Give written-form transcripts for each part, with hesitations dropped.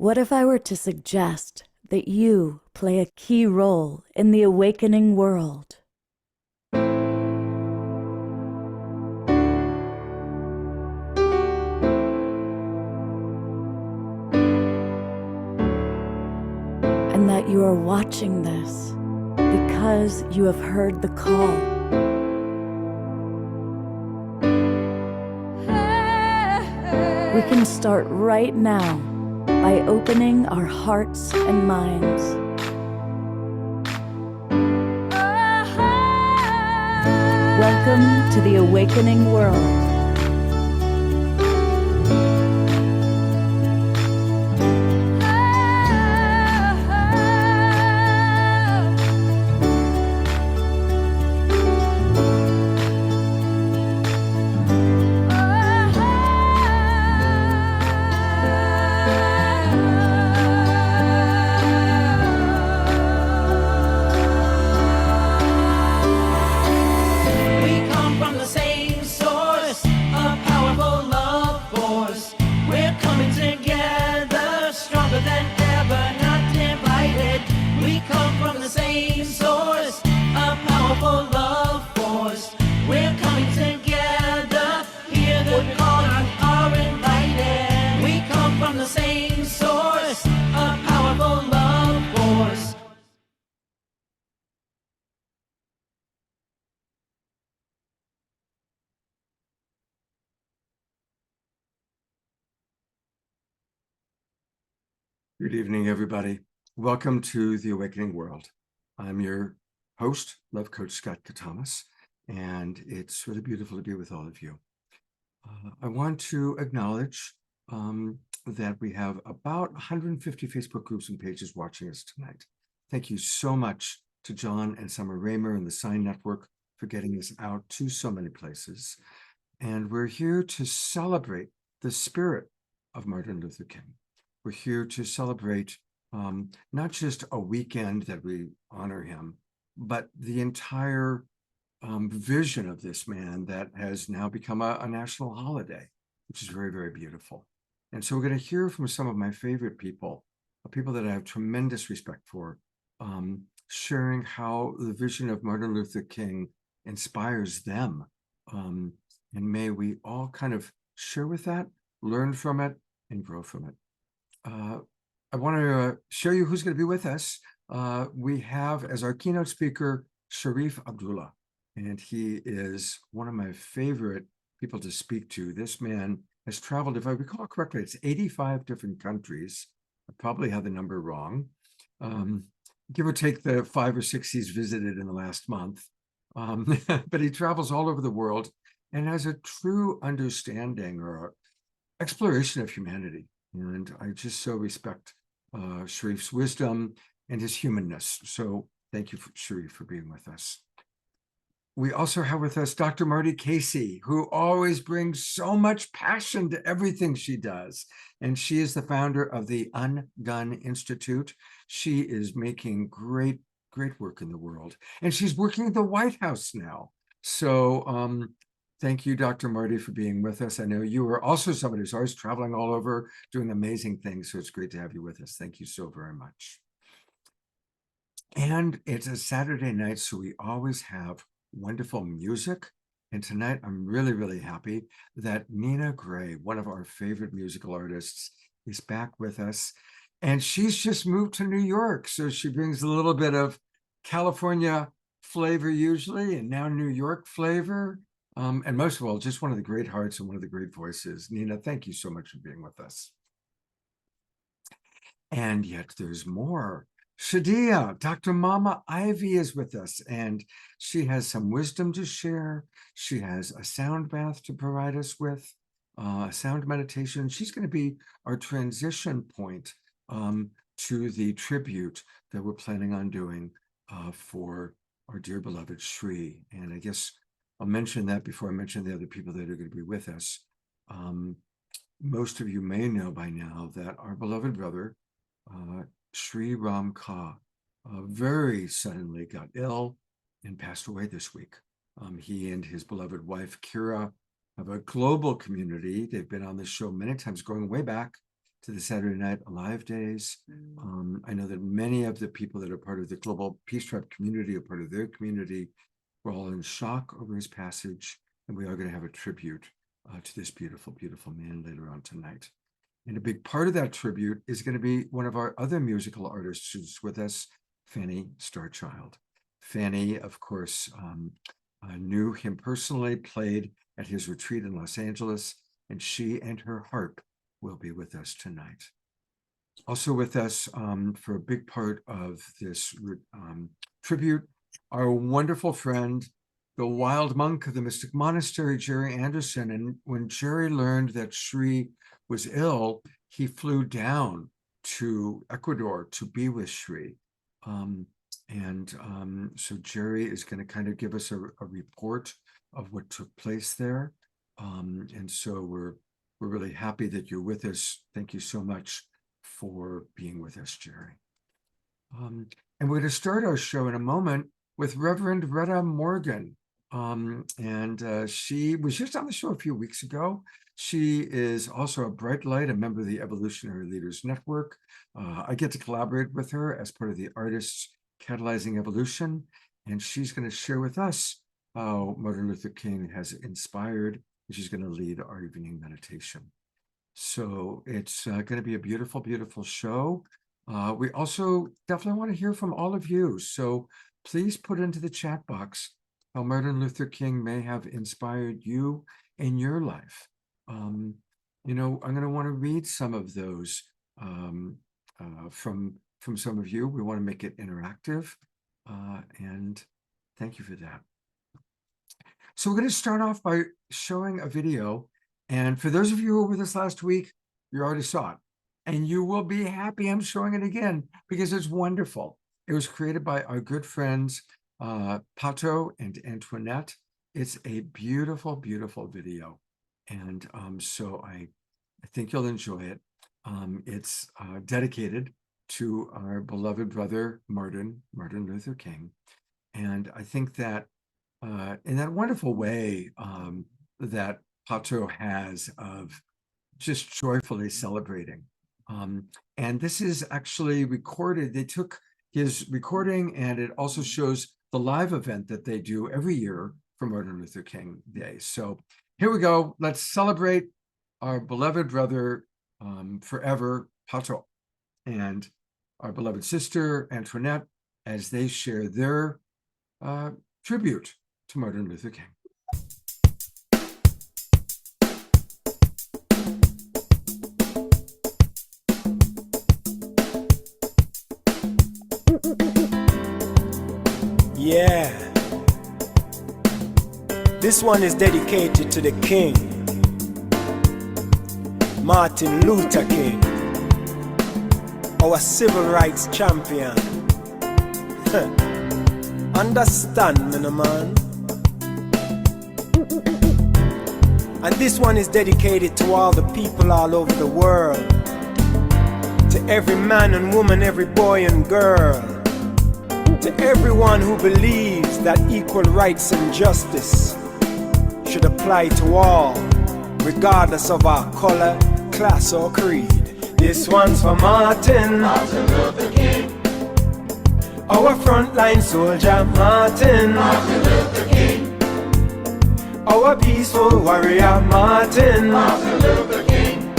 What if I were to suggest that you play a key role in the awakening world? And that you are watching this because you have heard the call. We can start right now by opening our hearts and minds. Welcome to the awakening world. Good evening, everybody. Welcome to The Awakening World. I'm your host, Love Coach Scott Katamas, and it's really beautiful to be with all of you. I want to acknowledge that we have about 150 Facebook groups and pages watching us tonight. Thank you so much to John and Summer Raymer and the Sign Network for getting this out to so many places. And we're here to celebrate the spirit of Martin Luther King. We're here to celebrate not just a weekend that we honor him, but the entire vision of this man that has now become a national holiday, which is very, very beautiful. And so we're going to hear from some of my favorite people that I have tremendous respect for, sharing how the vision of Martin Luther King inspires them. And may we all kind of share with that, learn from it, and grow from it. I want to show you who's going to be with us. We have as our keynote speaker, Shariff Abdullah, and he is one of my favorite people to speak to. This man has traveled, if I recall correctly, it's 85 different countries. I probably have the number wrong. Give or take the 5 or 6 he's visited in the last month. But he travels all over the world and has a true understanding or exploration of humanity. And I just so respect Shariff's wisdom and his humanness. So thank you, Shariff, for being with us. We also have with us Dr. Marty Casey, who always brings so much passion to everything she does. And she is the founder of the Ungun Institute. She is making great, great work in the world. And she's working at the White House now. So thank you, Dr. Marty, for being with us. I know you are also somebody who's always traveling all over, doing amazing things. So it's great to have you with us. Thank you so very much. And it's a Saturday night, so we always have wonderful music. And tonight, I'm really, really happy that Nina Grae, one of our favorite musical artists, is back with us. And she's just moved to New York. So she brings a little bit of California flavor usually, and now New York flavor. And most of all, just one of the great hearts and one of the great voices. Nina, thank you so much for being with us. And yet there's more. Shadiah, Dr. Mama Ivy is with us, and she has some wisdom to share. She has a sound bath to provide us with, a sound meditation. She's going to be our transition point to the tribute that we're planning on doing for our dear beloved Shri. And I guess I'll mention that before I mention the other people that are going to be with us. Most of you may know by now that our beloved brother, Sri Ram Ka, very suddenly got ill and passed away this week. He and his beloved wife, Kira, have a global community. They've been on this show many times, going way back. to the Saturday Night Alive days. I know that many of the people that are part of the Global Peace Tribe community, are part of their community, were all in shock over his passage, and we are going to have a tribute to this beautiful, beautiful man later on tonight. And a big part of that tribute is going to be one of our other musical artists who's with us, Fanny Starchild. Fanny, of course, knew him personally, played at his retreat in Los Angeles, and she and her harp will be with us tonight. Also with us for a big part of this tribute, our wonderful friend, the wild monk of the Mystic Monastery, Jerry Anderson. And when Jerry learned that Shri was ill, he flew down to Ecuador to be with Shri. So Jerry is going to kind of give us a report of what took place there. And so we're really happy that you're with us. Thank you so much for being with us, Jerry. And we're going to start our show in a moment with Reverend Rhetta Morgan. She was just on the show a few weeks ago. She is also a bright light, a member of the Evolutionary Leaders Network. I get to collaborate with her as part of the Artists Catalyzing Evolution, and she's going to share with us how Martin Luther King has inspired. She's going to lead our evening meditation. So it's going to be a beautiful, beautiful show. We also definitely want to hear from all of you. So please put into the chat box how Martin Luther King may have inspired you in your life. I'm going to want to read some of those from some of you. We want to make it interactive, and thank you for that. So we're going to start off by showing a video, and for those of you who were with us last week, you already saw it, and you will be happy I'm showing it again because it's wonderful. It was created by our good friends Pato and Antoinette. It's a beautiful, beautiful video, and so I think you'll enjoy it. It's dedicated to our beloved brother Martin Luther King, and I think that in that wonderful way that Pato has of just joyfully celebrating. And this is actually recorded. They took his recording, and it also shows the live event that they do every year for Martin Luther King Day. So here we go. Let's celebrate our beloved brother forever, Pato, and our beloved sister, Antoinette, as they share their tribute to Martin Luther King. Yeah. This one is dedicated to the King, Martin Luther King, our civil rights champion. Understand me, no man. And this one is dedicated to all the people all over the world, to every man and woman, every boy and girl, to everyone who believes that equal rights and justice should apply to all, regardless of our color, class, or creed. This one's for Martin Luther King, our frontline soldier, Martin Luther King, our peaceful warrior, Martin Luther King,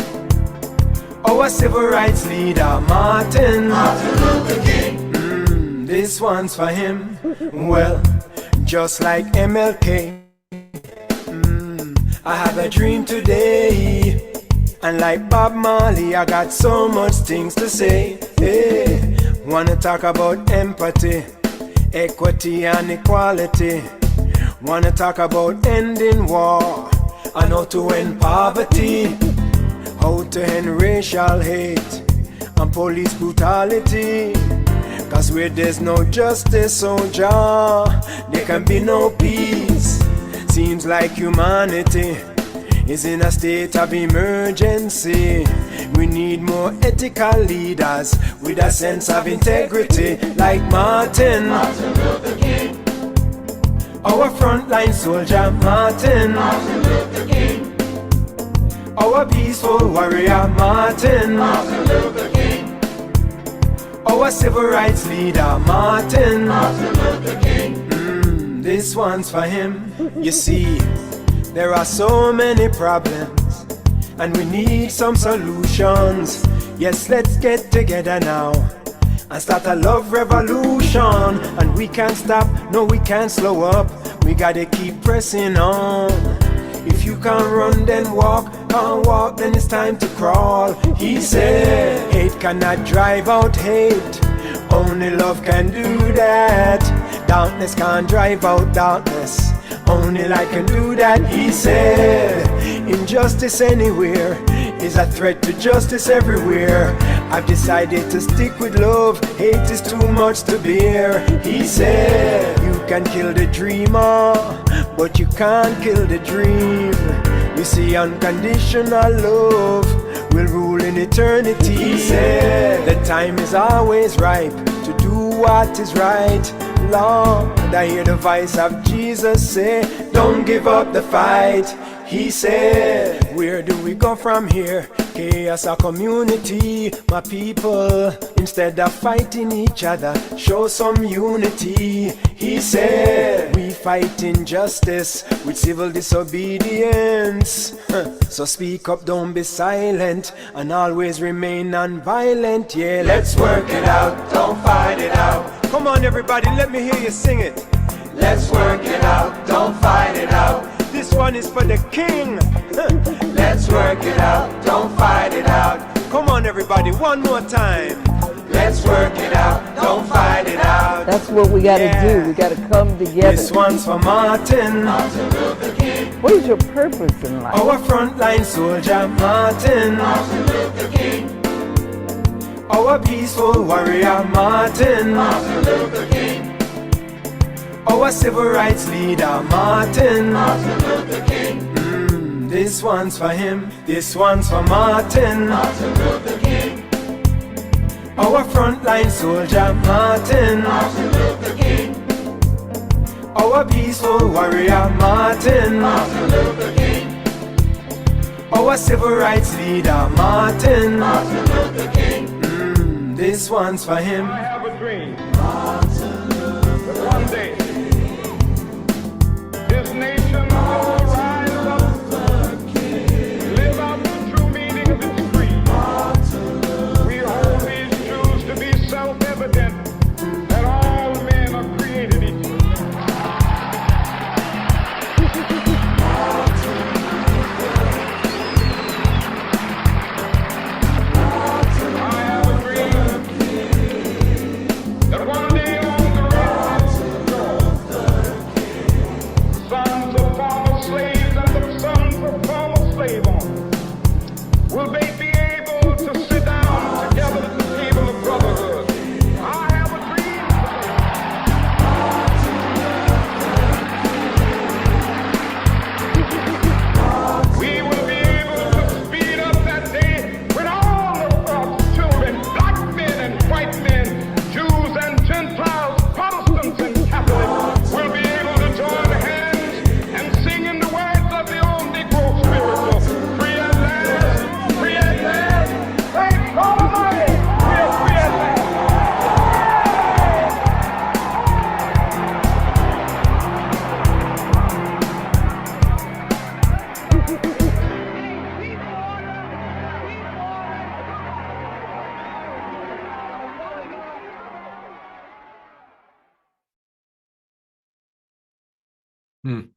our civil rights leader, Martin Luther King. This one's for him. Well, just like MLK, I have a dream today. And like Bob Marley, I got so much things to say. Hey, wanna talk about empathy, equity and equality. Wanna talk about ending war and how to end poverty, how to end racial hate and police brutality. Cause where there's no justice, soldier, there can be no peace. Seems like humanity is in a state of emergency. We need more ethical leaders with a sense of integrity, like Martin Luther King, our frontline soldier, Martin Luther King, our peaceful warrior, Martin Martin. Martin Luther King. Our civil rights leader, Martin. Martin Luther King. This one's for him. You see, there are so many problems, and we need some solutions. Yes, let's get together now and start a love revolution. And we can't stop, no we can't slow up. We gotta keep pressing on. If you can't run then walk, can't walk then it's time to crawl. He said, hate cannot drive out hate, only love can do that. Darkness can't drive out darkness, only light can do that. He said, injustice anywhere is a threat to justice everywhere. I've decided to stick with love, hate is too much to bear. He said, you can kill the dreamer, but you can't kill the dream. You see, unconditional love will rule in eternity. He said, the time is always ripe to do what is right. Lord, I hear the voice of Jesus say, don't give up the fight. He said, where do we go from here? Chaos or community, my people. Instead of fighting each other, show some unity. He said, we fight injustice with civil disobedience. So speak up, don't be silent, and always remain non-violent. Yeah, let's work it out, don't fight it out. Come on everybody, let me hear you sing it. Let's work it out, don't fight it out. This one is for the king. Let's work it out, don't fight it out. Come on everybody, one more time. Let's work it out, don't fight it out. That's what we gotta do. We gotta come together. This one's for Martin. Martin Luther King. What is your purpose in life? Our frontline soldier, Martin. Martin Luther King. Our peaceful warrior, Martin. Martin Luther King. Our civil rights leader, Martin. Martin Luther King. This one's for him. This one's for Martin. Martin Luther King. Our frontline soldier, Martin. Martin Luther King. Our peaceful warrior, Martin. Martin Luther King. Our civil rights leader, Martin. Martin Luther King. This one's for him. I have a dream that one day this nation will rise up, live out the true meaning of its creed. We hold these truths to be self-evident, that all men are created equal. I have a dream that one day on the railroad, sons of former slaves and the sons of former slave owners will they be able to sit down together at the table of brotherhood. I have a dream. We will be able to speed up that day when all of God's children, black men and white men, Jews and Gentiles, Protestants and Catholics, will be able to join hands and sing in the words of the old Negro spiritual. Free at last, free at last, thank God Almighty, we are free at last. Hmm.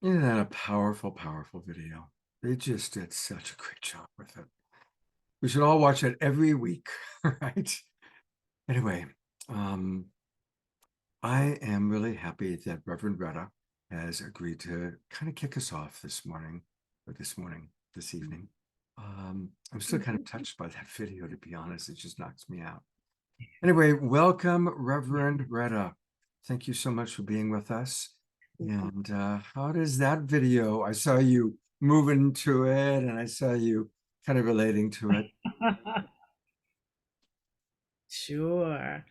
Isn't that a powerful, powerful video? They just did such a great job with it. We should all watch it every week, right? Anyway, I am really happy that Reverend Rhetta has agreed to kind of kick us off this evening. I'm still kind of touched by that video, to be honest. It just knocks me out. Anyway, welcome, Reverend Rhetta. Thank you so much for being with us. And how does that video? I saw you moving to it, and I saw you kind of relating to it. Sure.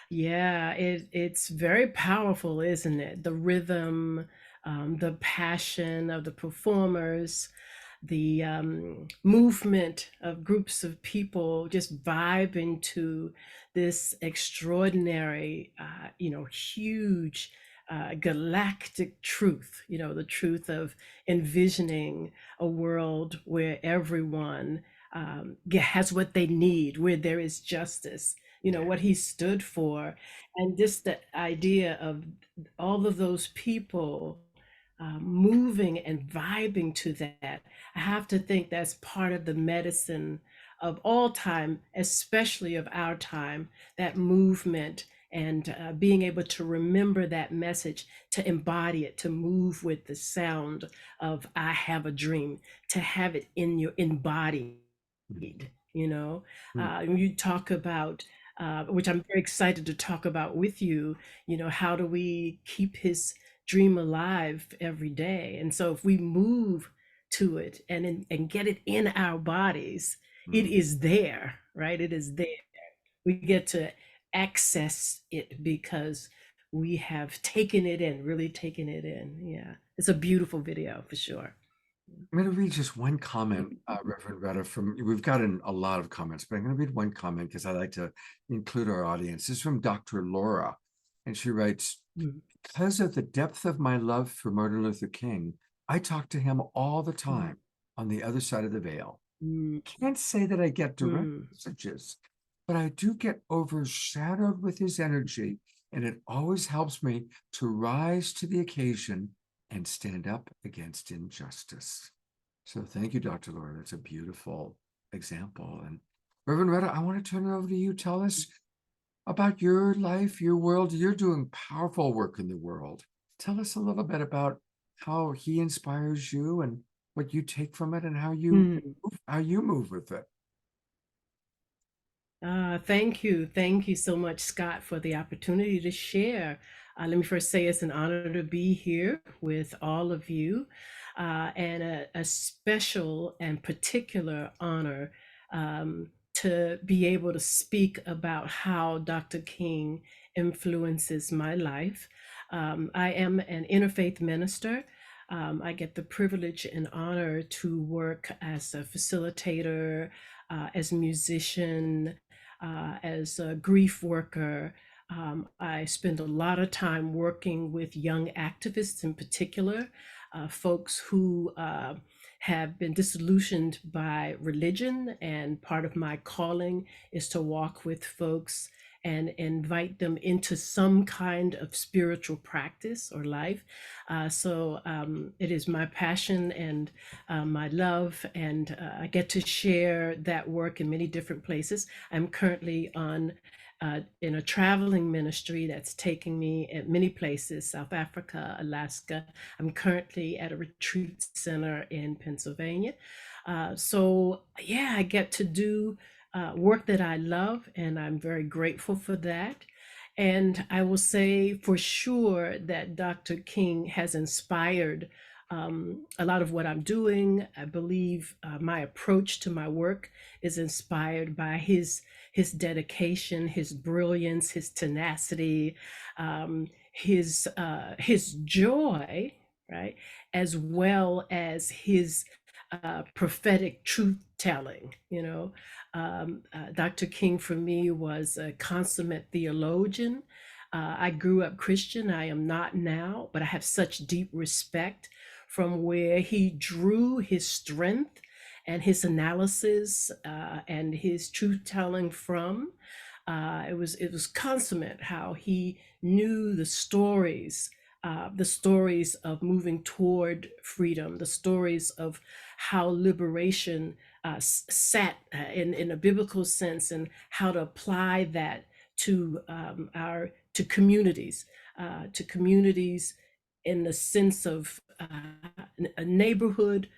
Yeah, it's very powerful, isn't it? The rhythm, the passion of the performers. the movement of groups of people just vibing to this extraordinary, huge galactic truth, the truth of envisioning a world where everyone has what they need, where there is justice, what he stood for. And just the idea of all of those people moving and vibing to that. I have to think that's part of the medicine of all time, especially of our time, that movement and being able to remember that message, to embody it, to move with the sound of I have a dream, to have it in your embodied, when you talk about which I'm very excited to talk about with you, how do we keep his dream alive every day? And so if we move to it and get it in our bodies, it is there, right? It is there. We get to access it because we have taken it in, really taken it in. Yeah, it's a beautiful video for sure. I'm going to read just one comment, Reverend Rhetta, we've gotten a lot of comments, but I'm going to read one comment because I like to include our audience. This is from Dr. Laura, and she writes, because of the depth of my love for Martin Luther King, I talk to him all the time on the other side of the veil. Can't say that I get direct messages, but I do get overshadowed with his energy, and it always helps me to rise to the occasion and stand up against injustice. So thank you, Dr. Laura. That's a beautiful example. And Reverend Rhetta, I want to turn it over to you. Tell us about your life, your world. You're doing powerful work in the world. Tell us a little bit about how he inspires you and what you take from it and how you move with it. Thank you. Thank you so much, Scott, for the opportunity to share. Let me first say it's an honor to be here with all of you, and a special and particular honor to be able to speak about how Dr. King influences my life. I am an interfaith minister. I get the privilege and honor to work as a facilitator, as a musician, as a grief worker. I spend a lot of time working with young activists in particular, folks who have been disillusioned by religion, and part of my calling is to walk with folks and invite them into some kind of spiritual practice or life. So it is my passion and my love, and I get to share that work in many different places. I'm currently in a traveling ministry that's taking me at many places: South Africa, Alaska. I'm currently at a retreat center in Pennsylvania. So yeah, I get to do work that I love, and I'm very grateful for that. And I will say for sure that Dr. King has inspired a lot of what I'm doing. I believe my approach to my work is inspired by his dedication, his brilliance, his tenacity, his joy, right, as well as his prophetic truth telling. Dr. King for me was a consummate theologian. I grew up Christian. I am not now, but I have such deep respect from where he drew his strength and his analysis and his truth telling from. It was consummate how he knew the stories of moving toward freedom, the stories of how liberation sat in a biblical sense, and how to apply that to communities in the sense of a neighborhood,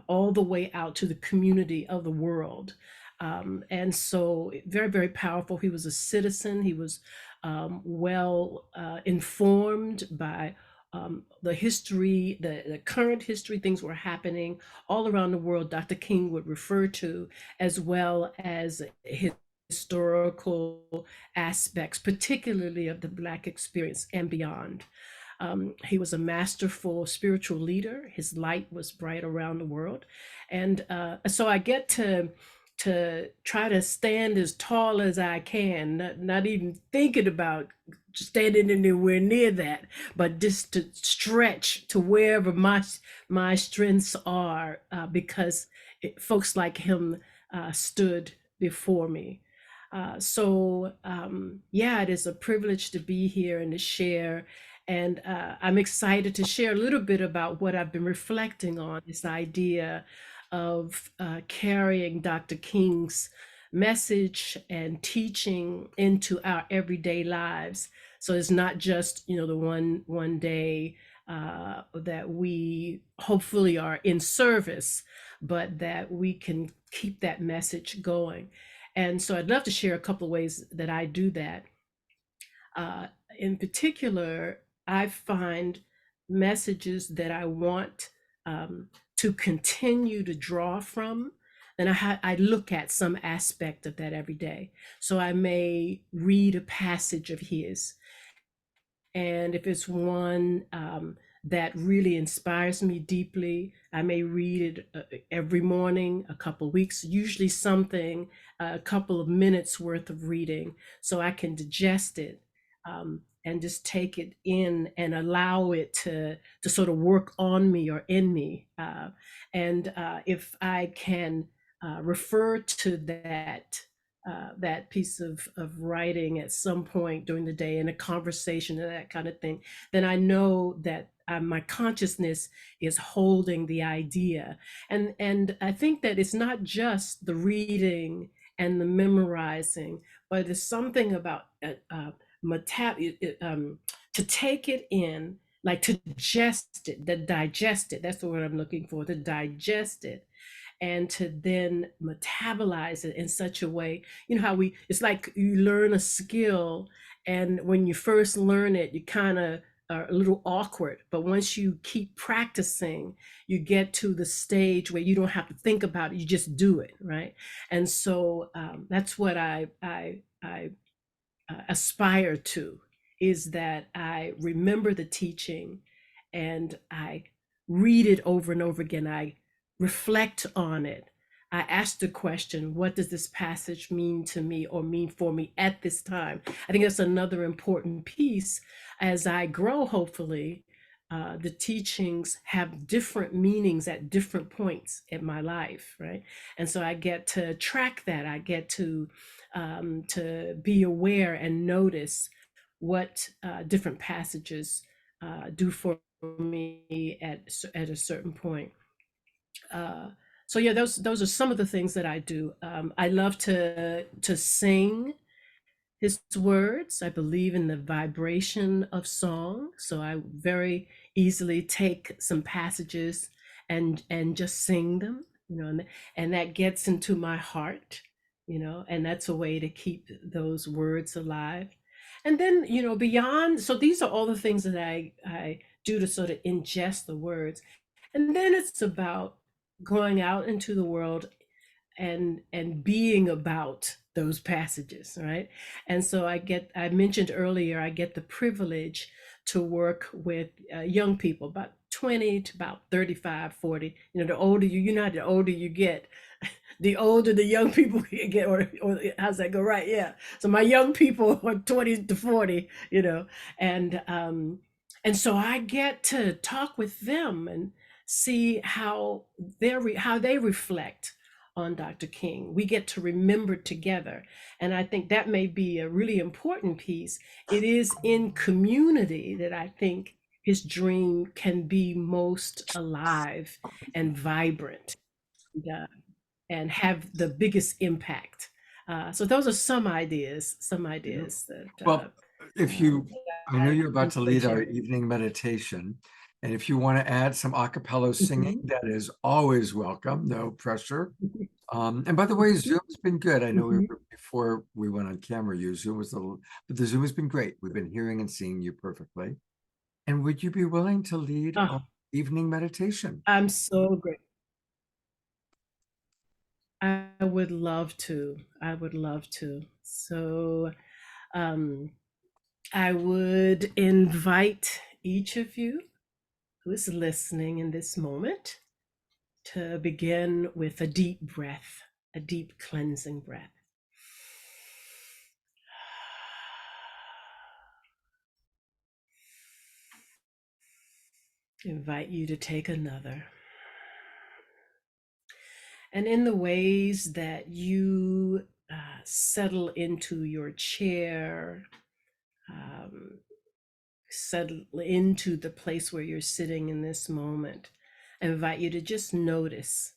all the way out to the community of the world. And so very, very powerful. He was a citizen. He was well informed by the history, the current history. Things were happening all around the world Dr. King would refer to, as well as his historical aspects, particularly of the Black experience and beyond. He was a masterful spiritual leader. His light was bright around the world. And so I get to try to stand as tall as I can, not even thinking about standing anywhere near that, but just to stretch to wherever my strengths are, because folks like him stood before me. Yeah, it is a privilege to be here and to share. And I'm excited to share a little bit about what I've been reflecting on, this idea of carrying Dr. King's message and teaching into our everyday lives. So it's not just, the one day that we hopefully are in service, but that we can keep that message going. And so I'd love to share a couple of ways that I do that. In particular, I find messages that I want to continue to draw from, then I look at some aspect of that every day. So I may read a passage of his, and if it's one that really inspires me deeply, I may read it every morning, a couple weeks, usually something, a couple of minutes worth of reading, so I can digest it and just take it in and allow it to sort of work on me or in me. And if I can refer to that piece of writing at some point during the day in a conversation and that kind of thing, then I know that my consciousness is holding the idea. And I think that it's not just the reading and the memorizing, but it's something about to take it in, like to digest it, that's the word I'm looking for, to digest it, and to then metabolize it in such a way, how it's like you learn a skill, and when you first learn it, you kind of are a little awkward, but once you keep practicing, you get to the stage where you don't have to think about it, you just do it, right? And so that's what I aspire to, is that I remember the teaching and I read it over and over again. I reflect on it. I ask the question, what does this passage mean to me or mean for me at this time? I think that's another important piece. As I grow, hopefully, the teachings have different meanings at different points in my life, right? And so I get to track that. I get to be aware and notice what different passages do for me at a certain point. So yeah, those are some of the things that I do. I love to sing his words. I believe in the vibration of song, so I very easily take some passages and just sing them, and that gets into my heart, and that's a way to keep those words alive. And then, beyond, so these are all the things that I do to sort of ingest the words. And then it's about going out into the world and being about those passages, right? And so I mentioned earlier, I get the privilege to work with young people, about 20 to about 35, 40. The older the older you get, the older the young people get, or how's that go? Right, yeah. So my young people are 20 to 40, and so I get to talk with them and see how they reflect on Dr. King. We get to remember together. And I think that may be a really important piece. It is in community that I think his dream can be most alive and vibrant, and have the biggest impact. So those are some ideas that Well, I know you're about to lead our evening meditation, and if you want to add some a cappella singing, that is always welcome, no pressure. And by the way, Zoom's been good. I know before we went on camera, Zoom was but the Zoom has been great. We've been hearing and seeing you perfectly. And would you be willing to lead our evening meditation? I'm so great. I would love to. So I would invite each of you who is listening in this moment to begin with a deep breath, a deep cleansing breath. Invite you to take another. And in the ways that you settle into your chair, settle into the place where you're sitting in this moment, I invite you to just notice,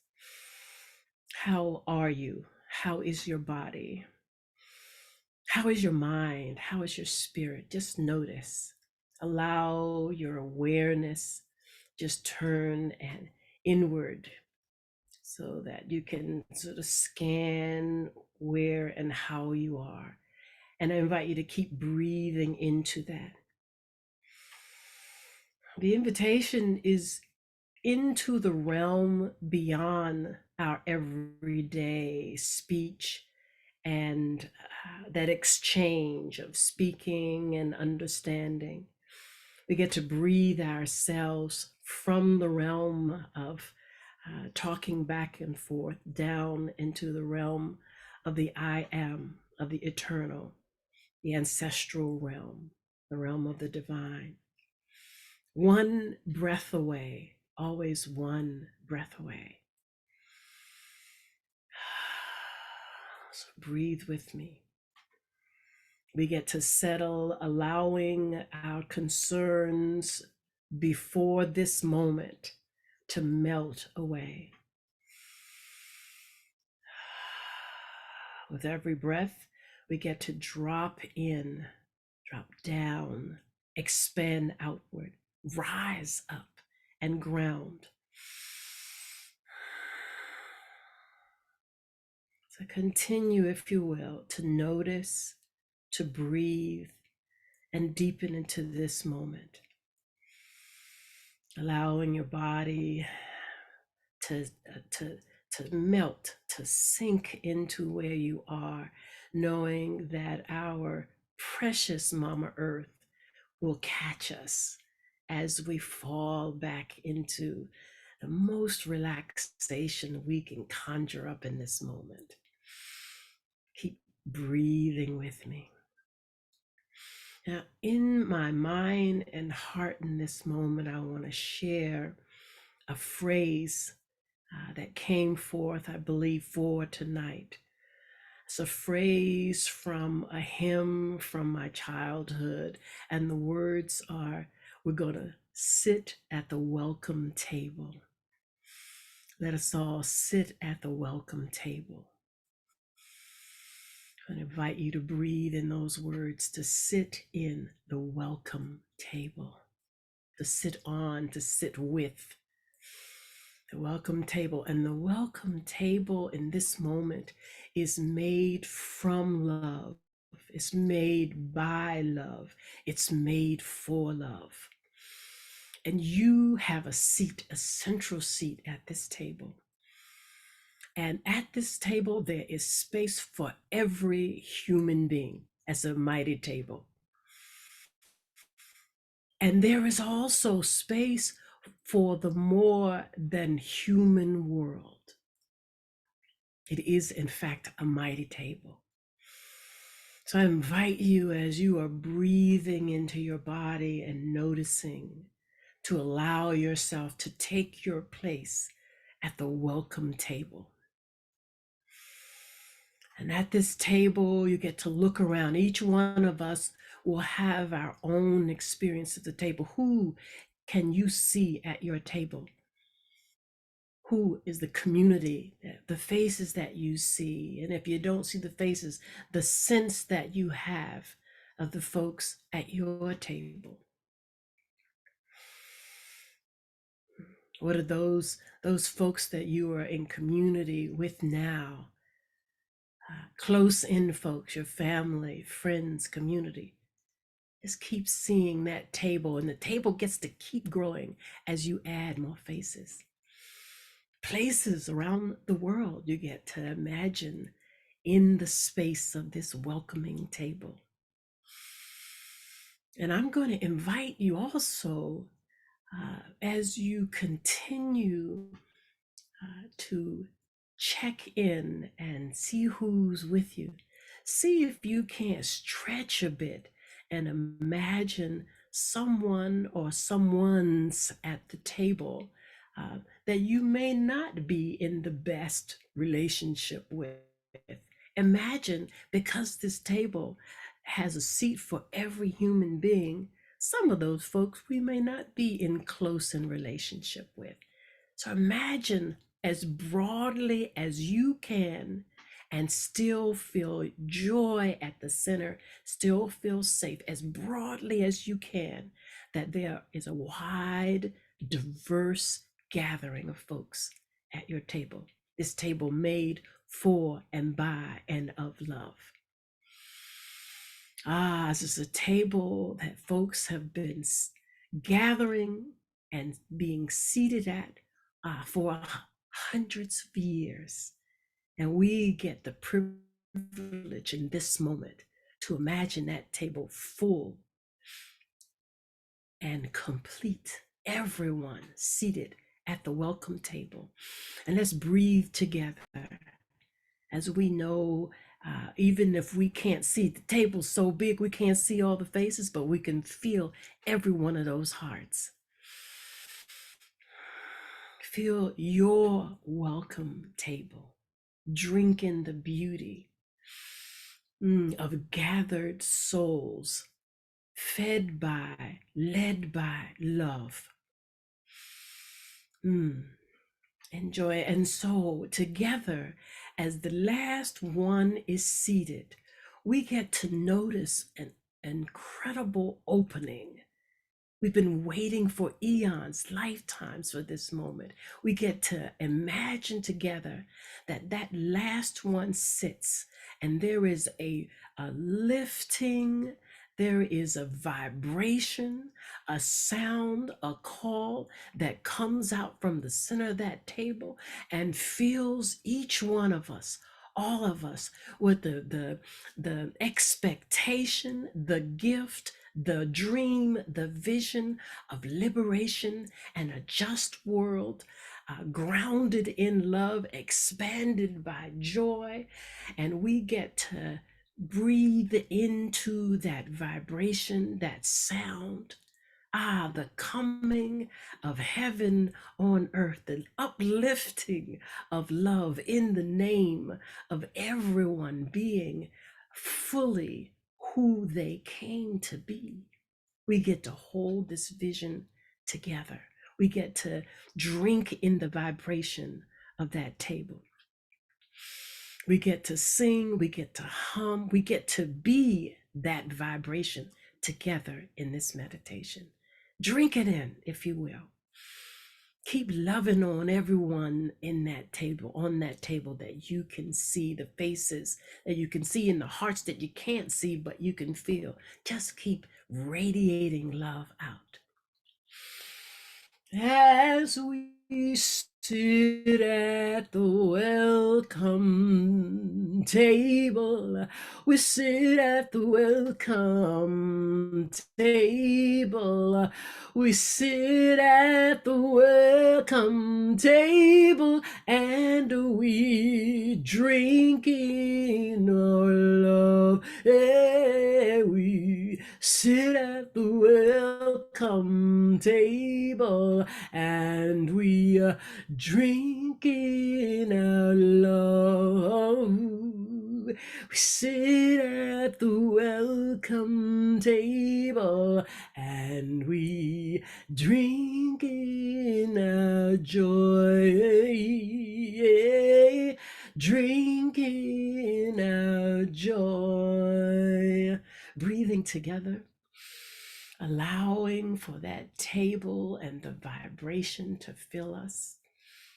how are you? How is your body? How is your mind? How is your spirit? Just notice. Allow your awareness just turn and inward so that you can sort of scan where and how you are. And I invite you to keep breathing into that. The invitation is into the realm beyond our everyday speech and that exchange of speaking and understanding. We get to breathe ourselves from the realm of talking back and forth down into the realm of the I am, of the eternal, the ancestral realm, the realm of the divine. One breath away, always one breath away. So breathe with me. We get to settle, allowing our concerns before this moment to melt away. With every breath, we get to drop in, drop down, expand outward, rise up and ground. So continue, if you will, to notice, to breathe, and deepen into this moment. Allowing your body to melt, to sink into where you are, knowing that our precious Mama Earth will catch us as we fall back into the most relaxation we can conjure up in this moment. Keep breathing with me. Now, in my mind and heart in this moment, I want to share a phrase that came forth, I believe, for tonight. It's a phrase from a hymn from my childhood, and the words are, we're going to sit at the welcome table. Let us all sit at the welcome table. I invite you to breathe in those words, to sit in the welcome table, to sit on, to sit with the welcome table. And the welcome table in this moment is made from love. It's made by love. It's made for love. And you have a seat, a central seat at this table. And at this table, there is space for every human being as a mighty table. And there is also space for the more than human world. It is, in fact, a mighty table. So I invite you, as you are breathing into your body and noticing, to allow yourself to take your place at the welcome table. And at this table, you get to look around. Each one of us will have our own experience at the table. Who can you see at your table? Who is the community, the faces that you see? And if you don't see the faces, the sense that you have of the folks at your table. What are those folks that you are in community with now? Close in folks, your family, friends, community. Just keep seeing that table, and the table gets to keep growing as you add more faces. Places around the world you get to imagine in the space of this welcoming table. And I'm going to invite you also, as you continue to check in and see who's with you, see if you can't stretch a bit and imagine someone or someone's at the table that you may not be in the best relationship with. Imagine, because this table has a seat for every human being, some of those folks we may not be in close in relationship with. So imagine as broadly as you can and still feel joy at the center, still feel safe, as broadly as you can, that there is a wide, diverse gathering of folks at your table. This table made for and by and of love. This is a table that folks have been gathering and being seated at for hundreds of years. And we get the privilege in this moment to imagine that table full and complete, everyone seated at the welcome table. And let's breathe together as we know, even if we can't see, the table's so big we can't see all the faces, but we can feel every one of those hearts. Feel your welcome table, drink in the beauty of gathered souls, fed by, led by love. Enjoy. And so together, as the last one is seated, we get to notice an incredible opening. We've been waiting for eons, lifetimes for this moment. We get to imagine together that that last one sits, and there is a lifting, there is a vibration, a sound, a call that comes out from the center of that table and fills each one of us, all of us, with the expectation, the gift, the dream, the vision of liberation and a just world, grounded in love, expanded by joy. And we get to breathe into that vibration, that sound. The coming of heaven on earth, the uplifting of love in the name of everyone being fully who they came to be. We get to hold this vision together. We get to drink in the vibration of that table. We get to sing, we get to hum, we get to be that vibration together in this meditation. Drink it in, if you will. Keep loving on everyone in that table, on that table that you can see, the faces that you can see, in the hearts that you can't see, but you can feel. Just keep radiating love out. As we sit at the welcome table, we sit at the welcome table, we sit at the welcome table, and we drink in our love. Yeah, we sit at the welcome table, and we drink in our love. We sit at the welcome table, and we drink in our joy. Drink in our joy. Breathing together, allowing for that table and the vibration to fill us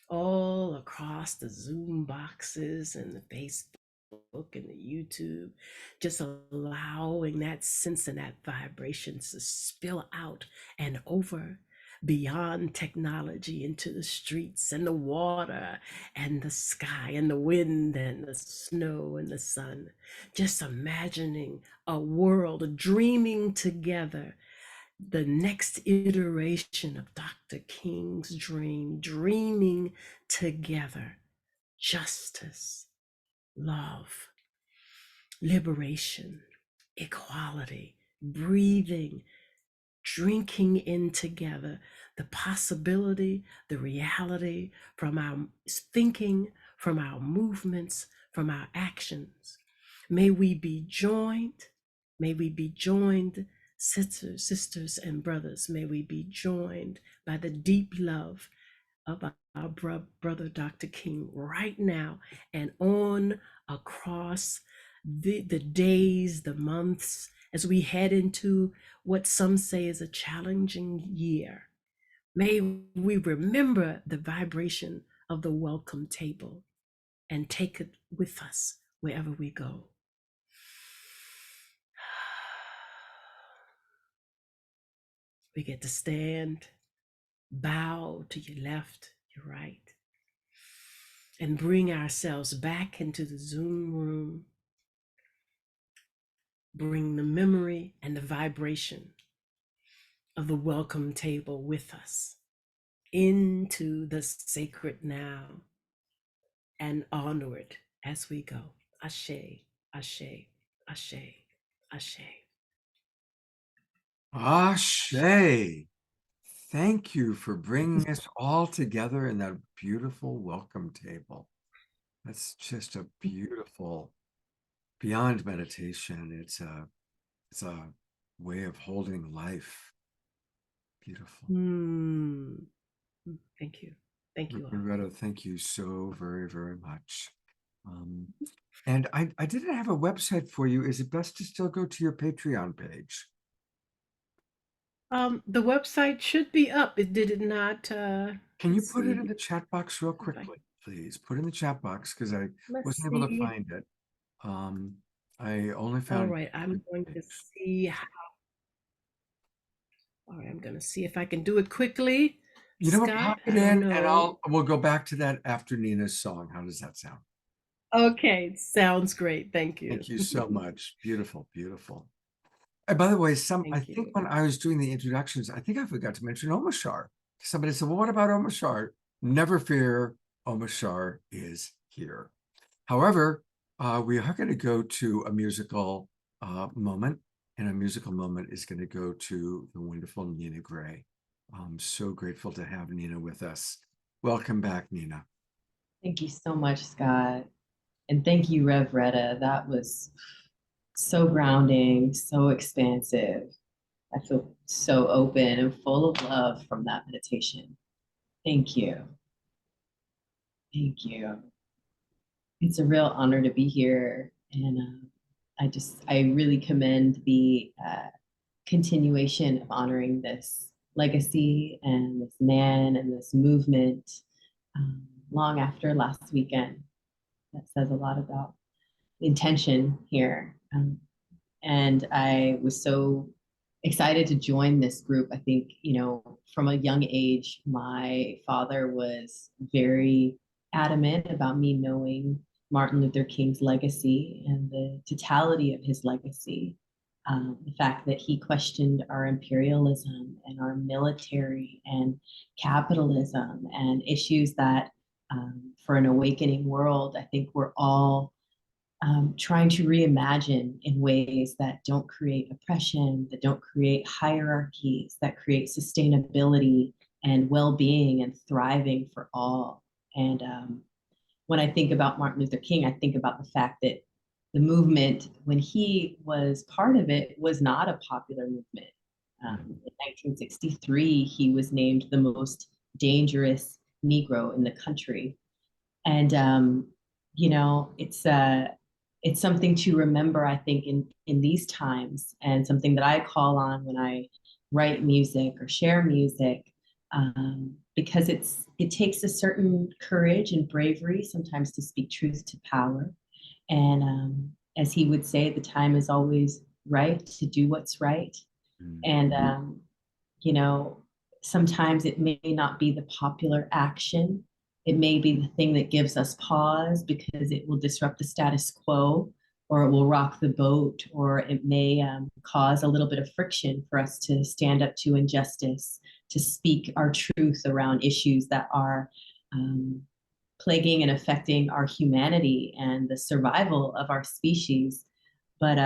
all across the Zoom boxes and the Facebook and the YouTube, just allowing that sense and that vibration to spill out and over, beyond technology into the streets and the water and the sky and the wind and the snow and the sun. Just imagining a world, dreaming together the next iteration of Dr. King's dream, dreaming together justice, love, liberation, equality, breathing, drinking in together the possibility, the reality from our thinking, from our movements, from our actions. May we be joined, sisters and brothers, may we be joined by the deep love of our brother Dr. King right now and on across the days, the months, as we head into what some say is a challenging year. May we remember the vibration of the welcome table and take it with us wherever we go. We get to stand, bow to your left, your right, and bring ourselves back into the Zoom room. Bring the memory and the vibration of the welcome table with us into the sacred now and onward as we go. Ashe, ashe, ashe, ashe. Ashe. Thank you for bringing us all together in that beautiful welcome table. That's just a beautiful, beyond meditation. It's a way of holding life. Beautiful. Thank you. Thank you all. Rhetta, thank you so very, very much. And I didn't have a website for you. Is it best to still go to your Patreon page? The website should be up. Did it not? Can you put it in the chat box real quickly, please? Put it in the chat box because I wasn't able to find it. I only found. All right, I'm going to see how. All right, I'm going to see if I can do it quickly. You know what? Scott, Pop it in, and we'll go back to that after Nina's song. How does that sound? Okay, sounds great. Thank you. Thank you so much. Beautiful, beautiful. And by the way, I think when I was doing the introductions, I think I forgot to mention Omashar. Somebody said, well, what about Omashar? Never fear, Omashar is here. However, we are going to go to a musical moment, and a musical moment is going to go to the wonderful Nina Grae. I'm so grateful to have Nina with us. Welcome back, Nina. Thank you so much, Scott. And thank you, Rev Rhetta. That was so grounding, so expansive. I feel so open and full of love from that meditation. Thank you. Thank you. It's a real honor to be here. And I really commend the continuation of honoring this legacy and this man and this movement long after last weekend. That says a lot about the intention here. And I was so excited to join this group. I think, from a young age, my father was very adamant about me knowing Martin Luther King's legacy and the totality of his legacy. The fact that he questioned our imperialism and our military and capitalism and issues that for an awakening world, I think we're all trying to reimagine in ways that don't create oppression, that don't create hierarchies, that create sustainability and well-being and thriving for all. And when I think about Martin Luther King, I think about the fact that the movement, when he was part of it, was not a popular movement. In 1963, he was named the most dangerous Negro in the country. And, it's something to remember, I think, in these times, and something that I call on when I write music or share music, because it takes a certain courage and bravery sometimes to speak truth to power. And as he would say, the time is always right to do what's right. And, sometimes it may not be the popular action. It may be the thing that gives us pause because it will disrupt the status quo, or it will rock the boat, or it may cause a little bit of friction for us to stand up to injustice, to speak our truth around issues that are plaguing and affecting our humanity and the survival of our species. But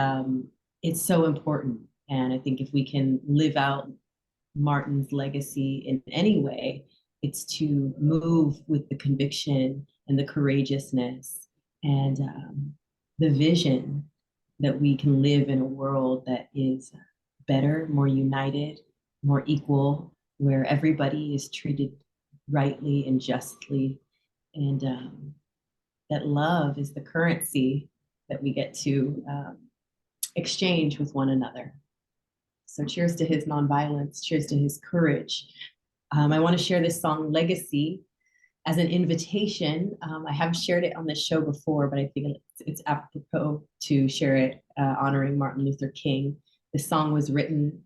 it's so important. And I think if we can live out Martin's legacy in any way, it's to move with the conviction and the courageousness and the vision that we can live in a world that is better, more united, more equal, where everybody is treated rightly and justly, and that love is the currency that we get to exchange with one another. So cheers to his nonviolence, cheers to his courage. I want to share this song, Legacy, as an invitation. I have shared it on the show before, but I think it's apropos to share it honoring Martin Luther King. This song was written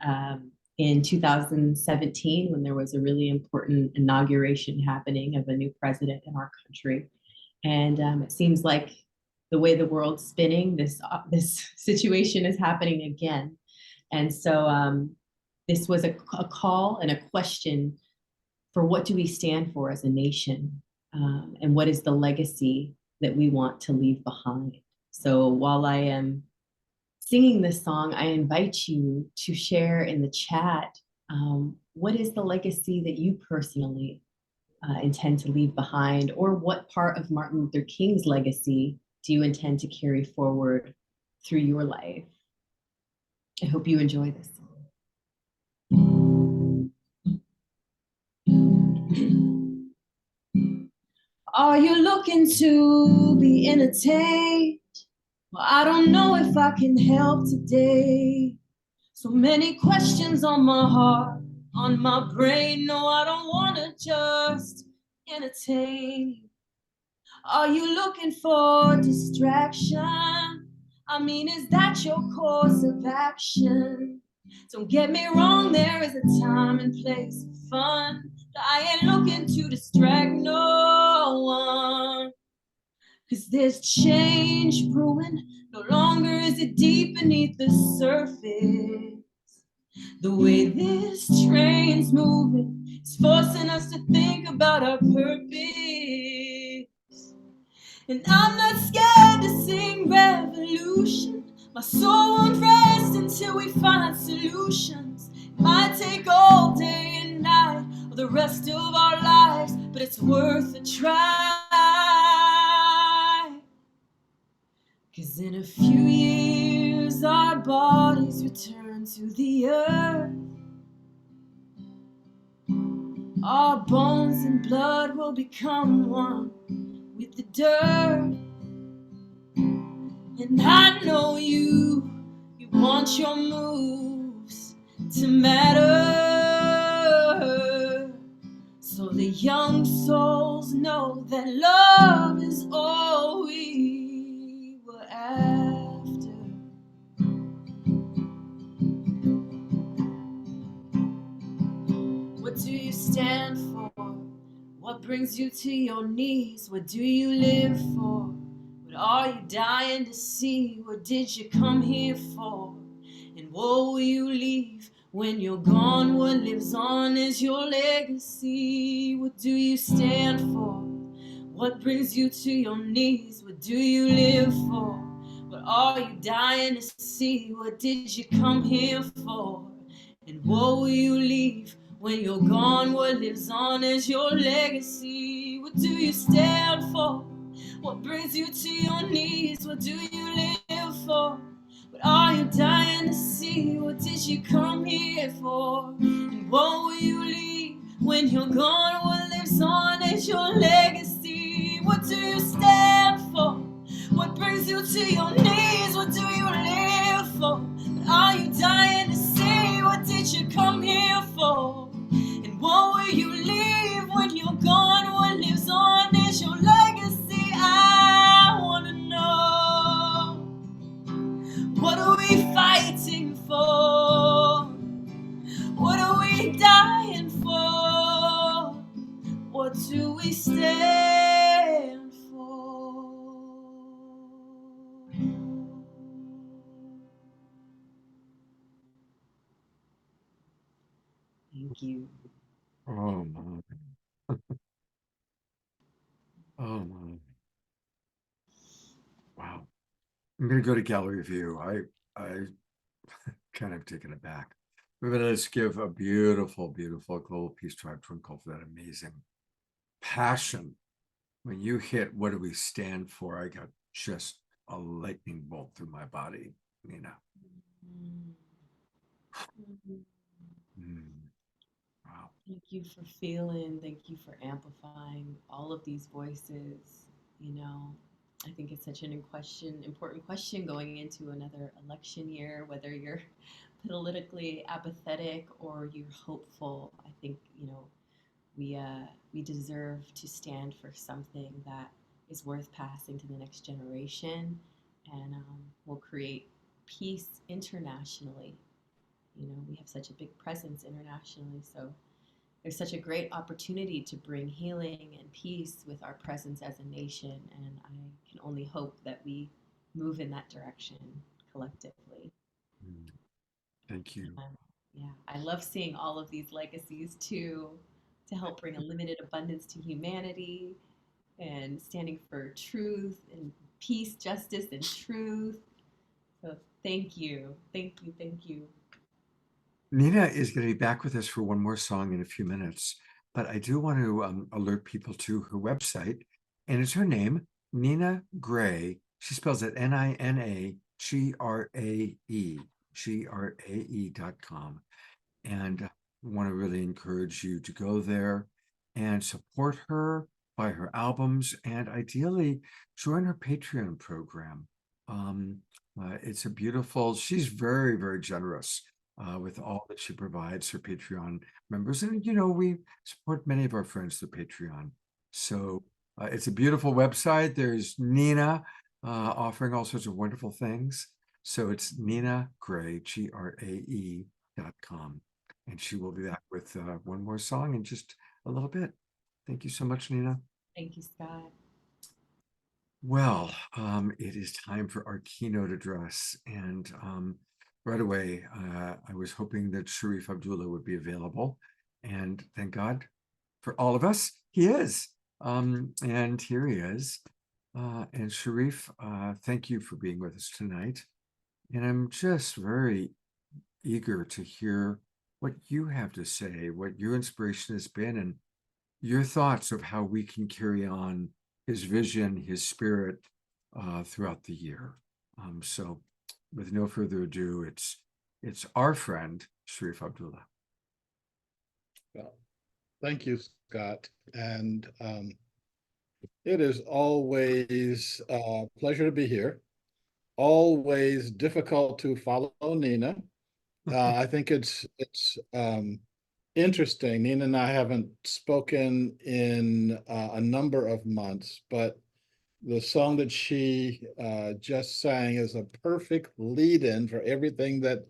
in 2017 when there was a really important inauguration happening of a new president in our country. And it seems like the way the world's spinning, this situation is happening again. And so this was a call and a question for what do we stand for as a nation, and what is the legacy that we want to leave behind. So while I am singing this song, I invite you to share in the chat, what is the legacy that you personally intend to leave behind, or what part of Martin Luther King's legacy do you intend to carry forward through your life? I hope you enjoy this song. Are you looking to be entertained? Well, I don't know if I can help today. So many questions on my heart, on my brain. No, I don't want to just entertain. Are you looking for distraction? I mean, is that your course of action? Don't get me wrong, there is a time and place for fun. I ain't looking to distract no one. 'Cause there's change brewing, no longer is it deep beneath the surface. The way this train's moving is forcing us to think about our purpose. And I'm not scared to sing revolution. My soul won't rest until we find solutions. It might take all day and night, or the rest of our lives, but it's worth a try. 'Cause in a few years our bodies return to the earth. Our bones and blood will become one with the dirt. And I know you want your moves to matter, so the young souls know that love is all we were after. What do you stand for? What brings you to your knees? What do you live for? What are you dying to see? What did you come here for? And what will you leave when you're gone? What lives on is your legacy. What do you stand for? What brings you to your knees? What do you live for? What are you dying to see? What did you come here for? And what will you leave when you're gone? What lives on is your legacy. What do you stand for? What brings you to your knees? What do you live for? What are you dying to see? What did you come here for? And what will you leave when you're gone? What lives on is your legacy. What do you stand for? What brings you to your knees? What do you live for? What are you dying to see? What did you come here for? And what will you leave when you're gone? What lives on is your legacy. I wanna know, what are we fighting for? What are we dying for? do we stand for? Thank you. Oh my. Oh my. Wow. I'm gonna go to gallery view. I kind of taken aback. But let's give a beautiful, beautiful Global Peace Tribe Twinkle for that amazing passion. When you hit what do we stand for, I got just a lightning bolt through my body, Nina. Wow. Thank you for feeling, thank you for amplifying all of these voices. You know, I think it's such an important question going into another election year, whether you're politically apathetic or you're hopeful. I think, you know, we deserve to stand for something that is worth passing to the next generation, and will create peace internationally. You know, we have such a big presence internationally, so there's such a great opportunity to bring healing and peace with our presence as a nation, and I can only hope that we move in that direction collectively. Thank you. Yeah, I love seeing all of these legacies too, to help bring a limited abundance to humanity and standing for truth and peace, justice, and truth. So thank you, thank you, thank you. Nina is going to be back with us for one more song in a few minutes, but I do want to alert people to her website, and it's her name, Nina Grae. She spells it Ninagrae, Grae.com. And I want to really encourage you to go there and support her, buy her albums, and ideally join her Patreon program. It's a beautiful, she's very, very generous with all that she provides her Patreon members. And, you know, we support many of our friends through Patreon. So it's a beautiful website. There's Nina offering all sorts of wonderful things. So it's Nina Grae, Grae.com. And she will be back with one more song in just a little bit. Thank you so much, Nina. Thank you, Scott. Well, it is time for our keynote address. And right away, I was hoping that Shariff Abdullah would be available. And thank God for all of us, he is. And here he is. And Shariff, thank you for being with us tonight. And I'm just very eager to hear what you have to say, what your inspiration has been, and your thoughts of how we can carry on his vision, his spirit throughout the year. So with no further ado, it's our friend, Shariff Abdullah. Well, thank you, Scott. And it is always a pleasure to be here. Always difficult to follow Nina. I think it's interesting. Nina and I haven't spoken in a number of months, but the song that she just sang is a perfect lead-in for everything that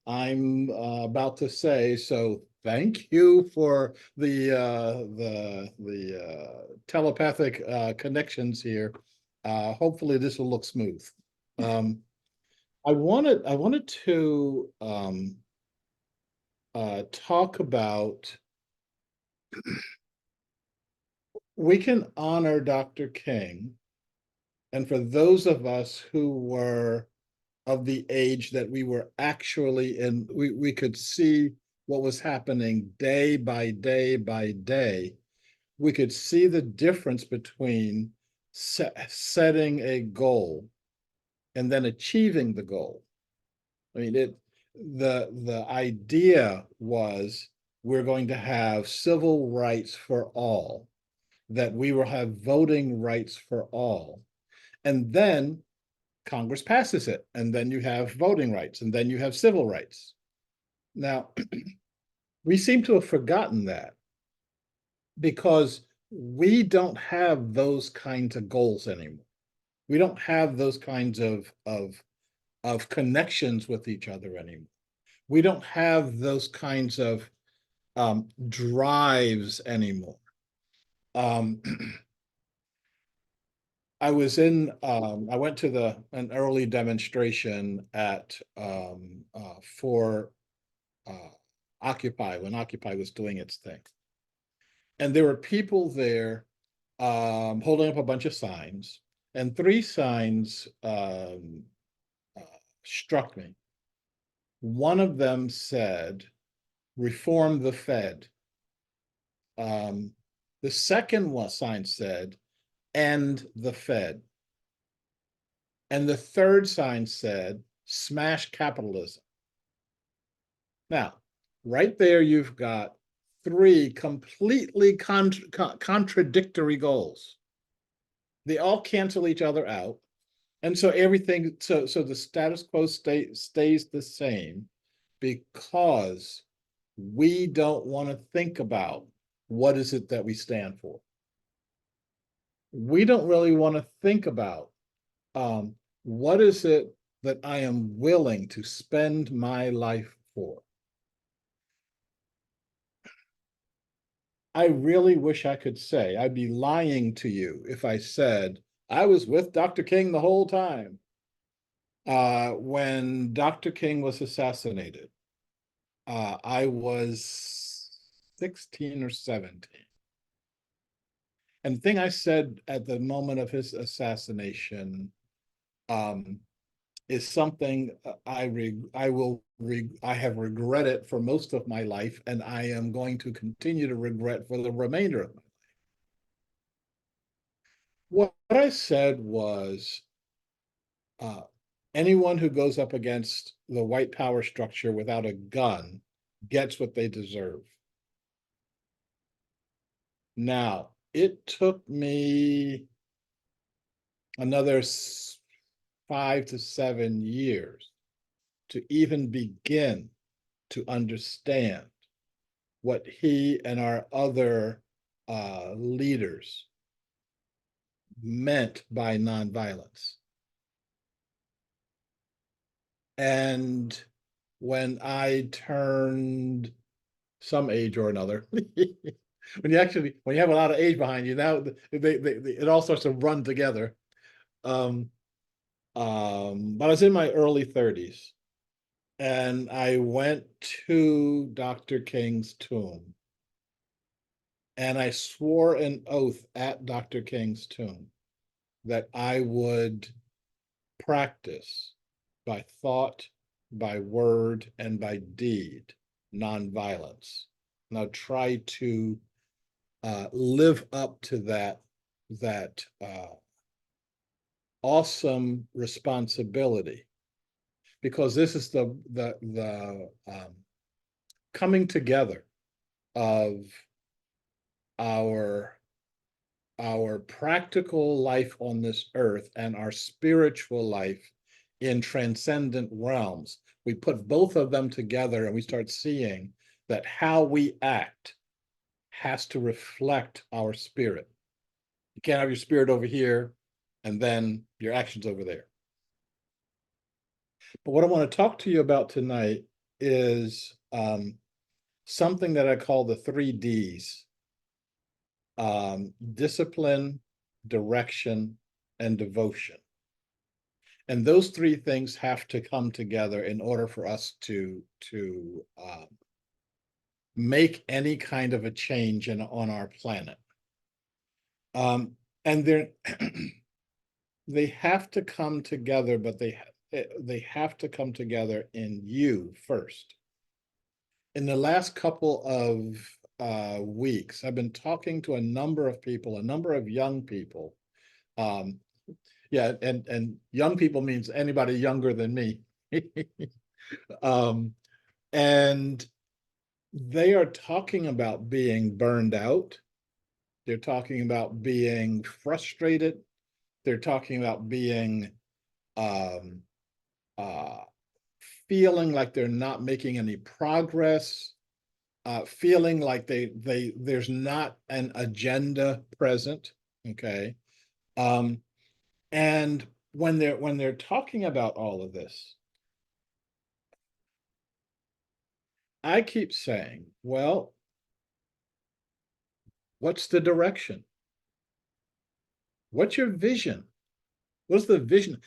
I'm about to say. So thank you for the telepathic connections here. Hopefully this will look smooth. I wanted to talk about, we can honor Dr. King, and for those of us who were of the age that we were actually in, we could see what was happening day by day by day. We could see the difference between setting a goal and then achieving the goal. I mean, the idea was we're going to have civil rights for all, that we will have voting rights for all. And then Congress passes it, and then you have voting rights, and then you have civil rights. Now, we seem to have forgotten that because we don't have those kinds of goals anymore. We don't have those kinds of connections with each other anymore. We don't have those kinds of drives anymore. Um, I went to an early demonstration at for Occupy, when Occupy was doing its thing. And there were people there holding up a bunch of signs, and three signs struck me. One of them said, "Reform the Fed." The second one sign said, "End the Fed." And the third sign said, "Smash capitalism." Now, right there, you've got three completely contradictory goals. They all cancel each other out. And so everything, so the status quo stays the same because we don't want to think about what is it that we stand for. We don't really want to think about what is it that I am willing to spend my life for. I really wish I could say, I'd be lying to you if I said I was with Dr. King the whole time. When Dr. King was assassinated, I was 16 or 17. And the thing I said at the moment of his assassination is something I have regretted for most of my life, and I am going to continue to regret for the remainder of my life. What I said was, anyone who goes up against the white power structure without a gun gets what they deserve. Now, it took me another 5 to 7 years to even begin to understand what he and our other leaders meant by nonviolence. And when I turned some age or another, when you have a lot of age behind you, now it all starts to run together. But I was in my early 30s, and I went to Dr. King's tomb, and I swore an oath at Dr. King's tomb that I would practice by thought, by word, and by deed nonviolence. Now try to live up to that awesome responsibility, because this is the coming together of our practical life on this earth and our spiritual life in transcendent realms. We put both of them together and we start seeing that how we act has to reflect our spirit. You can't have your spirit over here and then your actions over there. But what I want to talk to you about tonight is something that I call the 3 Ds: discipline, direction, and devotion. And those 3 things have to come together in order for us to make any kind of a change on our planet. And they have to come together, but they have to come together in you first. In the last couple of weeks, I've been talking to a number of people, a number of young people. Yeah, and young people means anybody younger than me. And they are talking about being burned out. They're talking about being frustrated. They're talking about being feeling like they're not making any progress, feeling like there's not an agenda present. Okay. And when they're talking about all of this, I keep saying, well, What's the direction? What's your vision? What's the vision?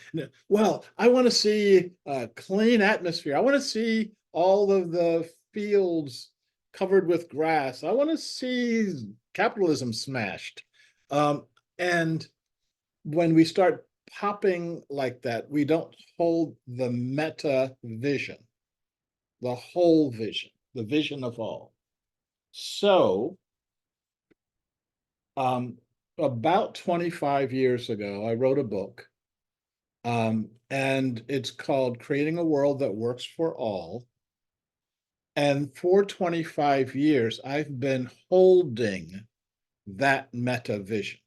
Well, I want to see a clean atmosphere. I want to see all of the fields covered with grass. I want to see capitalism smashed. And when we start popping like that, we don't hold the meta vision, the whole vision, the vision of all. So, about 25 years ago, I wrote a book, and it's called Creating a World That Works for All. And for 25 years, I've been holding that meta vision.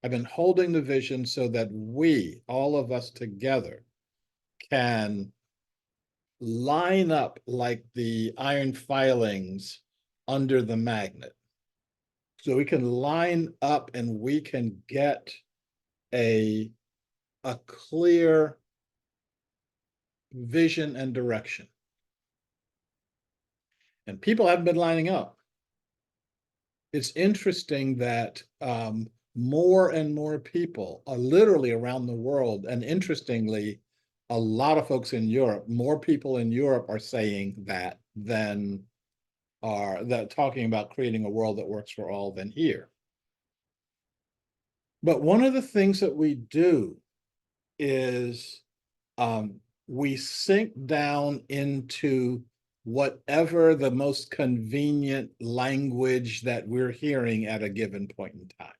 I've been holding the vision so that we, all of us together, can line up like the iron filings under the magnet. So we can line up and we can get a clear vision and direction. And people haven't been lining up. It's interesting that more and more people are literally around the world, and interestingly, a lot of folks in Europe, more people in Europe are saying that than are that talking about creating a world that works for all than here. But one of the things that we do is we sink down into whatever the most convenient language that we're hearing at a given point in time.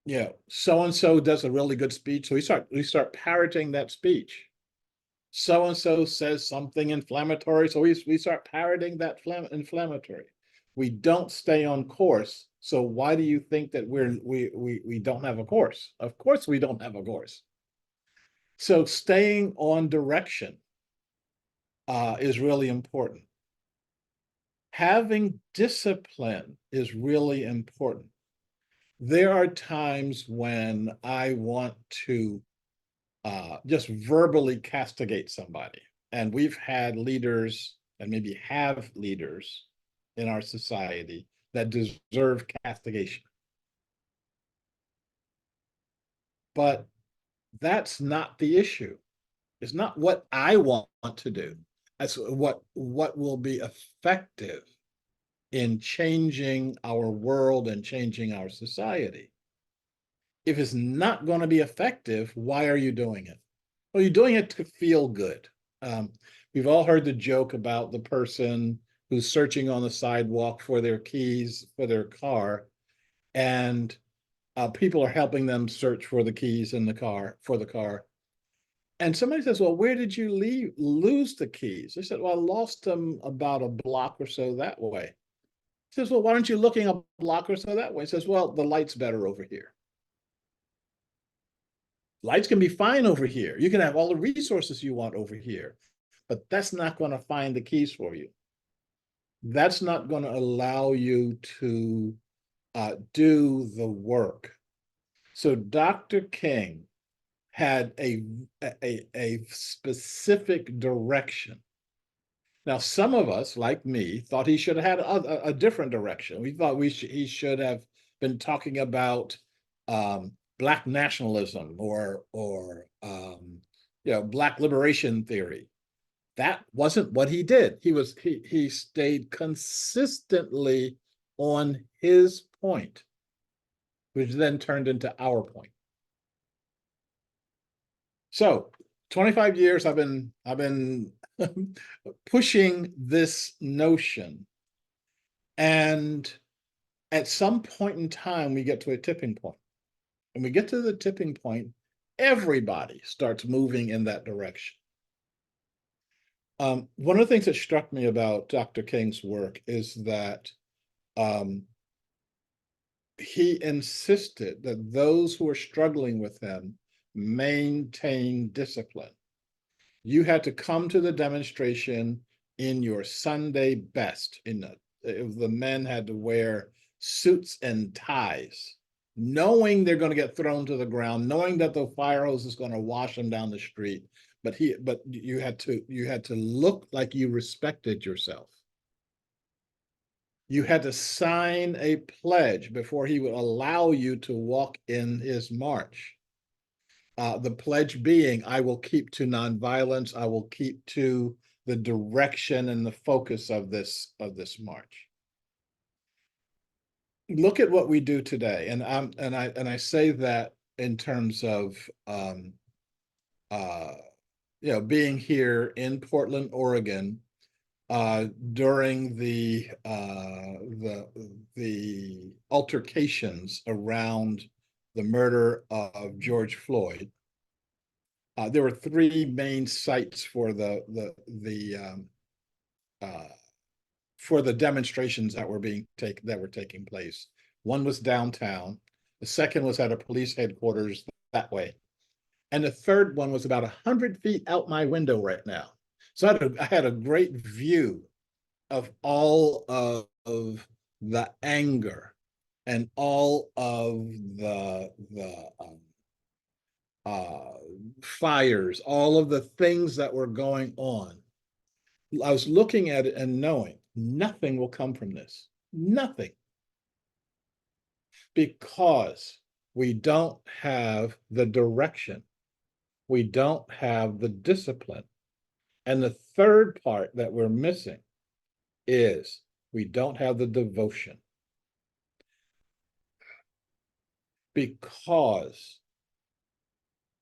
Yeah, so-and-so does a really good speech, so we start parroting that speech. So-and-so says something inflammatory, so we start parroting that inflammatory. We don't stay on course. So why do you think that we don't have a course? Of course we don't have a course. So staying on direction is really important. Having discipline is really important. There are times when I want to just verbally castigate somebody. And we've had leaders, and maybe have leaders in our society that deserve castigation. But that's not the issue. It's not what I want to do. That's what will be effective in changing our world and changing our society. If it's not going to be effective, why are you doing it? Well, you're doing it to feel good. We've all heard the joke about the person who's searching on the sidewalk for their keys for their car, and people are helping them search for the keys in the car, for the car. And somebody says, well, where did you lose the keys? They said, well, I lost them about a block or so that way. He says, well, why aren't you looking a block or so that way? He says, well, the light's better over here. Lights can be fine over here. You can have all the resources you want over here, but that's not going to find the keys for you. That's not going to allow you to do the work. So Dr. King had a specific direction. Now, some of us, like me, thought he should have had a different direction. We thought he should have been talking about Black nationalism or Black liberation theory. That wasn't what he did. He stayed consistently on his point, which then turned into our point. So 25 years I've been pushing this notion, and at some point in time we get to a tipping point. When we get to the tipping point, everybody starts moving in that direction. One of the things that struck me about Dr. King's work is that he insisted that those who are struggling with him maintain discipline. You had to come to the demonstration in your Sunday best. The men had to wear suits and ties, knowing they're going to get thrown to the ground, knowing that the fire hose is going to wash them down the street. But you had to look like you respected yourself. You had to sign a pledge before he would allow you to walk in his march. The pledge being, I will keep to nonviolence, I will keep to the direction and the focus of this march. Look at what we do today, and I say that in terms of being here in Portland, Oregon, during the altercations around the murder of George Floyd. There were three main sites for the demonstrations that were taking place. One was downtown. The second was at a police headquarters that way. And the third one was about 100 feet out my window right now. So I had a great view of all of the anger and all of the fires, all of the things that were going on. I was looking at it and knowing nothing will come from this. Nothing. Because we don't have the direction. We don't have the discipline. And the third part that we're missing is we don't have the devotion. Because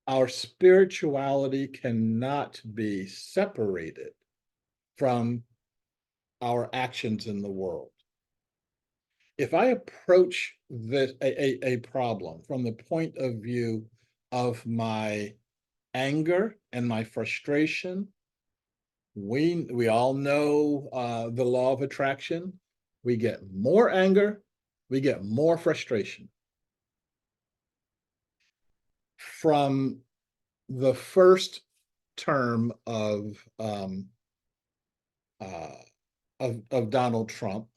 our spirituality cannot be separated from our actions in the world. If I approach a problem from the point of view of my anger and my frustration, we all know the law of attraction. We get more anger, we get more frustration. From the first term of Donald Trump,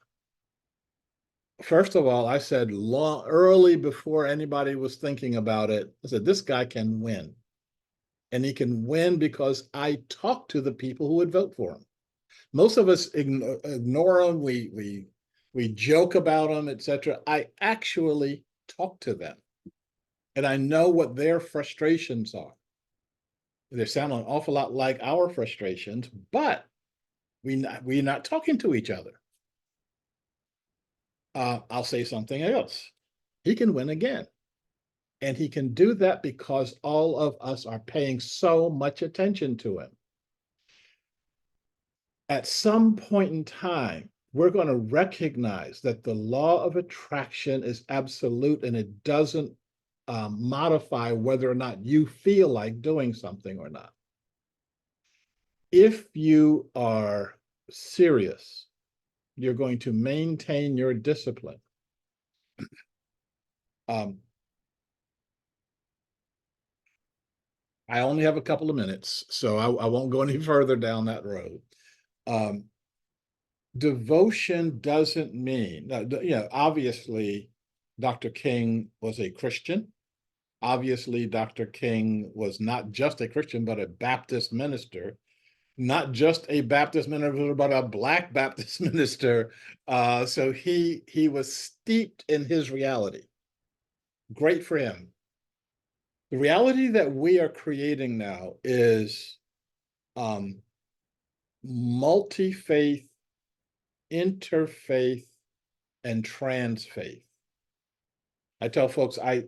first of all, I said early before anybody was thinking about it, I said, this guy can win. And he can win because I talk to the people who would vote for him. Most of us ignore him. We joke about him, etc. I actually talk to them. And I know what their frustrations are. They sound an awful lot like our frustrations, but we're not talking to each other. I'll say something else. He can win again. And he can do that because all of us are paying so much attention to him. At some point in time, we're going to recognize that the law of attraction is absolute and it doesn't modify whether or not you feel like doing something or not. If you are serious, you're going to maintain your discipline. I only have a couple of minutes, so I won't go any further down that road. Devotion doesn't mean, obviously, Dr. King was a Christian. Obviously, Dr. King was not just a Christian, but a Baptist minister. Not just a Baptist minister, but a Black Baptist minister. So he was steeped in his reality. Great for him. The reality that we are creating now is multi-faith, interfaith, and trans-faith. I tell folks I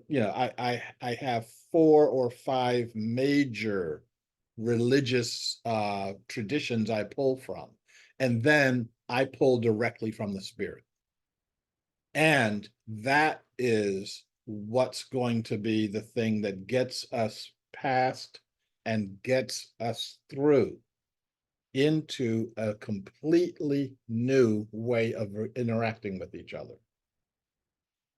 have 4 or 5 major religious traditions I pull from, and then I pull directly from the Spirit. And that is what's going to be the thing that gets us past and gets us through into a completely new way of interacting with each other.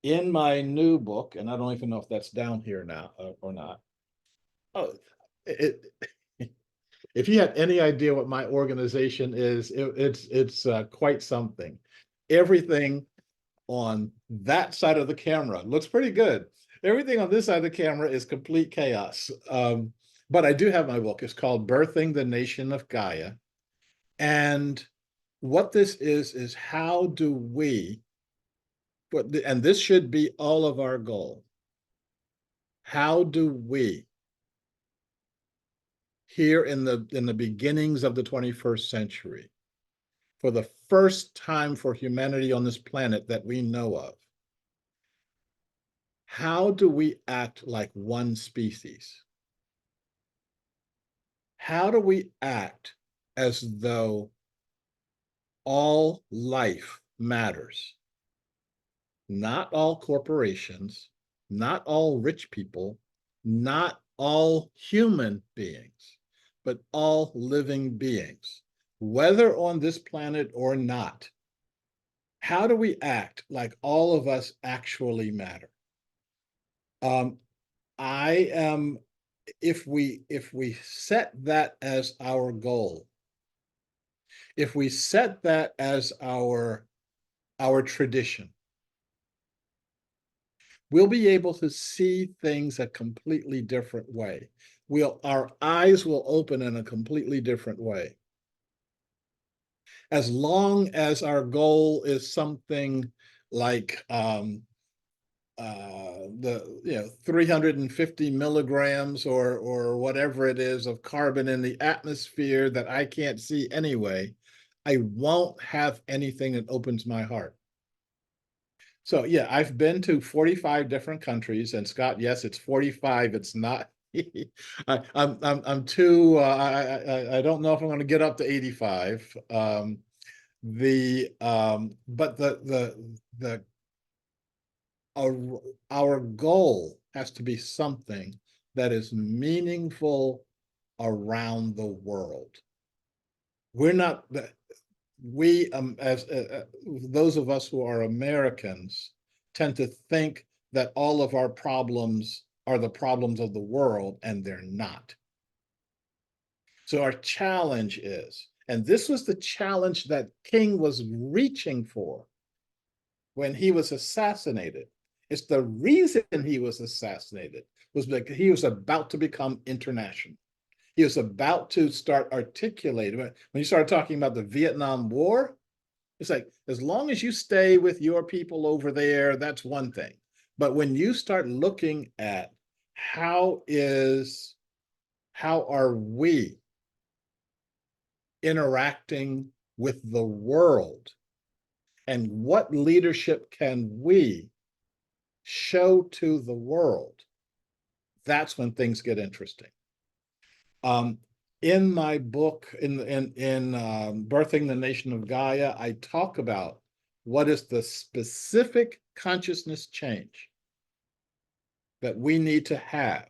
In my new book, and I don't even know if that's down here now or not. Oh, if you had any idea what my organization is, it's quite something. Everything on that side of the camera looks pretty good. Everything on this side of the camera is complete chaos. But I do have my book. It's called Birthing the Nation of Gaia. And what this is how do we, and this should be all of our goal, how do we, here in the beginnings of the 21st century, for the first time for humanity on this planet that we know of, how do we act like one species? How do we act as though all life matters? Not all corporations, not all rich people, not all human beings, but all living beings, whether on this planet or not. How do we act like all of us actually matter? I am, if we set that as our goal, if we set that as our tradition, we'll be able to see things a completely different way. Our eyes will open in a completely different way. As long as our goal is something like the 350 milligrams or whatever it is of carbon in the atmosphere that I can't see anyway, I won't have anything that opens my heart. So yeah, I've been to 45 different countries, and Scott, yes, it's 45. It's not. I'm too. I don't know if I'm going to get up to 85. But our goal has to be something that is meaningful around the world. We're not. We, as those of us who are Americans, tend to think that all of our problems are the problems of the world, and they're not. So our challenge is, and this was the challenge that King was reaching for when he was assassinated. It's the reason he was assassinated was because he was about to become international. He was about to start articulating. When you start talking about the Vietnam War, it's like, as long as you stay with your people over there, that's one thing. But when you start looking at how are we interacting with the world, and what leadership can we show to the world, that's when things get interesting. In my book, in Birthing the Nation of Gaia, I talk about what is the specific consciousness change that we need to have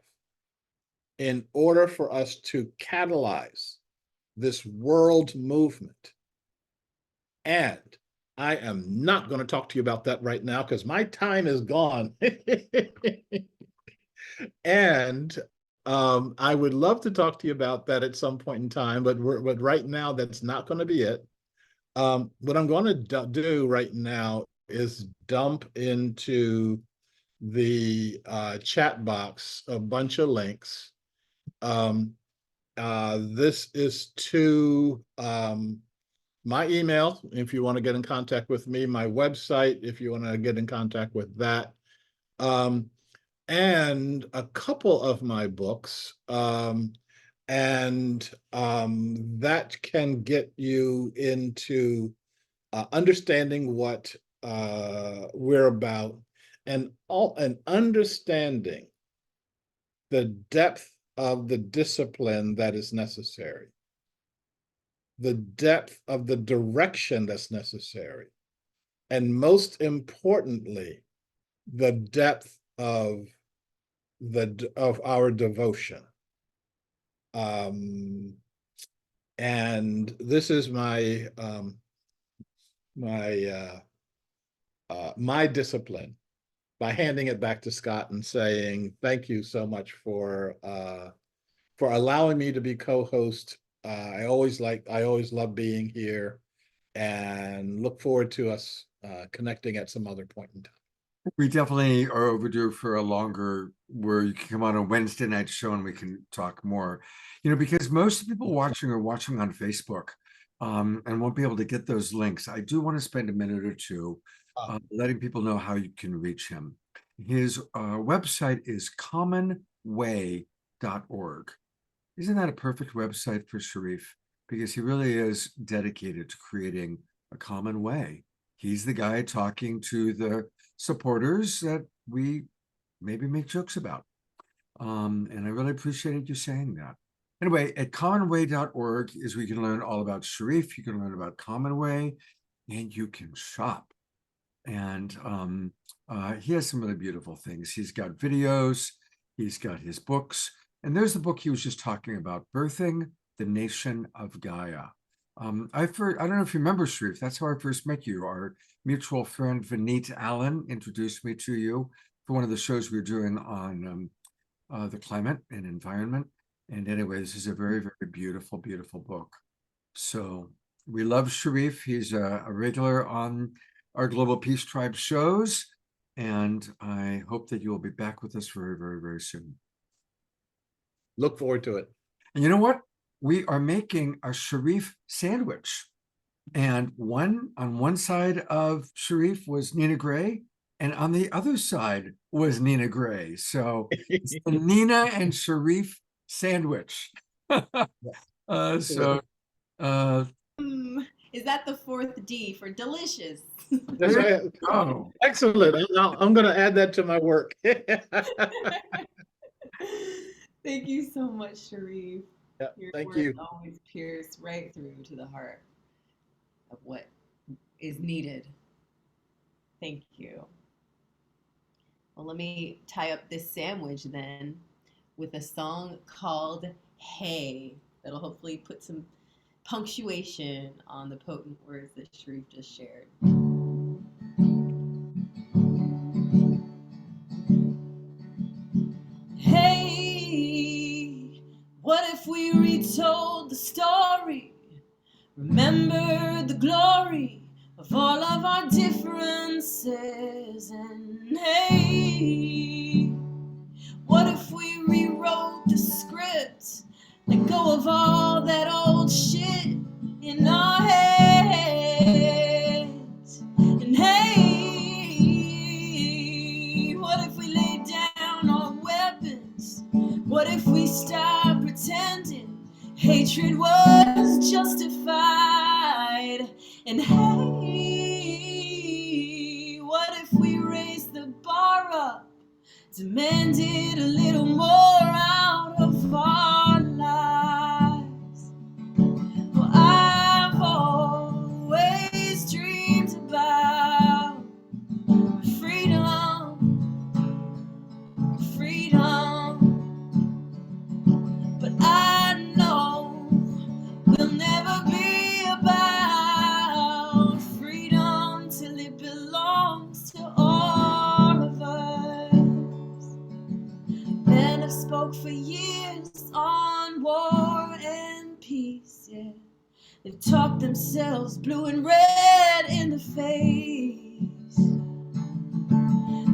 in order for us to catalyze this world movement. And I am not going to talk to you about that right now because my time is gone. And I would love to talk to you about that at some point in time, but right now that's not going to be it. What I'm going to do right now is dump into the chat box a bunch of links. This is to my email, if you want to get in contact with me, my website, if you want to get in contact with that. And a couple of my books, and that can get you into understanding what we're about, and understanding the depth of the discipline that is necessary, the depth of the direction that's necessary, and most importantly, the depth of our devotion. And this is my my discipline, by handing it back to Scott and saying thank you so much for allowing me to be co-host. I always love being here, and look forward to us connecting at some other point in time. We definitely are overdue for a longer, where you can come on a Wednesday night show and we can talk more, because most of the people watching are watching on Facebook. and won't be able to get those links, I do want to spend a minute or two letting people know how you can reach him. His website is commonway.org. Isn't that a perfect website for Shariff? Because he really is dedicated to creating a common way. He's the guy talking to the supporters that we maybe make jokes about. And I really appreciated you saying that. Anyway, at commonway.org is where you can learn all about Shariff, you can learn about Commonway, and you can shop. And he has some really beautiful things. He's got videos, he's got his books, and there's the book he was just talking about, Birthing the Nation of Gaia. I don't know if you remember, Shariff, that's how I first met you. Our mutual friend, Vineet Allen, introduced me to you for one of the shows we were doing on the climate and environment. And anyway, this is a very, very beautiful, beautiful book. So we love Shariff. He's a regular on our Global Peace Tribe shows. And I hope that you will be back with us very, very, very soon. Look forward to it. And you know what? We are making a Shariff sandwich. And on one side of Shariff was Nina Grae, and on the other side was Nina Grae. So it's the Nina and Shariff sandwich. Is that the fourth D for delicious? That's right. Oh, Excellent. I'm going to add that to my work. Thank you so much, Shariff. Yeah, Your thank words you. always pierce right through to the heart of what is needed. Thank you. Well, let me tie up this sandwich then with a song called Hey, that'll hopefully put some punctuation on the potent words that Shariff just shared. Hey, what if we retold the story? Remember the glory of all of our differences. And hey, what if we rewrote the script? Let go of all that old shit in our heads. And hey, what if we laid down our weapons? What if we stopped pretending hatred was justified? And hey, what if we raised the bar up, demanded a little more out of our lives? Well, I've always dreamed about freedom, but I know we'll never be about freedom till it belongs to all of us. Men have spoke for years on war and peace, yeah. They've talked themselves blue and red in the face.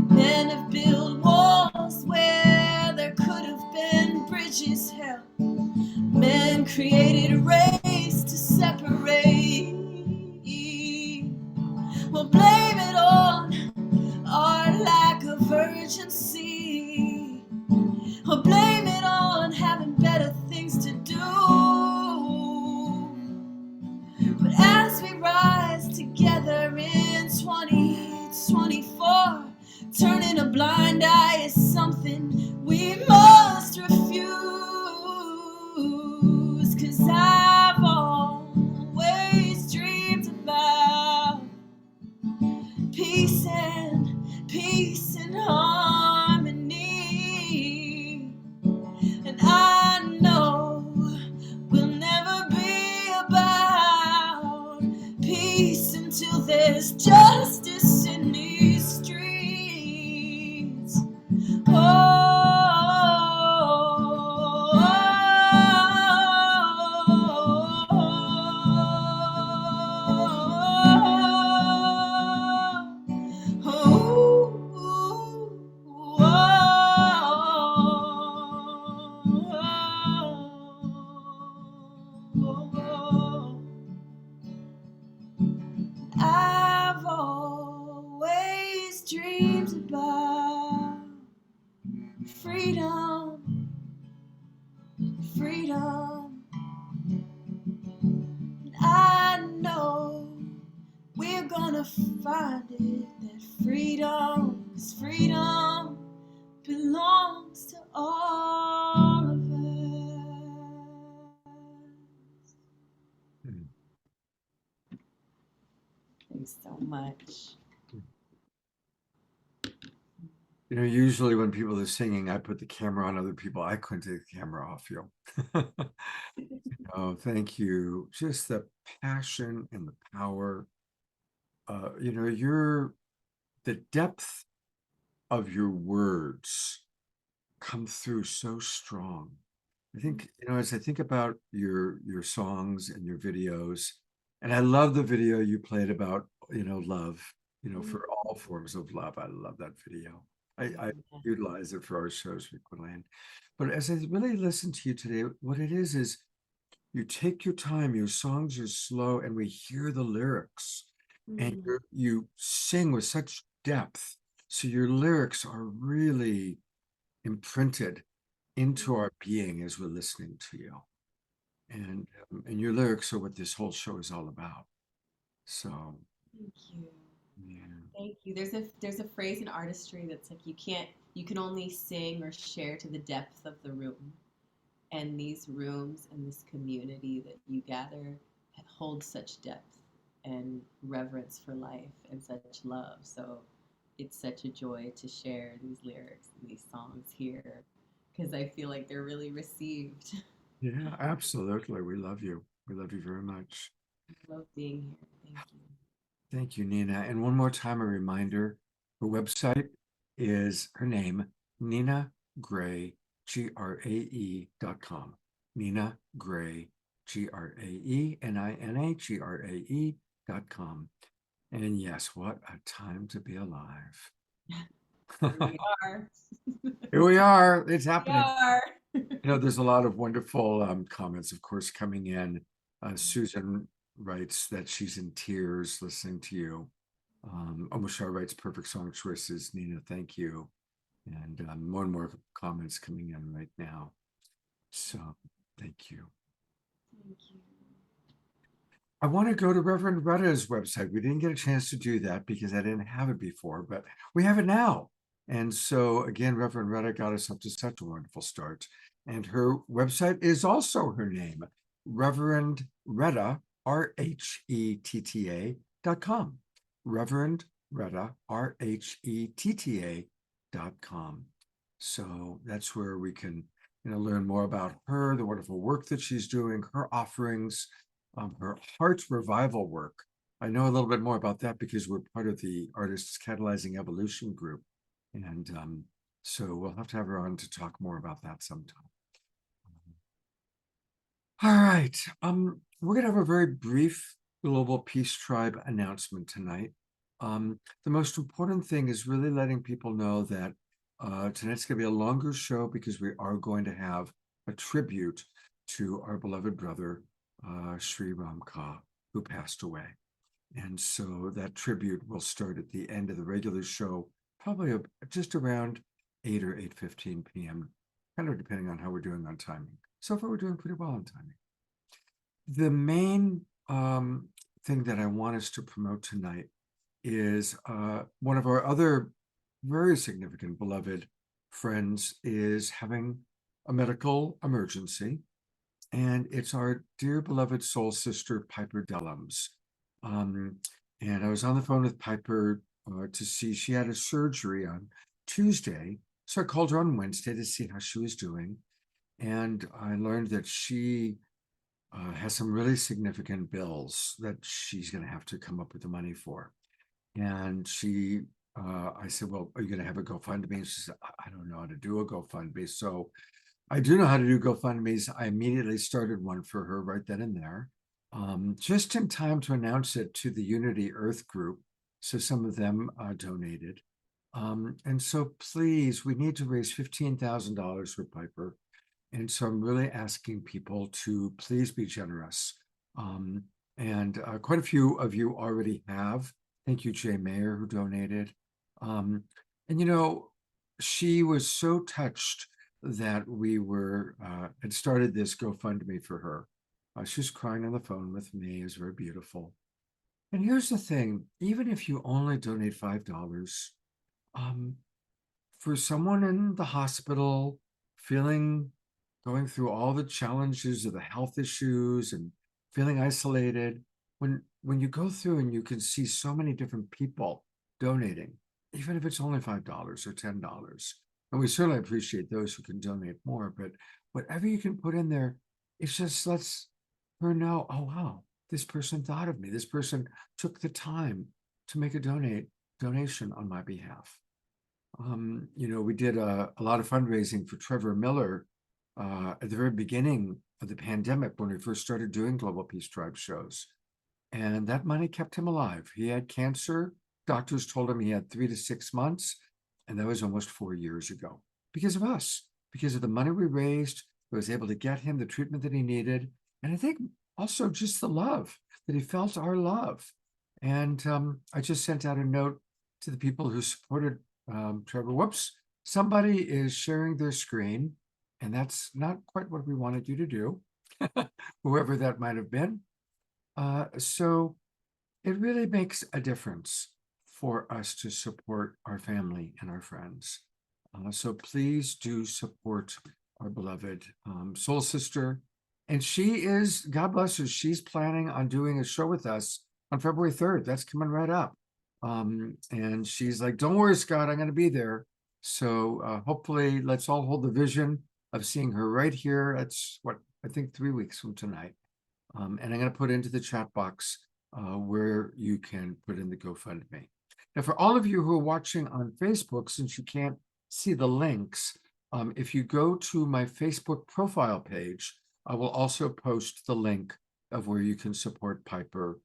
Men have built walls where there could have been bridges held. Men created a race to separate. We'll blame it on our lack of urgency, or blame it on having better things to do. But as we rise together in 2024, turning a blind eye is something we must refuse. 'Cause I've always dreamed about peace and harmony. And I know we'll never be about peace until there's justice in these streets. dreams about freedom, freedom. And I know we're gonna find it, that freedom, 'cause freedom belongs to all of us. Thanks so much. You know, usually when people are singing, I put the camera on other people. I couldn't take the camera off you. Oh, thank you. Just the passion and the power. You know, the depth of your words come through so strong. I think, you know, as I think about your songs and your videos, and I love the video you played about, you know, love, you know, for all forms of love. I love that video. I utilize it for our shows frequently. But as I really listen to you today, what it is you take your time, your songs are slow, and we hear the lyrics, and you sing with such depth. So your lyrics are really imprinted into our being as we're listening to you. And your lyrics are what this whole show is all about. So Thank you. yeah. Thank you. There's a phrase in artistry that's like you can only sing or share to the depth of the room. And these rooms and this community that you gather hold such depth and reverence for life and such love. So it's such a joy to share these lyrics and these songs here, because I feel like they're really received. Yeah, absolutely. We love you. We love you very much. I love being here. Thank you. Thank you, Nina. And one more time, a reminder, her website is her name, Nina Grae, Grae.com. Nina Grae, GraeNinaGrae.com. And yes, what a time to be alive. Here we are. Here we are. It's happening. We are. You know, there's a lot of wonderful comments, of course, coming in. Susan writes that she's in tears listening to you. Omoshar writes perfect song choices. Nina, thank you. And more and more comments coming in right now. So thank you. Thank you. I want to go to Reverend Rhetta's website. We didn't get a chance to do that because I didn't have it before, but we have it now. And so again, Reverend Rhetta got us up to such a wonderful start. And her website is also her name, Reverend Rhetta, RHETTA.com. Reverend Rhetta, RHETTA.com. So that's where we can, you know, learn more about her, the wonderful work that she's doing, her offerings, her heart revival work. I know a little bit more about that because we're part of the Artists Catalyzing Evolution group. And so we'll have to have her on to talk more about that sometime. All right. We're going to have a very brief Global Peace Tribe announcement tonight. The most important thing is really letting people know that tonight's going to be a longer show because we are going to have a tribute to our beloved brother, Sri Ram Ka, who passed away. And so that tribute will start at the end of the regular show, probably just around 8 or 8:15 p.m., kind of depending on how we're doing on timing. So far, we're doing pretty well on timing. The main thing that I want us to promote tonight is one of our other very significant beloved friends is having a medical emergency. And it's our dear beloved soul sister, Piper Dellums. And I was on the phone with Piper to see, she had a surgery on Tuesday. So I called her on Wednesday to see how she was doing. And I learned that she has some really significant bills that she's going to have to come up with the money for. And I said, well, are you going to have a GoFundMe? And she said, I don't know how to do a GoFundMe. So I do know how to do GoFundMes. I immediately started one for her right then and there, just in time to announce it to the Unity Earth group. So some of them donated. And so please, we need to raise $15,000 for Piper. And so I'm really asking people to please be generous. And quite a few of you already have. Thank you, Jay Mayer, who donated. And, you know, she was so touched that we had started this GoFundMe for her. She was crying on the phone with me. It was very beautiful. And here's the thing, even if you only donate $5, for someone in the hospital going through all the challenges of the health issues and feeling isolated, when you go through and you can see so many different people donating, even if it's only $5 or $10, and we certainly appreciate those who can donate more, but whatever you can put in there, it just lets her know, oh, wow, this person thought of me. This person took the time to make a donation on my behalf. You know, we did a lot of fundraising for Trevor Miller at the very beginning of the pandemic when we first started doing Global Peace Tribe shows. And that money kept him alive. He had cancer. Doctors told him he had 3 to 6 months. And that was almost 4 years ago because of us, because of the money we raised. I was able to get him the treatment that he needed. And I think also just the love that he felt, our love. And I just sent out a note to the people who supported Trevor. Whoops, somebody is sharing their screen, and that's not quite what we wanted you to do, whoever that might have been. So it really makes a difference for us to support our family and our friends. So please do support our beloved soul sister. And she is, God bless her, she's planning on doing a show with us on February 3rd. That's coming right up. And she's like, don't worry, Scott, I'm going to be there. So hopefully let's all hold the vision of seeing her right here. That's what, I think 3 weeks from tonight. And I'm going to put into the chat box where you can put in the GoFundMe. Now, for all of you who are watching on Facebook, since you can't see the links, if you go to my Facebook profile page, I will also post the link of where you can support Piper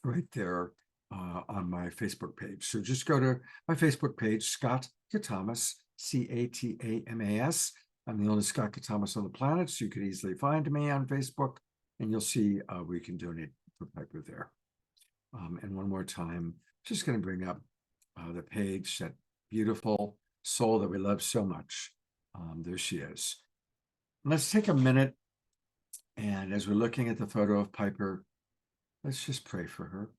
right there on my Facebook page. So just go to my Facebook page, Scott Katamas, Katamas. I'm the only Scott Katamas on the planet, so you could easily find me on Facebook, and you'll see where you can donate for Piper there. And one more time, just going to bring up the page, that beautiful soul that we love so much. There she is. Let's take a minute, and as we're looking at the photo of Piper, let's just pray for her.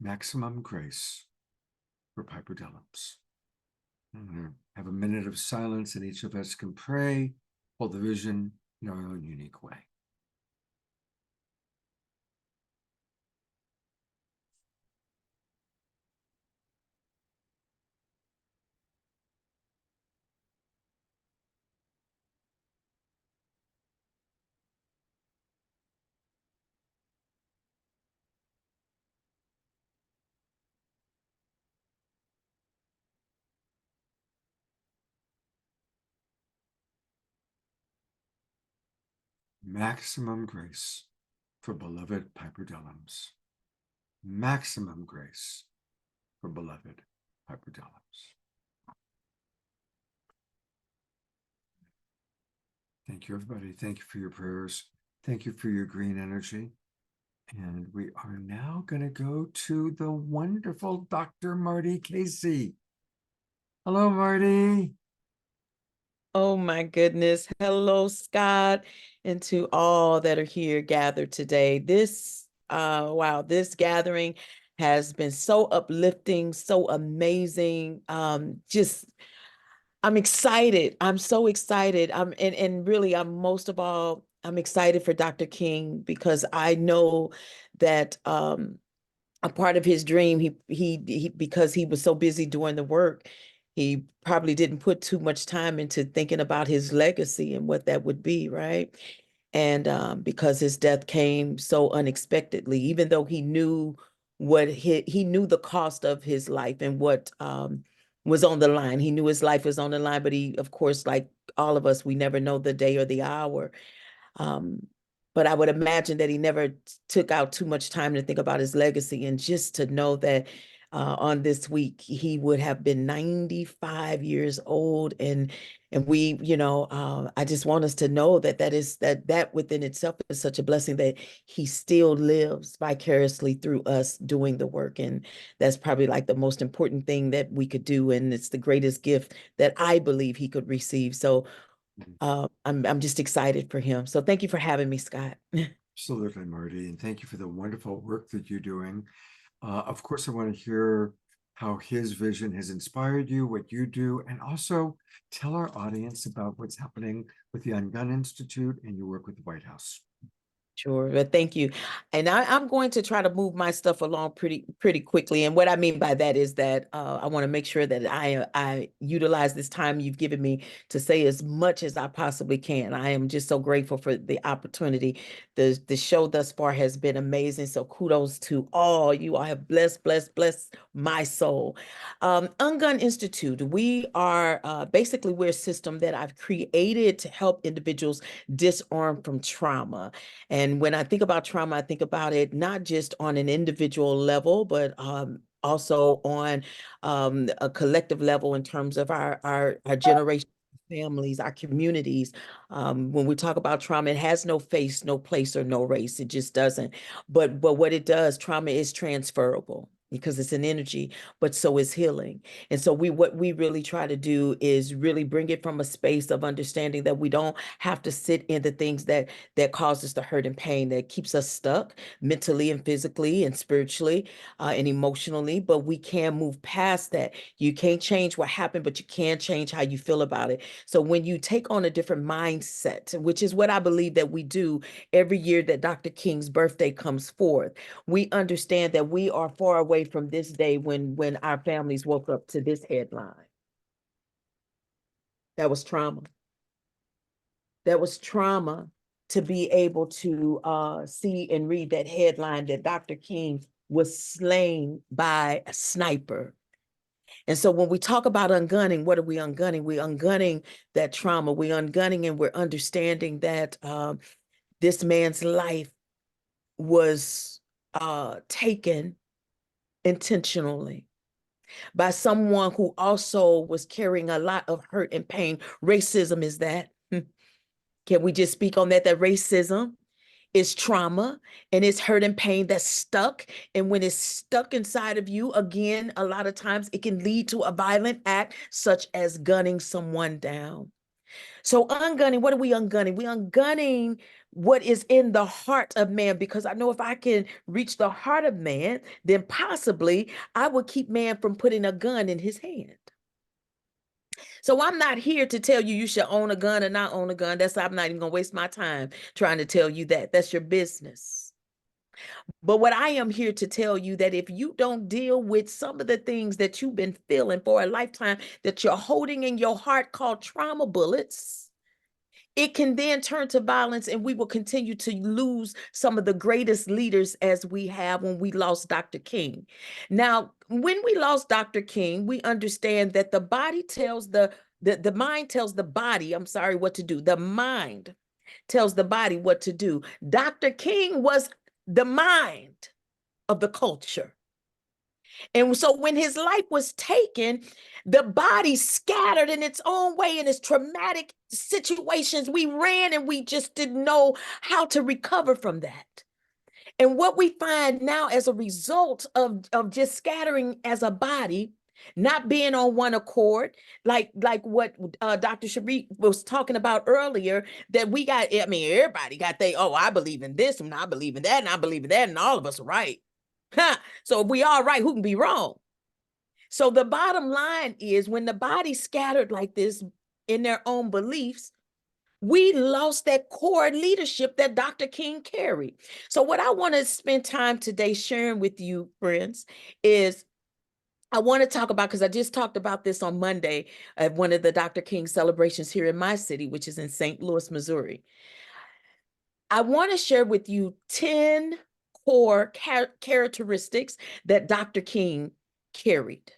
Maximum grace for Piper Dellums. I'm going to have a minute of silence, and each of us can pray, hold the vision in our own unique way. Maximum grace for beloved Piper Dellums. Maximum grace for beloved Piper Dellums. Thank you, everybody. Thank you for your prayers. Thank you for your green energy. And we are now going to go to the wonderful Dr. Marty Casey. Hello, Marty. Oh my goodness. Hello, Scott, and to all that are here gathered today. This gathering has been so uplifting, so amazing. I'm excited. I'm so excited. And really, most of all, I'm excited for Dr. King, because I know that a part of his dream, he because he was so busy doing the work, he probably didn't put too much time into thinking about his legacy and what that would be, right? And because his death came so unexpectedly, even though he knew he knew the cost of his life and what was on the line. He knew his life was on the line, but he, of course, like all of us, we never know the day or the hour. But I would imagine that he never took out too much time to think about his legacy, and just to know that on this week, he would have been 95 years old. And we, I just want us to know that that within itself is such a blessing, that he still lives vicariously through us doing the work. And that's probably like the most important thing that we could do. And it's the greatest gift that I believe he could receive. So I'm just excited for him. So thank you for having me, Scott. Absolutely, Marty. And thank you for the wonderful work that you're doing. Of course, I want to hear how his vision has inspired you, what you do, and also tell our audience about what's happening with the Ungun Institute and your work with the White House. Sure, but thank you. And I'm going to try to move my stuff along pretty quickly. And what I mean by that is that I want to make sure that I utilize this time you've given me to say as much as I possibly can. I am just so grateful for the opportunity. The show thus far has been amazing. So kudos to all. You all have blessed my soul. Ungun Institute, we are basically, we're a system that I've created to help individuals disarm from trauma. And when I think about trauma, I think about it not just on an individual level, but also on a collective level in terms of our generation, families, our communities. When we talk about trauma, it has no face, no place, or no race. It just doesn't. But what it does, trauma is transferable because it's an energy, but so is healing. And so what we really try to do is really bring it from a space of understanding that we don't have to sit in the things that cause us the hurt and pain, that keeps us stuck mentally and physically and spiritually and emotionally, but we can move past that. You can't change what happened, but you can change how you feel about it. So when you take on a different mindset, which is what I believe that we do every year that Dr. King's birthday comes forth, we understand that we are far away from this day when our families woke up to this headline. That was trauma. That was trauma to be able to see and read that headline that Dr. King was slain by a sniper. And so when we talk about ungunning, what are we ungunning? We're ungunning that trauma. We're ungunning and we're understanding that this man's life was taken intentionally by someone who also was carrying a lot of hurt and pain. Racism is that. Can we just speak on that? That racism is trauma and it's hurt and pain that's stuck. And when it's stuck inside of you, again, a lot of times it can lead to a violent act such as gunning someone down. So ungunning, what are we ungunning? We ungunning what is in the heart of man, because I know if I can reach the heart of man, then possibly I would keep man from putting a gun in his hand. So I'm not here to tell you should own a gun or not own a gun. I'm not even gonna waste my time trying to tell you that. That's your business. But what I am here to tell you, that if you don't deal with some of the things that you've been feeling for a lifetime, that you're holding in your heart called trauma bullets, it can then turn to violence, and we will continue to lose some of the greatest leaders as we have when we lost Dr. King. Now, when we lost Dr. King, we understand that the body tells the mind tells the body, I'm sorry, what to do. The mind tells the body what to do. Dr. King was the mind of the culture. And so when his life was taken, the body scattered in its own way in its traumatic situations. We ran and we just didn't know how to recover from that. And what we find now as a result of just scattering as a body, not being on one accord, like what Dr. Shariff was talking about earlier, that we got, I mean, everybody got I believe in this and I believe in that and I believe in that and all of us are right. So if we all right, who can be wrong? So the bottom line is, when the body scattered like this in their own beliefs, we lost that core leadership that Dr. King carried. So what I want to spend time today sharing with you, friends, is I want to talk about, because I just talked about this on Monday at one of the Dr. King celebrations here in my city, which is in St. Louis, Missouri. I want to share with you 10 core characteristics that Dr. King carried.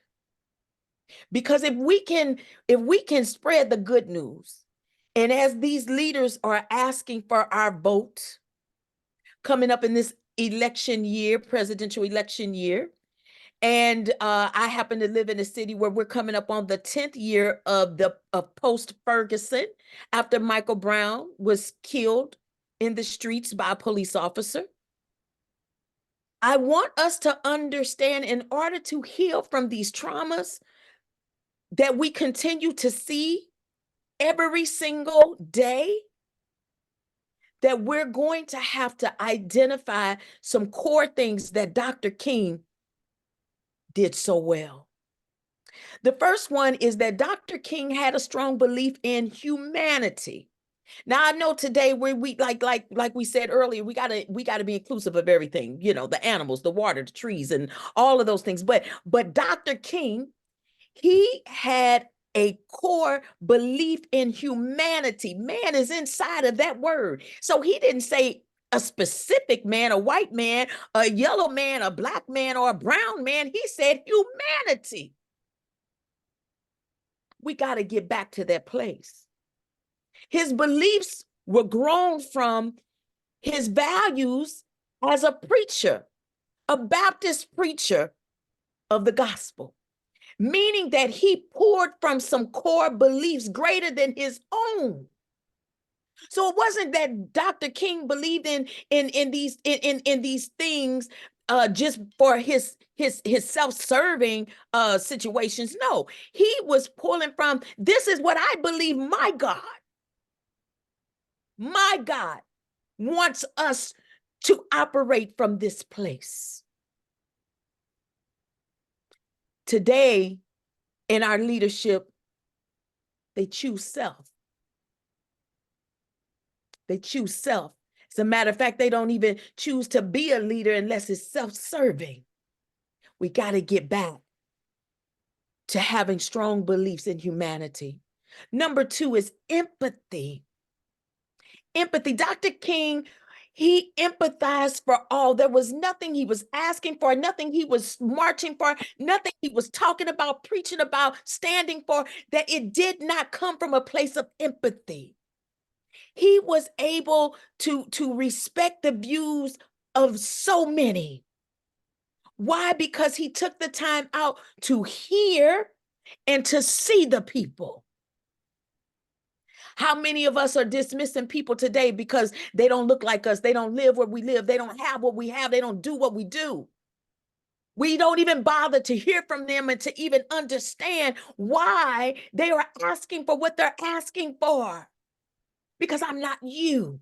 Because if we can spread the good news, and as these leaders are asking for our vote coming up in this election year, presidential election year, And I happen to live in a city where we're coming up on the 10th year of post-Ferguson, after Michael Brown was killed in the streets by a police officer. I want us to understand, in order to heal from these traumas that we continue to see every single day, that we're going to have to identify some core things that Dr. King did so well. The first one is that Dr. King had a strong belief in humanity. Now, I know today we like we said earlier, we gotta be inclusive of everything, you know, the animals, the water, the trees, and all of those things. But Dr. King, he had a core belief in humanity. Man is inside of that word. So he didn't say a specific man, a white man, a yellow man, a black man, or a brown man. He said humanity. We got to get back to that place. His beliefs were grown from his values as a preacher, a Baptist preacher of the gospel, meaning that he poured from some core beliefs greater than his own. So it wasn't that Dr. King believed in these things just for his self-serving situations. No, he was pulling from, this is what I believe my God wants us to operate from this place. Today, in our leadership, they choose self. They choose self. As a matter of fact, they don't even choose to be a leader unless it's self-serving. We got to get back to having strong beliefs in humanity. Number two is empathy. Empathy. Dr. King, he empathized for all. There was nothing he was asking for, nothing he was marching for, nothing he was talking about, preaching about, standing for, that it did not come from a place of empathy. He was able to respect the views of so many. Why? Because he took the time out to hear and to see the people. How many of us are dismissing people today because they don't look like us, they don't live where we live, they don't have what we have, they don't do what we do? We don't even bother to hear from them and to even understand why they are asking for what they're asking for. Because I'm not you.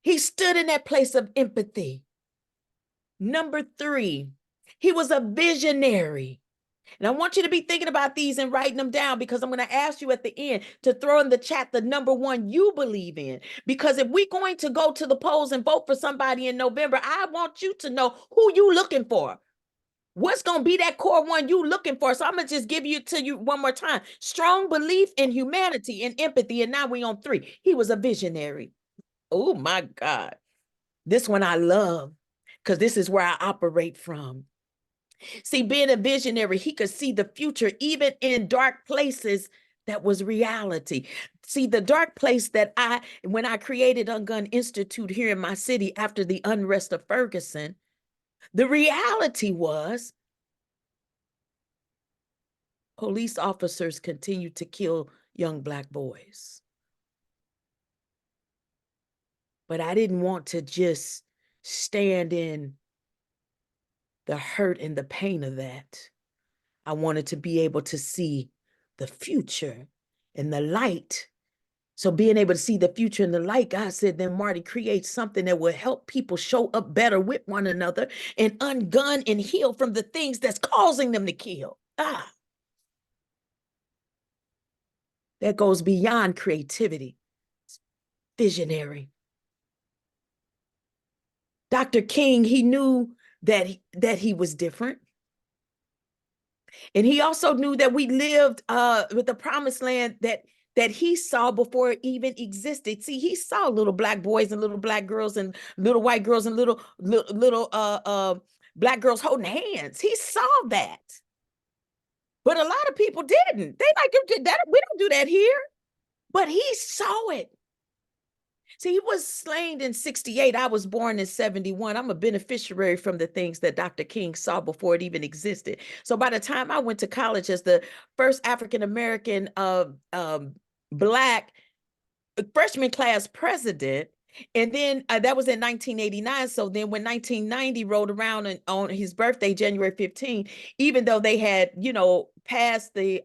He stood in that place of empathy. Number three, he was a visionary. And I want you to be thinking about these and writing them down, because I'm going to ask you at the end to throw in the chat the number one you believe in. Because if we're going to go to the polls and vote for somebody in November, I want you to know who you looking for. What's going to be that core one you looking for? So I'm going to just give you to you one more time. Strong belief in humanity and empathy. And now we're on three. He was a visionary. Oh my God. This one I love, because this is where I operate from. See, being a visionary, he could see the future, even in dark places. That was reality. See, the dark place that when I created Ungun Institute here in my city after the unrest of Ferguson, the reality was police officers continued to kill young Black boys. But I didn't want to just stand in the hurt and the pain of that. I wanted to be able to see the future and the light. So being able to see the future and the light, God said, then Marty, create something that will help people show up better with one another and ungun and heal from the things that's causing them to kill. That goes beyond creativity. It's visionary. Dr. King, he knew that he was different. And he also knew that we lived with the promised land that he saw before it even existed. See, he saw little Black boys and little Black girls and little white girls and little Black girls holding hands. He saw that. But a lot of people didn't. They like, that we don't do that here. But he saw it. See, he was slain in 68. I was born in 71. I'm a beneficiary from the things that Dr. King saw before it even existed. So by the time I went to college as the first African-American Black freshman class president, and then that was in 1989. So then when 1990 rolled around and on his birthday, January 15, even though they had, passed the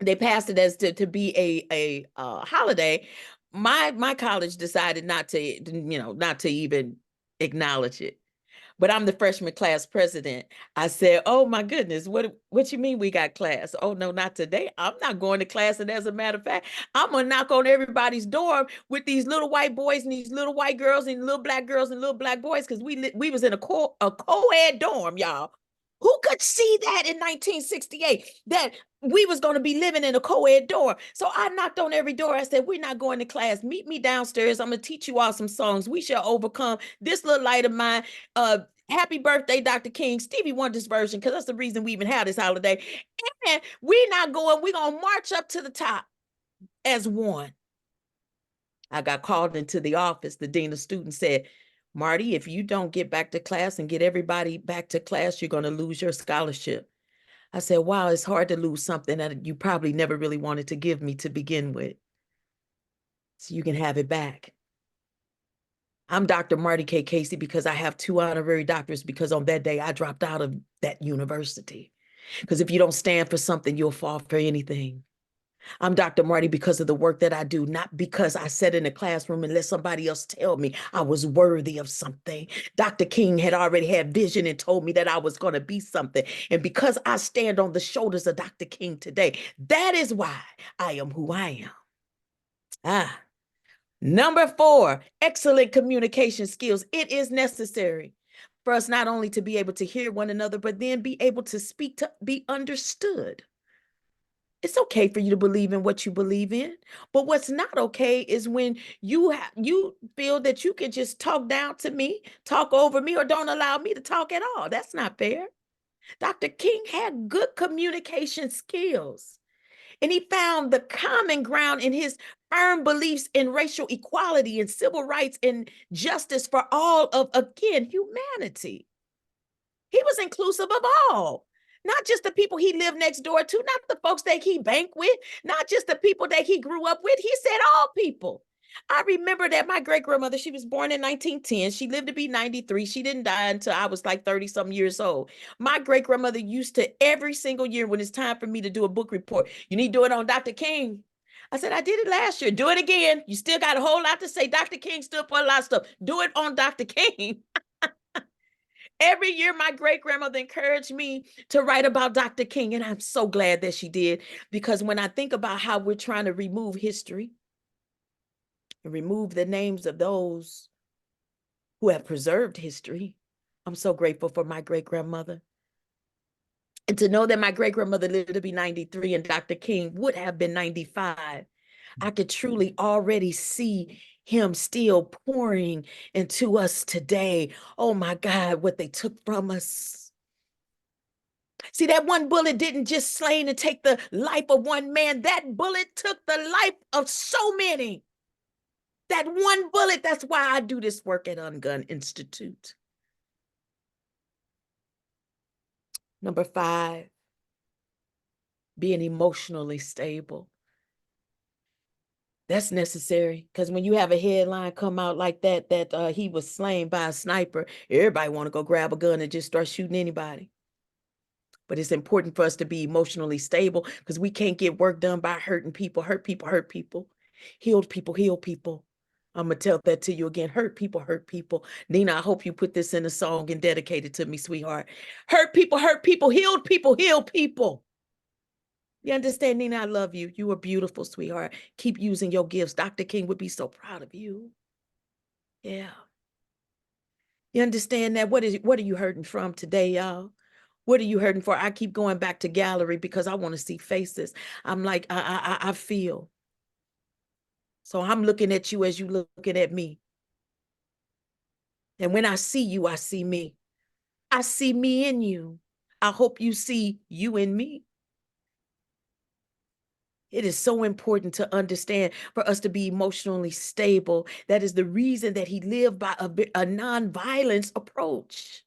they passed it as to be a holiday, my college decided not to even acknowledge it. But I'm the freshman class president. I said, oh my goodness, what you mean we got class? Oh no, not today. I'm not going to class. And as a matter of fact, I'm gonna knock on everybody's door with these little white boys and these little white girls and little black girls and little black boys, because we was in a co-ed dorm, y'all. Who could see that in 1968, that we was going to be living in a co-ed dorm? So I knocked on every door. I said, we're not going to class. Meet me downstairs. I'm going to teach you all some songs. We shall overcome. This little light of mine. Happy birthday, Dr. King. Stevie Wonder's version, because that's the reason we even have this holiday. And we're not going. We're going to march up to the top as one. I got called into the office. The dean of students said, Marty, if you don't get back to class and get everybody back to class, you're going to lose your scholarship. I said, wow, it's hard to lose something that you probably never really wanted to give me to begin with. So you can have it back. I'm Dr. Marty K. Casey because I have 2 honorary doctorates, because on that day I dropped out of that university. Because if you don't stand for something, you'll fall for anything. I'm Dr. Marty because of the work that I do, not because I sat in a classroom and let somebody else tell me I was worthy of something. Dr. King had already had vision and told me that I was going to be something. And because I stand on the shoulders of Dr. King today, that is why I am who I am. Number 4, excellent communication skills. It is necessary for us not only to be able to hear one another, but then be able to speak, to be understood. It's okay for you to believe in what you believe in, but what's not okay is when you feel that you can just talk down to me, talk over me, or don't allow me to talk at all. That's not fair. Dr. King had good communication skills, and he found the common ground in his firm beliefs in racial equality and civil rights and justice for all of, again, humanity. He was inclusive of all. Not just the people he lived next door to, not the folks that he banked with, not just the people that he grew up with. He said all people. I remember that my great-grandmother, she was born in 1910. She lived to be 93. She didn't die until I was like 30-some years old. My great-grandmother used to, every single year when it's time for me to do a book report, you need to do it on Dr. King. I said, I did it last year. Do it again. You still got a whole lot to say. Dr. King stood for a lot of stuff. Do it on Dr. King. Every year, my great-grandmother encouraged me to write about Dr. King, and I'm so glad that she did, because when I think about how we're trying to remove history and remove the names of those who have preserved history, I'm so grateful for my great-grandmother. And to know that my great-grandmother lived to be 93 and Dr. King would have been 95, I could truly already see him still pouring into us today. Oh my God, what they took from us. See, that one bullet didn't just slay and take the life of one man. That bullet took the life of so many. That one bullet, that's why I do this work at Ungun Institute. Number 5, being emotionally stable. That's necessary, because when you have a headline come out like that he was slain by a sniper, everybody want to go grab a gun and just start shooting anybody. But it's important for us to be emotionally stable, because we can't get work done by hurting people. Hurt people, hurt people. Healed people, heal people. I'm going to tell that to you again. Hurt people, hurt people. Nina, I hope you put this in a song and dedicate it to me, sweetheart. Hurt people, healed people, heal people. You understand, Nina? I love you. You are beautiful, sweetheart. Keep using your gifts. Dr. King would be so proud of you. Yeah. You understand that? What are you hurting from today, y'all? What are you hurting for? I keep going back to gallery because I want to see faces. I'm like, I feel. So I'm looking at you as you looking at me. And when I see you, I see me. I see me in you. I hope you see you in me. It is so important to understand for us to be emotionally stable. That is the reason that he lived by a non-violence approach.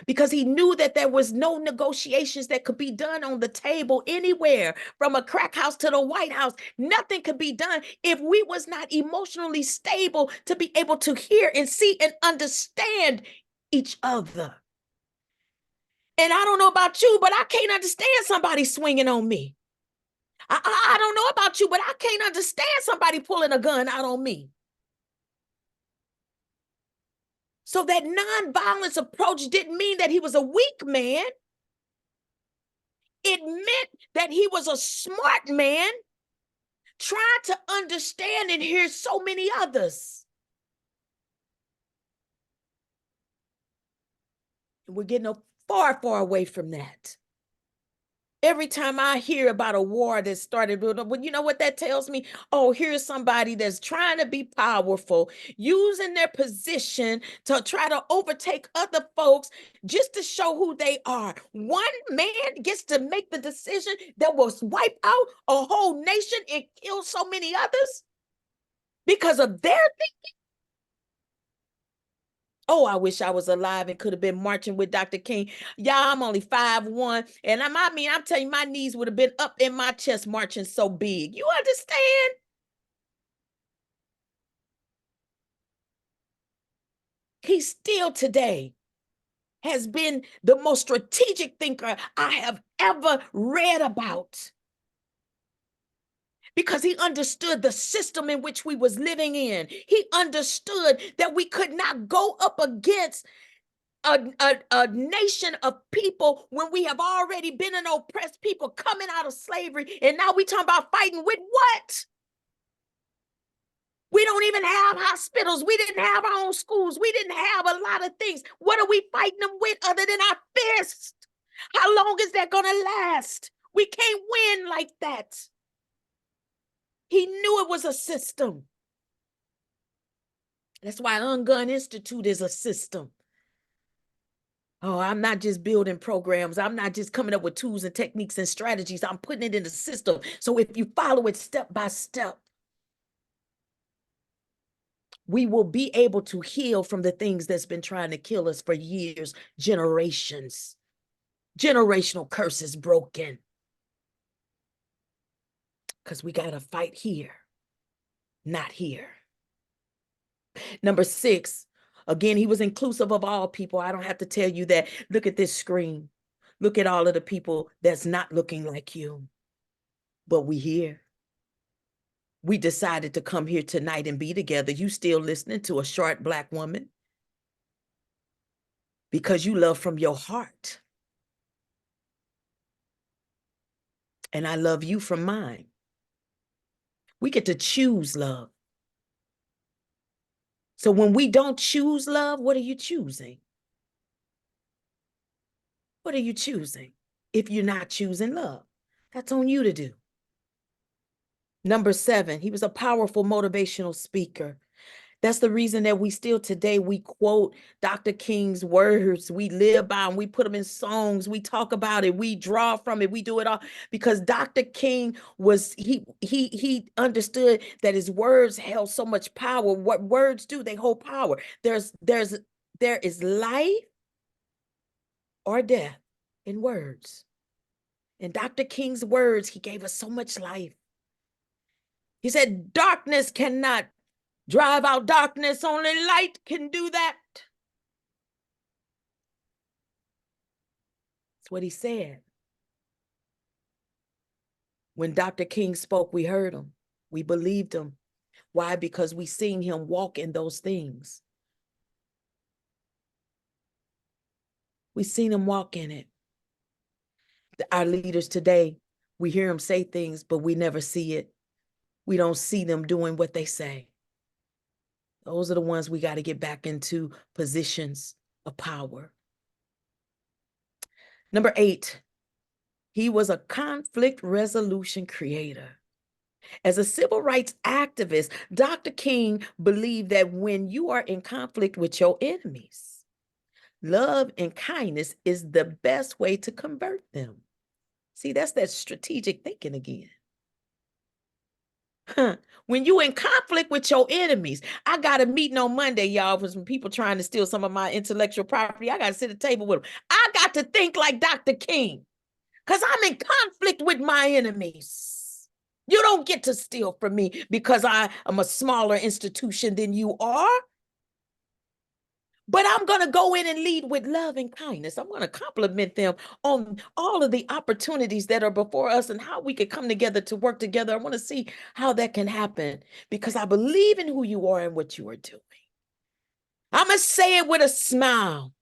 Because he knew that there was no negotiations that could be done on the table anywhere, from a crack house to the White House. Nothing could be done if we was not emotionally stable to be able to hear and see and understand each other. And I don't know about you, but I can't understand somebody swinging on me. I don't know about you, but I can't understand somebody pulling a gun out on me. So that nonviolence approach didn't mean that he was a weak man. It meant that he was a smart man trying to understand and hear so many others. And we're getting far, far away from that. Every time I hear about a war that started, well, you know what that tells me? Oh, here's somebody that's trying to be powerful, using their position to try to overtake other folks just to show who they are. One man gets to make the decision that will wipe out a whole nation and kill so many others because of their thinking. Oh, I wish I was alive and could have been marching with Dr. King. Y'all, I'm only 5'1", and I'm telling you, my knees would have been up in my chest marching so big. You understand? He still today has been the most strategic thinker I have ever read about, because he understood the system in which we was living in. He understood that we could not go up against a nation of people when we have already been an oppressed people coming out of slavery, and now we talking about fighting with what? We don't even have hospitals. We didn't have our own schools. We didn't have a lot of things. What are we fighting them with other than our fists? How long is that gonna last? We can't win like that. He knew it was a system. That's why Ungun Institute is a system. Oh, I'm not just building programs. I'm not just coming up with tools and techniques and strategies. I'm putting it in the system. So if you follow it step by step, we will be able to heal from the things that's been trying to kill us for years, generations. Generational curses broken. Because we got to fight here, not here. Number 6, again, he was inclusive of all people. I don't have to tell you that. Look at this screen. Look at all of the people that's not looking like you. But we here. We decided to come here tonight and be together. You still listening to a short Black woman because you love from your heart. And I love you from mine. We get to choose love. So when we don't choose love, what are you choosing? What are you choosing if you're not choosing love? That's on you to do. Number 7, he was a powerful motivational speaker. That's the reason that we still today, we quote Dr. King's words. We live by them. We put them in songs. We talk about it. We draw from it. We do it all because Dr. King was, he understood that his words held so much power. What words do, they hold power. There is life or death in words. In Dr. King's words, he gave us so much life. He said, darkness cannot drive out darkness, only light can do that. That's what he said. When Dr. King spoke, we heard him. We believed him. Why? Because we seen him walk in those things. We seen him walk in it. Our leaders today, we hear them say things, but we never see it. We don't see them doing what they say. Those are the ones we got to get back into positions of power. Number 8, he was a conflict resolution creator. As a civil rights activist, Dr. King believed that when you are in conflict with your enemies, love and kindness is the best way to convert them. See, that's that strategic thinking again. When you in conflict with your enemies. I got a meeting on Monday, y'all, for some people trying to steal some of my intellectual property. I got to sit at the table with them. I got to think like Dr. King, because I'm in conflict with my enemies. You don't get to steal from me because I am a smaller institution than you are. But I'm going to go in and lead with love and kindness. I'm going to compliment them on all of the opportunities that are before us and how we can come together to work together. I want to see how that can happen because I believe in who you are and what you are doing. I'm going to say it with a smile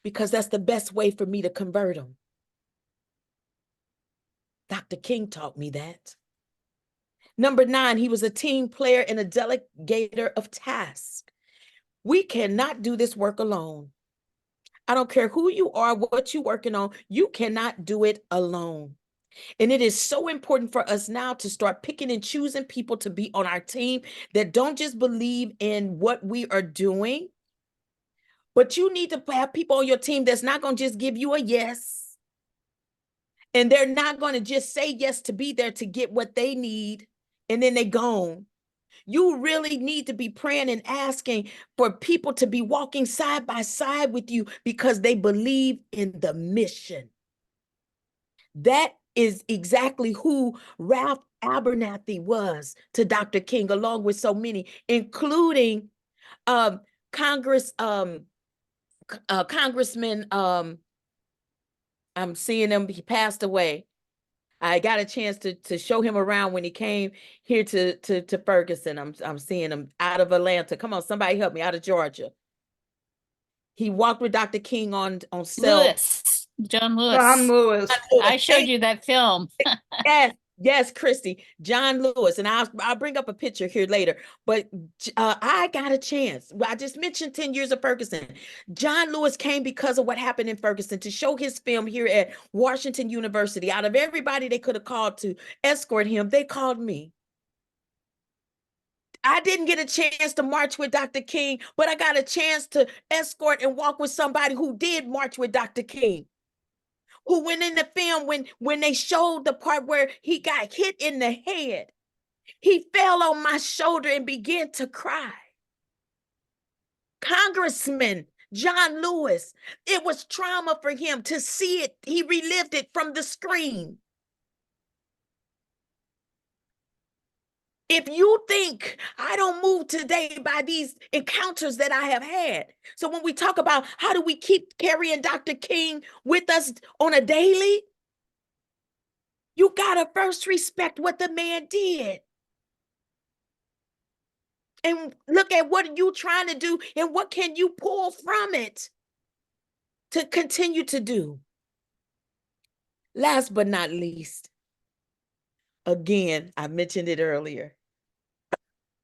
because that's the best way for me to convert them. Dr. King taught me that. Number 9, he was a team player and a delegator of tasks. We cannot do this work alone. I don't care who you are, what you're working on, you cannot do it alone. And it is so important for us now to start picking and choosing people to be on our team that don't just believe in what we are doing, but you need to have people on your team that's not going to just give you a yes. And they're not going to just say yes to be there to get what they need, and then they gone. You really need to be praying and asking for people to be walking side by side with you because they believe in the mission. That is exactly who Ralph Abernathy was to Dr. King, along with so many, including Congressman, I'm seeing him, he passed away. I got a chance to show him around when he came here to Ferguson. I'm seeing him out of Atlanta. Come on, somebody help me, out of Georgia. He walked with Dr. King on cell. John Lewis. John Lewis. I showed you that film. Yes, Christy, John Lewis, and I'll bring up a picture here later. But I got a chance. I just mentioned 10 years of Ferguson. John Lewis came because of what happened in Ferguson to show his film here at Washington University. Out of everybody they could have called to escort him, they called me. I didn't get a chance to march with Dr. King, but I got a chance to escort and walk with somebody who did march with Dr. King. Who went in the film when they showed the part where he got hit in the head, he fell on my shoulder and began to cry. Congressman John Lewis, it was trauma for him to see it. He relived it from the screen. If you think I don't move today by these encounters that I have had. So when we talk about how do we keep carrying Dr. King with us on a daily, you got to first respect what the man did. And look at what you're trying to do and what can you pull from it to continue to do. Last but not least, again, I mentioned it earlier.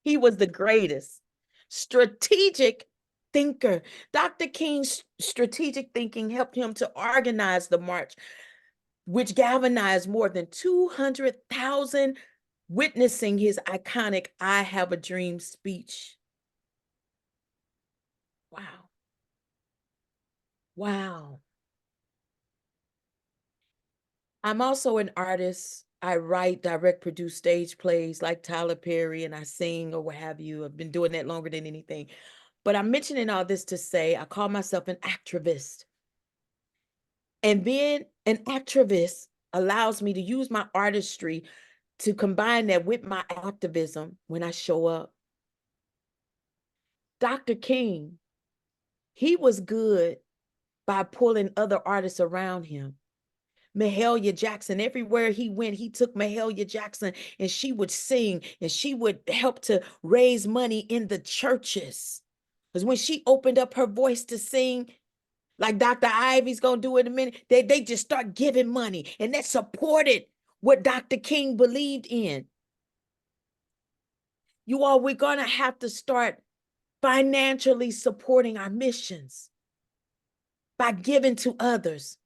He was the greatest strategic thinker. Dr. King's strategic thinking helped him to organize the march, which galvanized more than 200,000 witnessing his iconic I Have a Dream speech. Wow. Wow. I'm also an artist. I write, direct, produce stage plays like Tyler Perry, and I sing or what have you. I've been doing that longer than anything. But I'm mentioning all this to say I call myself an activist. And being an activist allows me to use my artistry to combine that with my activism when I show up. Dr. King, he was good by pulling other artists around him. Mahalia Jackson, everywhere he went, he took Mahalia Jackson and she would sing and she would help to raise money in the churches. Because when she opened up her voice to sing, like Dr. Ivy's going to do in a minute, they just start giving money. And that supported what Dr. King believed in. You all, we're going to have to start financially supporting our missions by giving to others.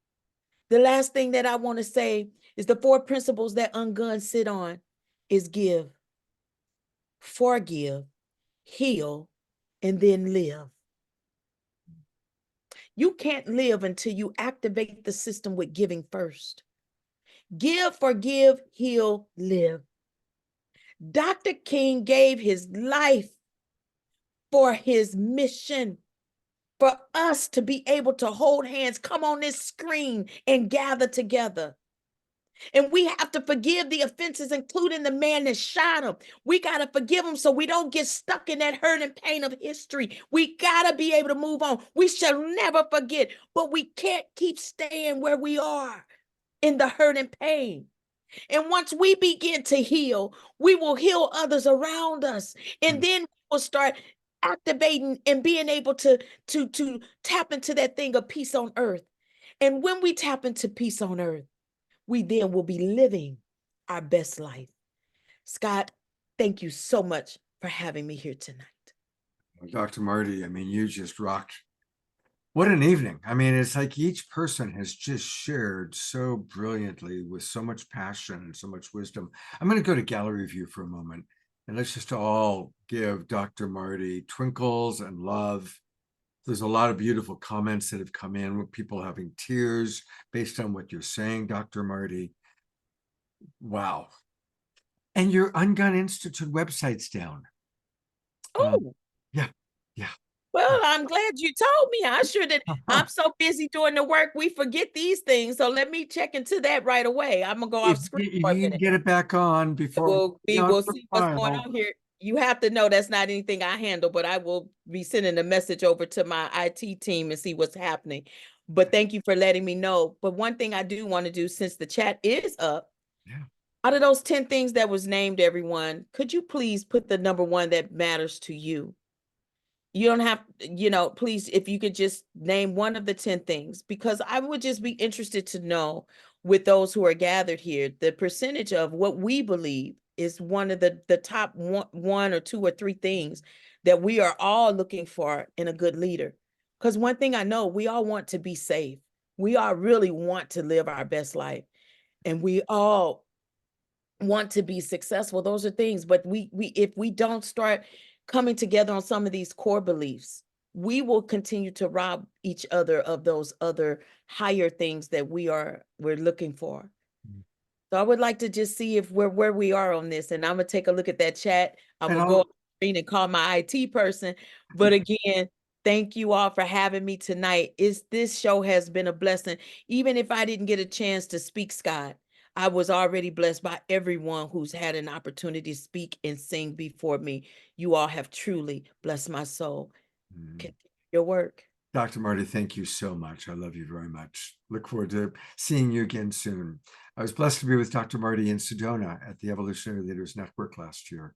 The last thing that I want to say is the 4 principles that Ungun sit on is give, forgive, heal, and then live. You can't live until you activate the system with giving first. Give, forgive, heal, live. Dr. King gave his life for his mission, for us to be able to hold hands, come on this screen and gather together. And we have to forgive the offenses, including the man that shot him. We got to forgive him so we don't get stuck in that hurt and pain of history. We got to be able to move on. We shall never forget, but we can't keep staying where we are in the hurt and pain. And once we begin to heal, we will heal others around us. And then we'll start activating and being able to tap into that thing of peace on earth. And when we tap into peace on earth, we then will be living our best life. Scott, thank you so much for having me here tonight. Dr. Marty, I mean, you just rocked. What an evening. I mean, it's like each person has just shared so brilliantly with so much passion and so much wisdom. I'm going to go to gallery view for a moment, and let's just all give Dr. Marty twinkles and love. There's a lot of beautiful comments that have come in with people having tears based on what you're saying, Dr. Marty. Wow. And your Ungun Institute website's down. Oh. Yeah. Well, I'm glad you told me. I sure did. I'm so busy doing the work, we forget these things. So let me check into that right away. I'm gonna go off screen for a You minute. get it back on before We will see what's going on here. You have to know that's not anything I handle, but I will be sending a message over to my IT team and see what's happening. But thank you for letting me know. But one thing I do want to do, since the chat is up, out of those 10 things that was named, everyone, could you please put the number one that matters to you? You don't have, please, if you could just name one of the 10 things, because I would just be interested to know, with those who are gathered here, the percentage of what we believe is one of the top one or two or three things that we are all looking for in a good leader. Because one thing I know, we all want to be safe. We all really want to live our best life. And we all want to be successful. Those are things, but if we don't start coming together on some of these core beliefs, we will continue to rob each other of those other higher things that we're looking for. So I would like to just see if where we are on this, and I'm gonna take a look at that chat. I'm gonna go on the screen and call my IT person. But again, thank you all for having me tonight. This show has been a blessing. Even if I didn't get a chance to speak, Scott, I was already blessed by everyone who's had an opportunity to speak and sing before me. You all have truly blessed my soul. Continue your work. Dr. Marty, thank you so much. I love you very much. Look forward to seeing you again soon. I was blessed to be with Dr. Marty in Sedona at the Evolutionary Leaders Network last year.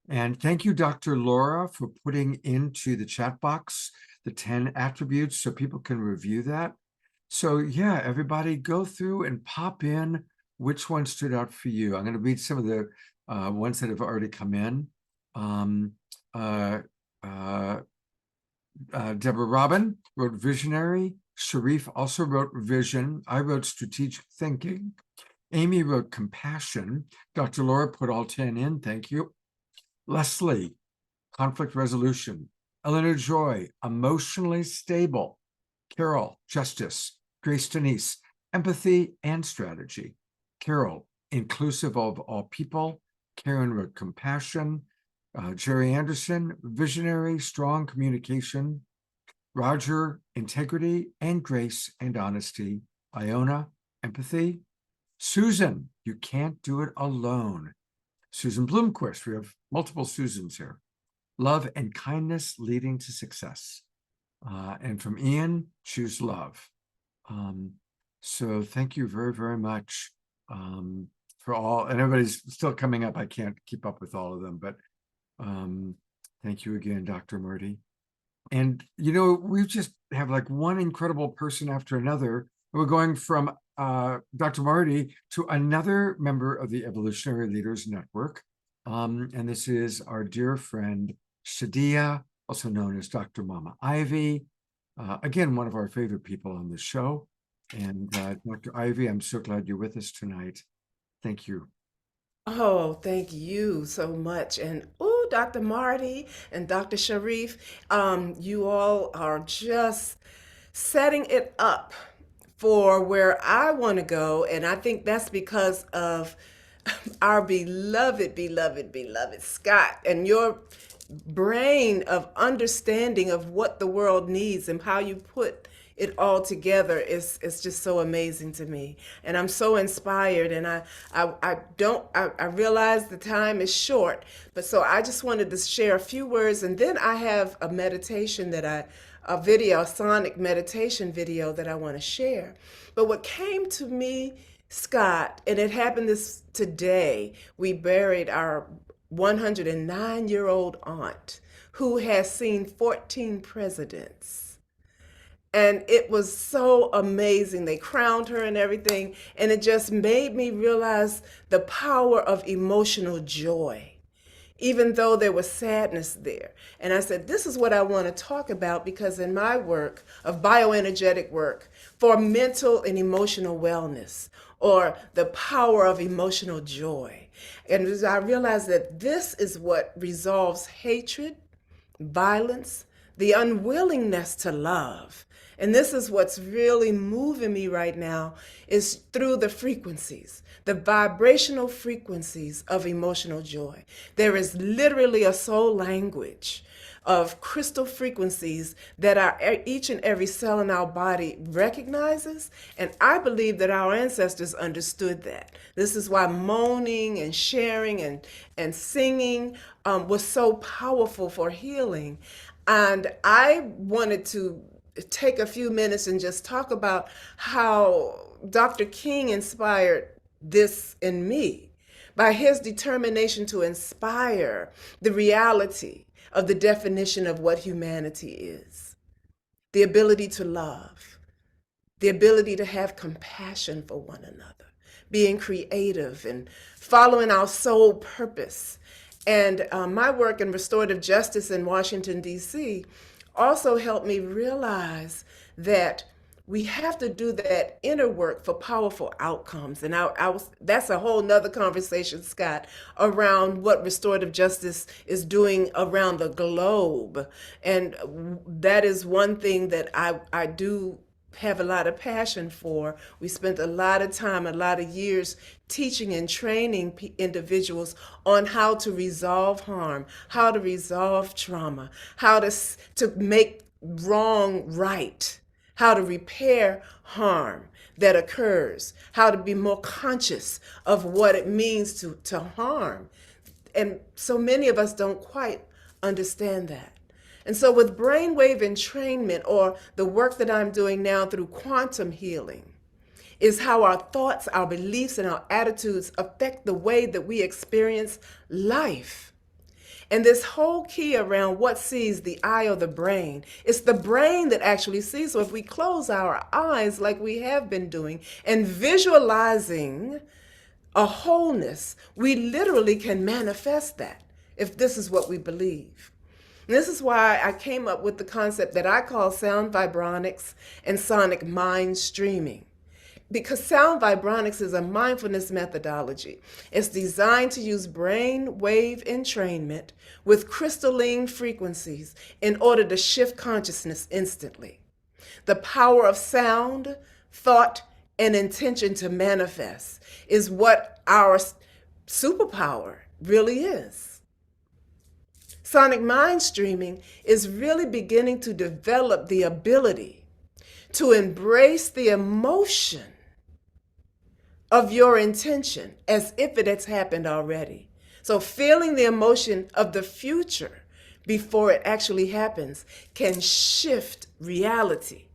And thank you, Dr. Laura, for putting into the chat box the 10 attributes so people can review that. So yeah, everybody go through and pop in which one stood out for you. I'm going to read some of the ones that have already come in. Deborah Robin wrote visionary. Shariff also wrote vision. I wrote strategic thinking. Amy wrote compassion. Dr. Laura put all 10 in. Thank you. Leslie, conflict resolution. Eleanor Joy, emotionally stable. Carol, justice. Grace Denise, empathy and strategy. Carol, inclusive of all people. Karen wrote compassion. Jerry Anderson, visionary, strong communication. Roger, integrity and grace and honesty. Iona, empathy. Susan, you can't do it alone. Susan Bloomquist, we have multiple Susans here. Love and kindness leading to success. And from Ian, choose love. So thank you very, very much for all, and everybody's still coming up. I can't keep up with all of them, but thank you again, Dr. Marty. And, we just have like one incredible person after another. We're going from Dr. Marty to another member of the Evolutionary Leaders Network. And this is our dear friend, Shadiah, also known as Dr. Mama Ivy. Again, one of our favorite people on the show. And Dr. Ivy, I'm so glad you're with us tonight. Thank you. Oh, thank you so much. And Dr. Marty and Dr. Shariff, you all are just setting it up for where I want to go. And I think that's because of our beloved Scott, and your brain of understanding of what the world needs and how you put it all together is just so amazing to me. And I'm so inspired, and I realize the time is short, but so I just wanted to share a few words, and then I have a meditation a sonic meditation video that I want to share. But what came to me, Scott, and it happened today, we buried our 109-year-old aunt who has seen 14 presidents. And it was so amazing. They crowned her and everything. And it just made me realize the power of emotional joy, even though there was sadness there. And I said, this is what I want to talk about, because in my work of bioenergetic work for mental and emotional wellness, or the power of emotional joy. And as I realized that this is what resolves hatred, violence, the unwillingness to love. And this is what's really moving me right now, is through the frequencies, the vibrational frequencies of emotional joy. There is literally a soul language of crystal frequencies that each and every cell in our body recognizes. And I believe that our ancestors understood that. This is why moaning and sharing and singing was so powerful for healing. And I wanted to take a few minutes and just talk about how Dr. King inspired this in me by his determination to inspire the reality of the definition of what humanity is. The ability to love, the ability to have compassion for one another, being creative and following our soul purpose. And my work in restorative justice in Washington, D.C. also helped me realize that we have to do that inner work for powerful outcomes. And that's a whole nother conversation, Scott, around what restorative justice is doing around the globe. And that is one thing that I do have a lot of passion for. We spent a lot of time, a lot of years teaching and training individuals on how to resolve harm, how to resolve trauma, how to make wrong right, how to repair harm that occurs, how to be more conscious of what it means to harm. And so many of us don't quite understand that. And so with brainwave entrainment, or the work that I'm doing now through quantum healing, is how our thoughts, our beliefs, and our attitudes affect the way that we experience life. And this whole key around what sees, the eye or the brain, it's the brain that actually sees. So if we close our eyes like we have been doing and visualizing a wholeness, we literally can manifest that if this is what we believe. And this is why I came up with the concept that I call sound vibronics and sonic mind streaming. Because sound vibronics is a mindfulness methodology. It's designed to use brain wave entrainment with crystalline frequencies in order to shift consciousness instantly. The power of sound, thought, and intention to manifest is what our superpower really is. Sonic mind streaming is really beginning to develop the ability to embrace the emotion of your intention as if it has happened already. So feeling the emotion of the future before it actually happens can shift reality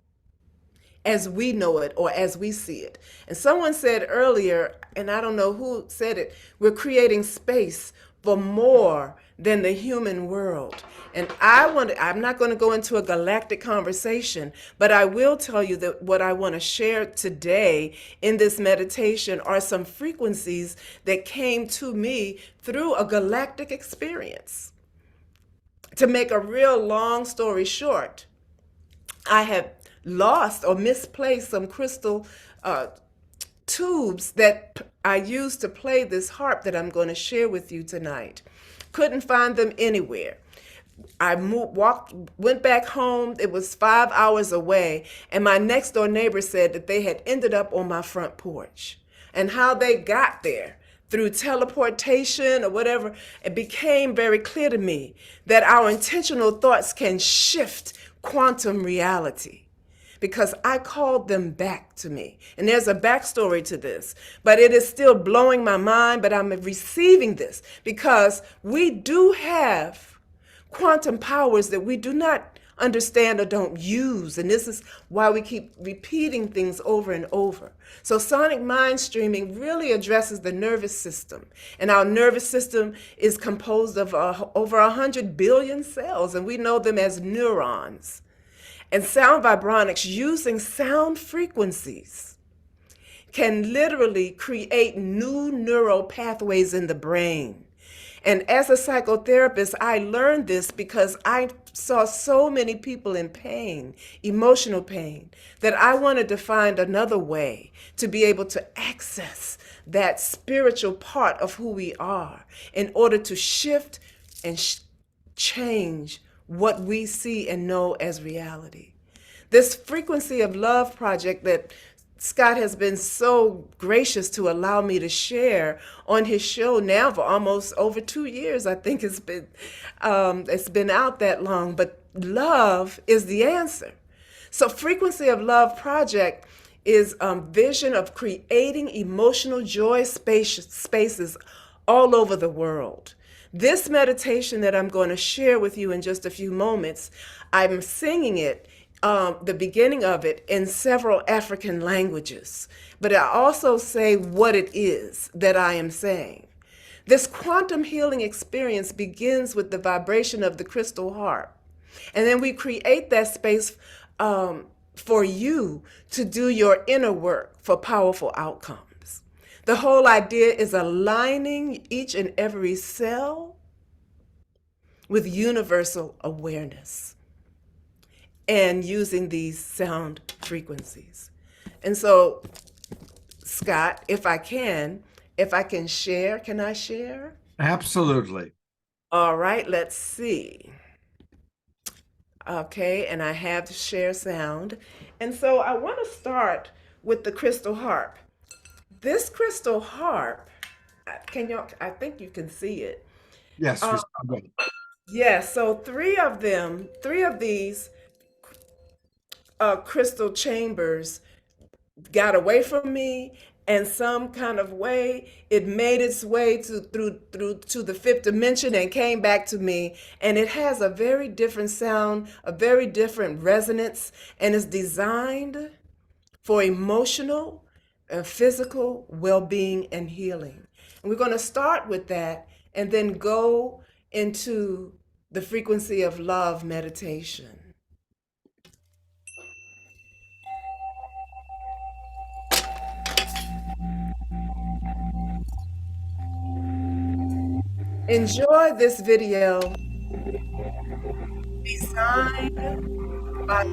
as we know it or as we see it. And someone said earlier, and I don't know who said it, we're creating space for more than the human world. And I'm not going to go into a galactic conversation, but I will tell you that what I want to share today in this meditation are some frequencies that came to me through a galactic experience. To make a real long story short, I have lost or misplaced some crystal tubes that I used to play this harp that I'm going to share with you tonight. Couldn't find them anywhere. I went back home. It was 5 hours away, and my next door neighbor said that they had ended up on my front porch. And how they got there through teleportation or whatever, it became very clear to me that our intentional thoughts can shift quantum reality, because I called them back to me. And there's a backstory to this, but it is still blowing my mind, but I'm receiving this because we do have quantum powers that we do not understand or don't use. And this is why we keep repeating things over and over. So sonic mind streaming really addresses the nervous system. And our nervous system is composed of over 100 billion cells, and we know them as neurons. And sound vibronics, using sound frequencies, can literally create new neural pathways in the brain. And as a psychotherapist, I learned this because I saw so many people in pain, emotional pain, that I wanted to find another way to be able to access that spiritual part of who we are in order to shift and change what we see and know as reality. This Frequency of Love project that Scott has been so gracious to allow me to share on his show now for almost over 2 years. I think it's been out that long, but love is the answer. So Frequency of Love project is a vision of creating emotional joy spaces all over the world. This meditation that I'm going to share with you in just a few moments, I'm singing it, the beginning of it, in several African languages. But I also say what it is that I am saying. This quantum healing experience begins with the vibration of the crystal harp. And then we create that space for you to do your inner work for powerful outcomes. The whole idea is aligning each and every cell with universal awareness and using these sound frequencies. And so, Scott, if I can share, can I share? Absolutely. All right, let's see. Okay, and I have to share sound. And so I want to start with the crystal harp. This crystal harp, I think you can see it. Yes. Yeah, so three of these crystal chambers got away from me, and some kind of way it made its way to the fifth dimension and came back to me, and it has a very different sound, a very different resonance, and is designed for emotional and physical well-being and healing. And we're going to start with that and then go into the Frequency of Love meditation. Enjoy this video designed by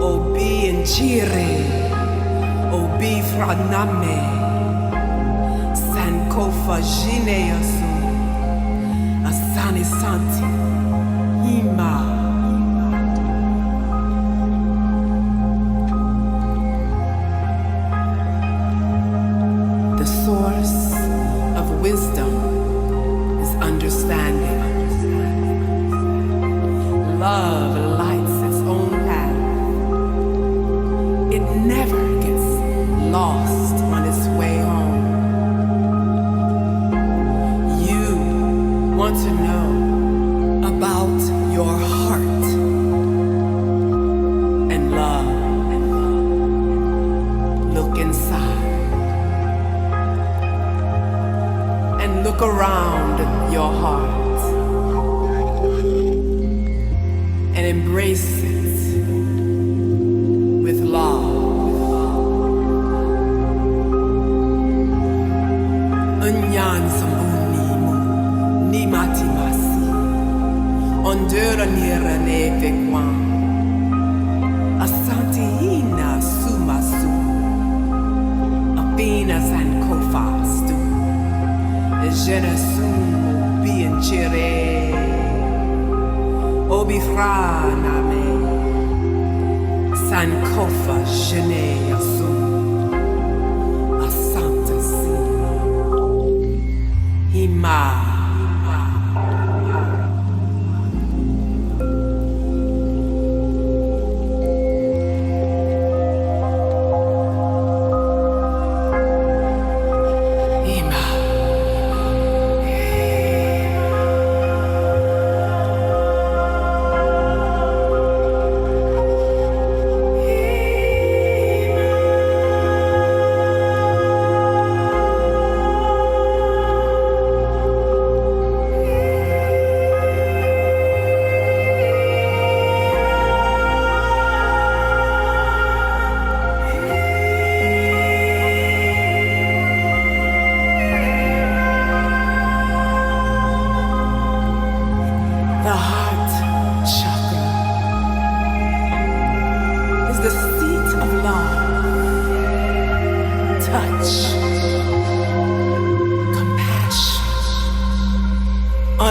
Obi Njire, Obi Franame, Sankofa Jineyasu, Asani Santi, Hima. The source of wisdom is understanding. Love lights its own path. It never gets lost on its way home. You want to know about your heart and love. Look inside and look around your heart and embrace embrace it with love. Unyan sambunimu ni matimasi ondura nira nefekwan asanti ina sumasu apenas and kofastu Genasum bien chere Obifraname Sankofa Gene Asum Asanta Si Hima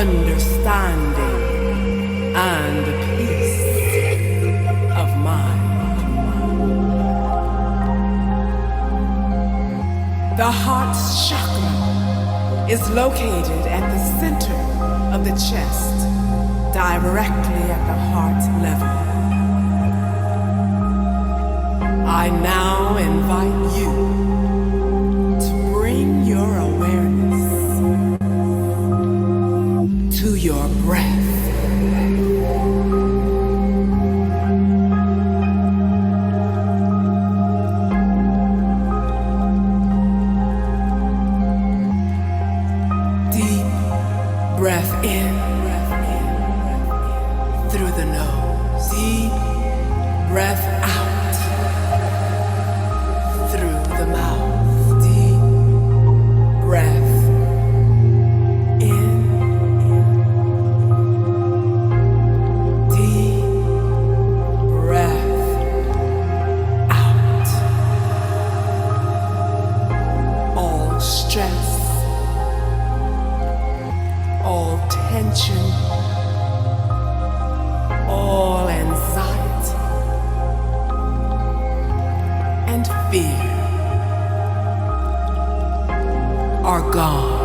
understanding and peace of mind. The heart chakra is located at the center of the chest, directly at the heart level. I now invite you to bring your awareness to your breath. Deep breath in through the nose. Deep breath out through the mouth. Deep breath in. Deep breath out. All stress, all tension, all anxiety and fear are gone.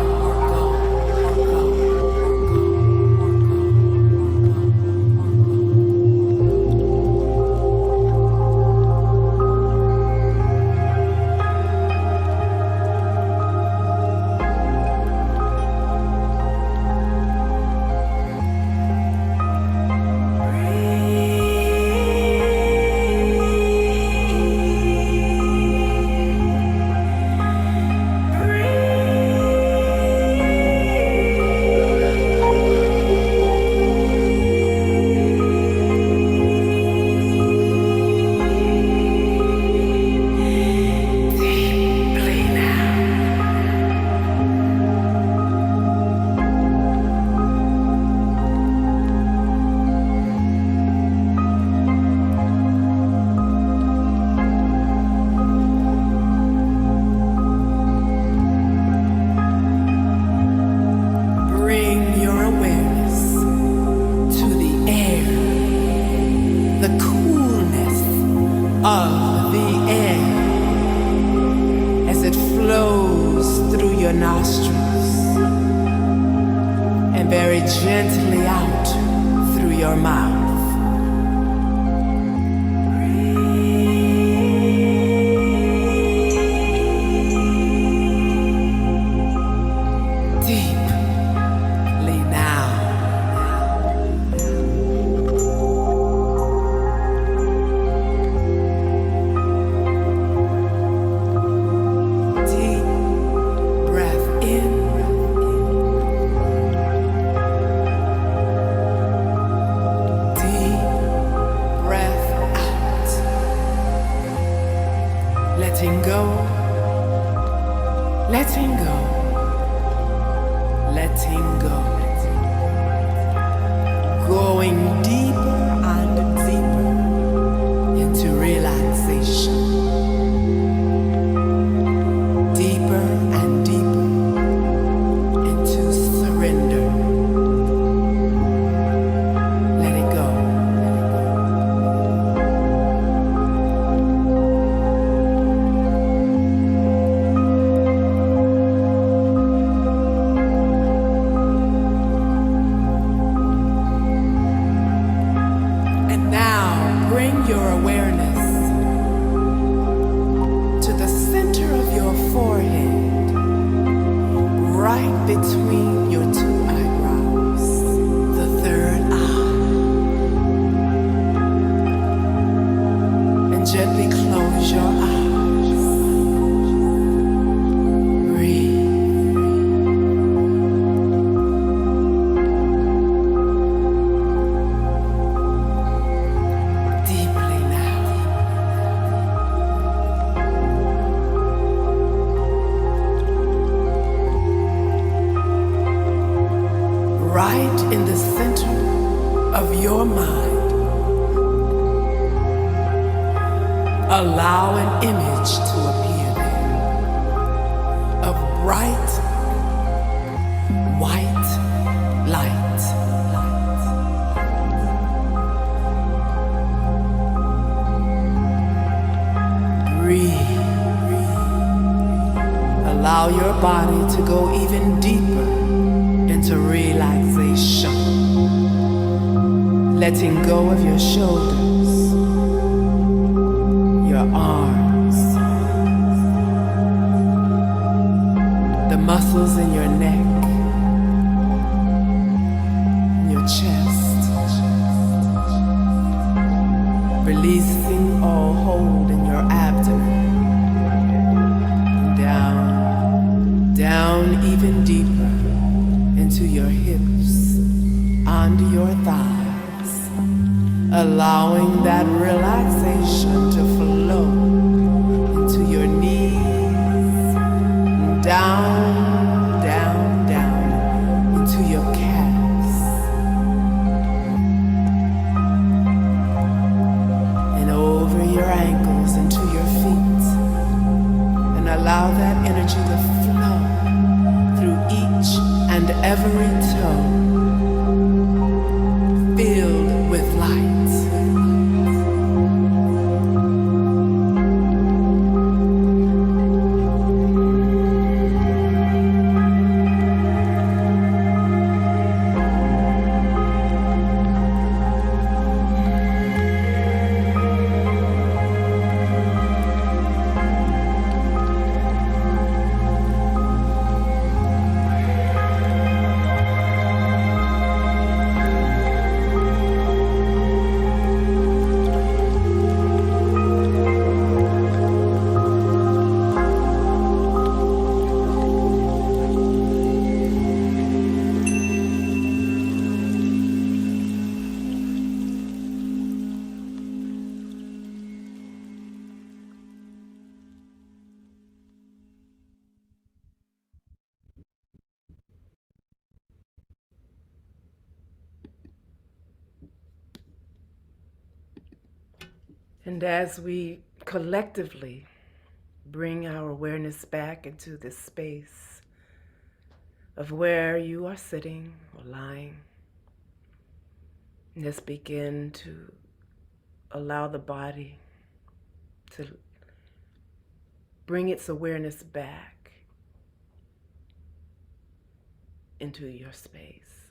letting go, letting go, letting go, going deeper and deeper into relaxation, deeper and deeper into surrender. Let it go. And now bring your awareness to the center of your forehead, right between your two eyebrows, the third eye. And gently close your eyes. Breathe. Deeply now. Right in the center of your mind, allow an image to appear there of bright white light. Breathe. Allow your body to go even deeper into relaxation, letting go of your shoulders, your arms, the muscles in your neck, your chest, releasing all hold in your abdomen, down even deeper into your hips, under your thighs, allowing that relaxation to flow into your knees, down, down, down into your calves, and over your ankles into your feet, and allow that energy to flow through each and every toe, filled with light. And as we collectively bring our awareness back into this space of where you are sitting or lying, let's begin to allow the body to bring its awareness back into your space.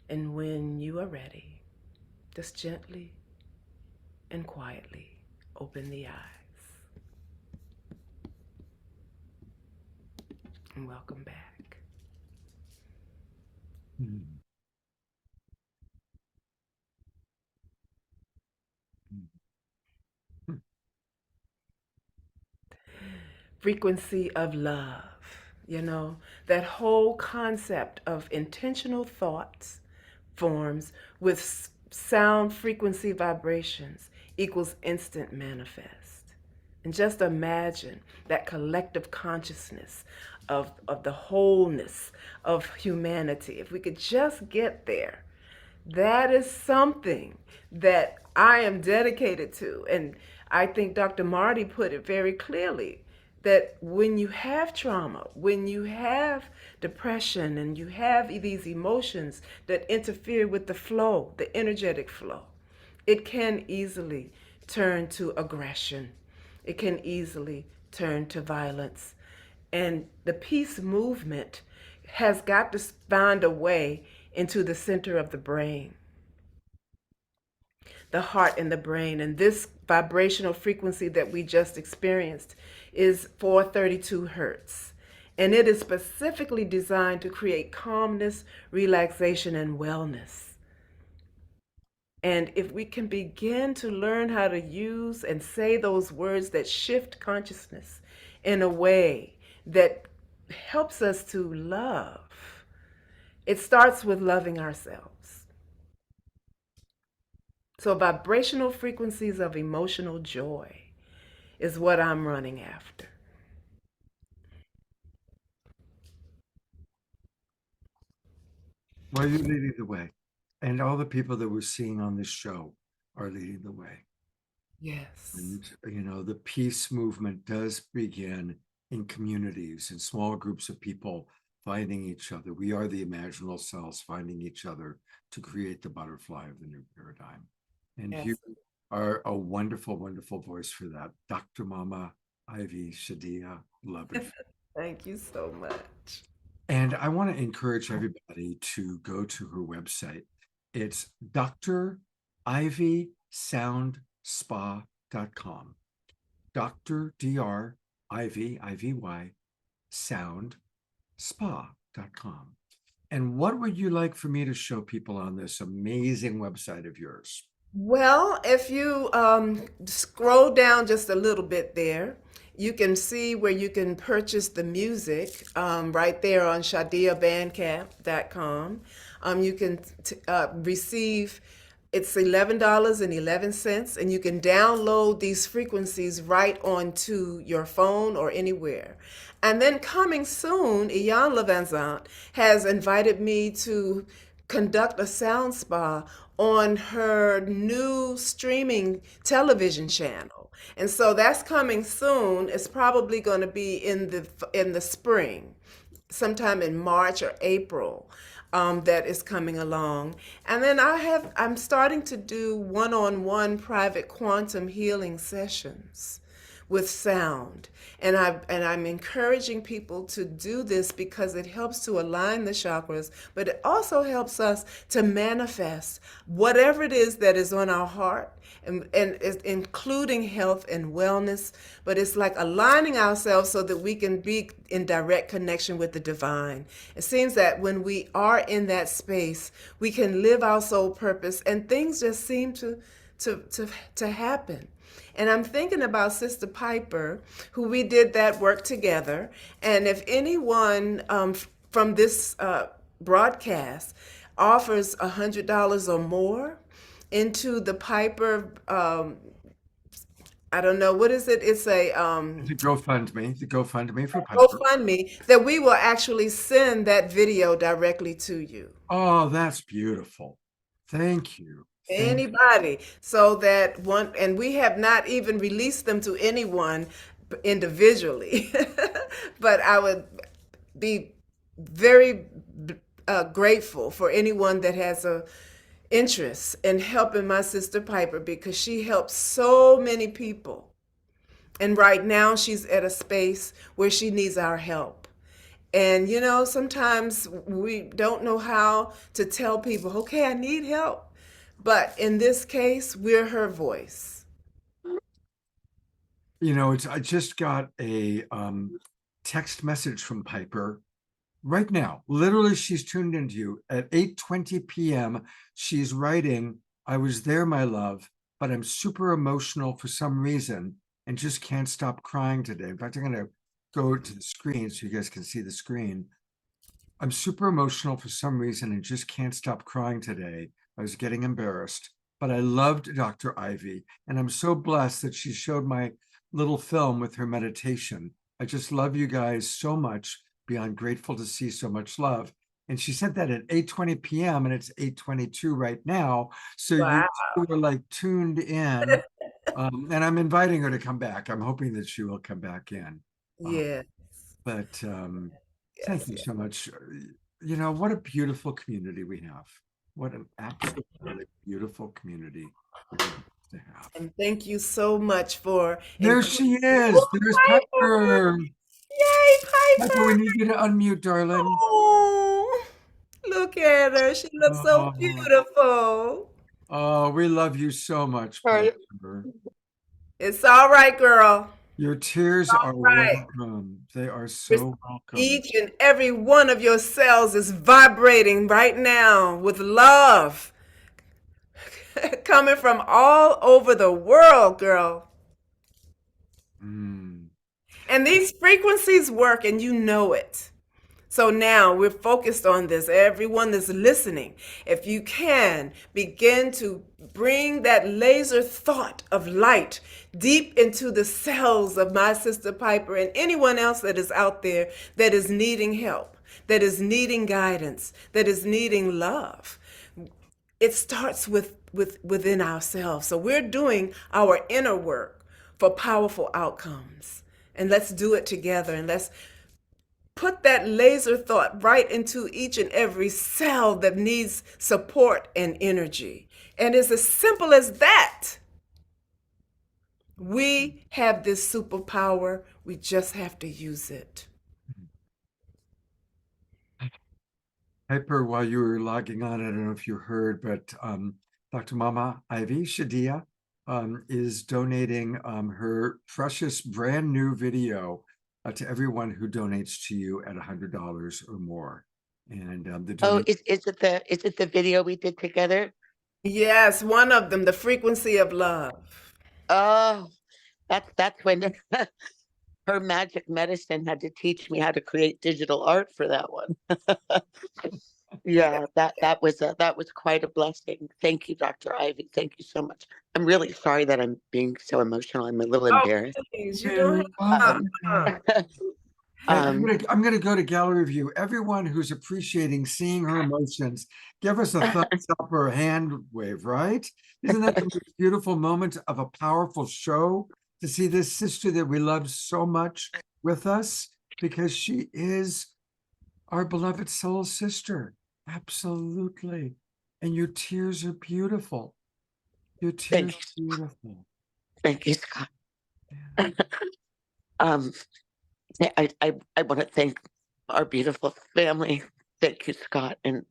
And when you are ready, just gently and quietly open the eyes. And welcome back. Frequency of love, that whole concept of intentional thoughts forms with sound frequency vibrations equals instant manifest. And just imagine that collective consciousness of the wholeness of humanity. If we could just get there, that is something that I am dedicated to. And I think Dr. Marty put it very clearly that when you have trauma, when you have depression, and you have these emotions that interfere with the flow, the energetic flow, it can easily turn to aggression. It can easily turn to violence. And the peace movement has got to find a way into the center of the brain, the heart and the brain. And this vibrational frequency that we just experienced is 432 hertz. And it is specifically designed to create calmness, relaxation, and wellness. And if we can begin to learn how to use and say those words that shift consciousness in a way that helps us to love, it starts with loving ourselves. So vibrational frequencies of emotional joy is what I'm running after. Well, you're leading the way. And all the people that we're seeing on this show are leading the way. Yes. And, you know, the peace movement does begin in communities and small groups of people finding each other. We are the imaginal selves finding each other to create the butterfly of the new paradigm. And Yes. you are a wonderful, wonderful voice for that. Dr. Mama Ivy Shadiah, love it. Thank you so much. And I want to encourage everybody to go to her website. It's drivysoundspa.com. Dr. Dr. Ivy, I-V-Y, soundspa.com. And what would you like for me to show people on this amazing website of yours? Well, if you scroll down just a little bit there, you can see where you can purchase the music right there on shadiahbandcamp.com. You can receive, it's $11.11, and you can download these frequencies right onto your phone or anywhere. And then coming soon, Ian Levanzant has invited me to conduct a sound spa on her new streaming television channel. And so that's coming I'm It's probably going to be in the spring, sometime in March or April. That is coming along. And then I'm starting to do one-on-one private quantum healing sessions with sound. And I'm encouraging people to do this because it helps to align the chakras, but it also helps us to manifest whatever it is that is on our heart, and including health and wellness. But it's like aligning ourselves so that we can be in direct connection with the divine. It seems that when we are in that space, we can live our soul purpose, and things just seem to happen. And I'm thinking about Sister Piper, who we did that work together. And if anyone from this broadcast offers $100 or more into the Piper, I don't know, what is it? It's a The GoFundMe for Piper. GoFundMe, that we will actually send that video directly to you. Oh, that's beautiful. Thank you. Anybody, so that one, and we have not even released them to anyone individually, but I would be very grateful for anyone that has a interest in helping my sister Piper, because she helps so many people. And right now she's at a space where she needs our help. And you know, sometimes we don't know how to tell people, okay, I need help. But in this case, we're her voice. You know, I just got a text message from Piper right now. Literally, she's tuned into you at 8:20 p.m. She's writing, I was there, my love, but I'm super emotional for some reason and just can't stop crying today. In fact, I'm going to go to the screen so you guys can see the screen. I'm super emotional for some reason and just can't stop crying today. I was getting embarrassed, but I loved Dr. Ivy, and I'm so blessed that she showed my little film with her meditation. I just love you guys so much, beyond grateful to see so much love. And she sent that at 8:20 p.m. and it's 8:22 right now. So you two were like tuned in. And I'm inviting her to come back. I'm hoping that she will come back in. Yeah. But thank Yes, you yes. so much. You know, what a beautiful community we have. What an absolutely beautiful community we're blessed to have. And thank you so much for There she is. There's Piper. Yay, Piper, we Piper! need you to unmute, darling. Oh, look at her. She looks so Oh, beautiful. oh, we love you so much, Sorry. Piper. It's all right, girl. Your tears are Right. welcome. They are so welcome. Each and every one of your cells is vibrating right now with love coming from all over the world, girl. Mm. And these frequencies work, and you know it. So now we're focused on this. Everyone that's listening, if you can, begin to bring that laser thought of light deep into the cells of my sister Piper and anyone else that is out there that is needing help, that is needing guidance, that is needing love. It starts within ourselves. So we're doing our inner work for powerful outcomes. And let's do it together, and let's put that laser thought right into each and every cell that needs support and energy. And it's as simple as that. We have this superpower. We just have to use it. Piper, while you were logging on, I don't know if you heard, but Dr. Mama Ivy Shadiah is donating her precious brand new video to everyone who donates to you at $100 or more. And Is it the video we did together? Yes, one of them, the frequency of love. Oh, that's when her magic medicine had to teach me how to create digital art for that one. Yeah, that was quite a blessing. Thank you, Dr. Ivy. Thank you so much. I'm really sorry that I'm being so emotional. I'm a little embarrassed. Please, you don't have I'm gonna go to gallery view. Everyone who's appreciating seeing her emotions, give us a thumbs up or a hand wave, right? Isn't that the most beautiful moment of a powerful show, to see this sister that we love so much with us, because she is our beloved soul sister. Absolutely. And your tears are beautiful. Your tears are beautiful. Thank you, Scott. I want to thank our beautiful family. Thank you, Scott, and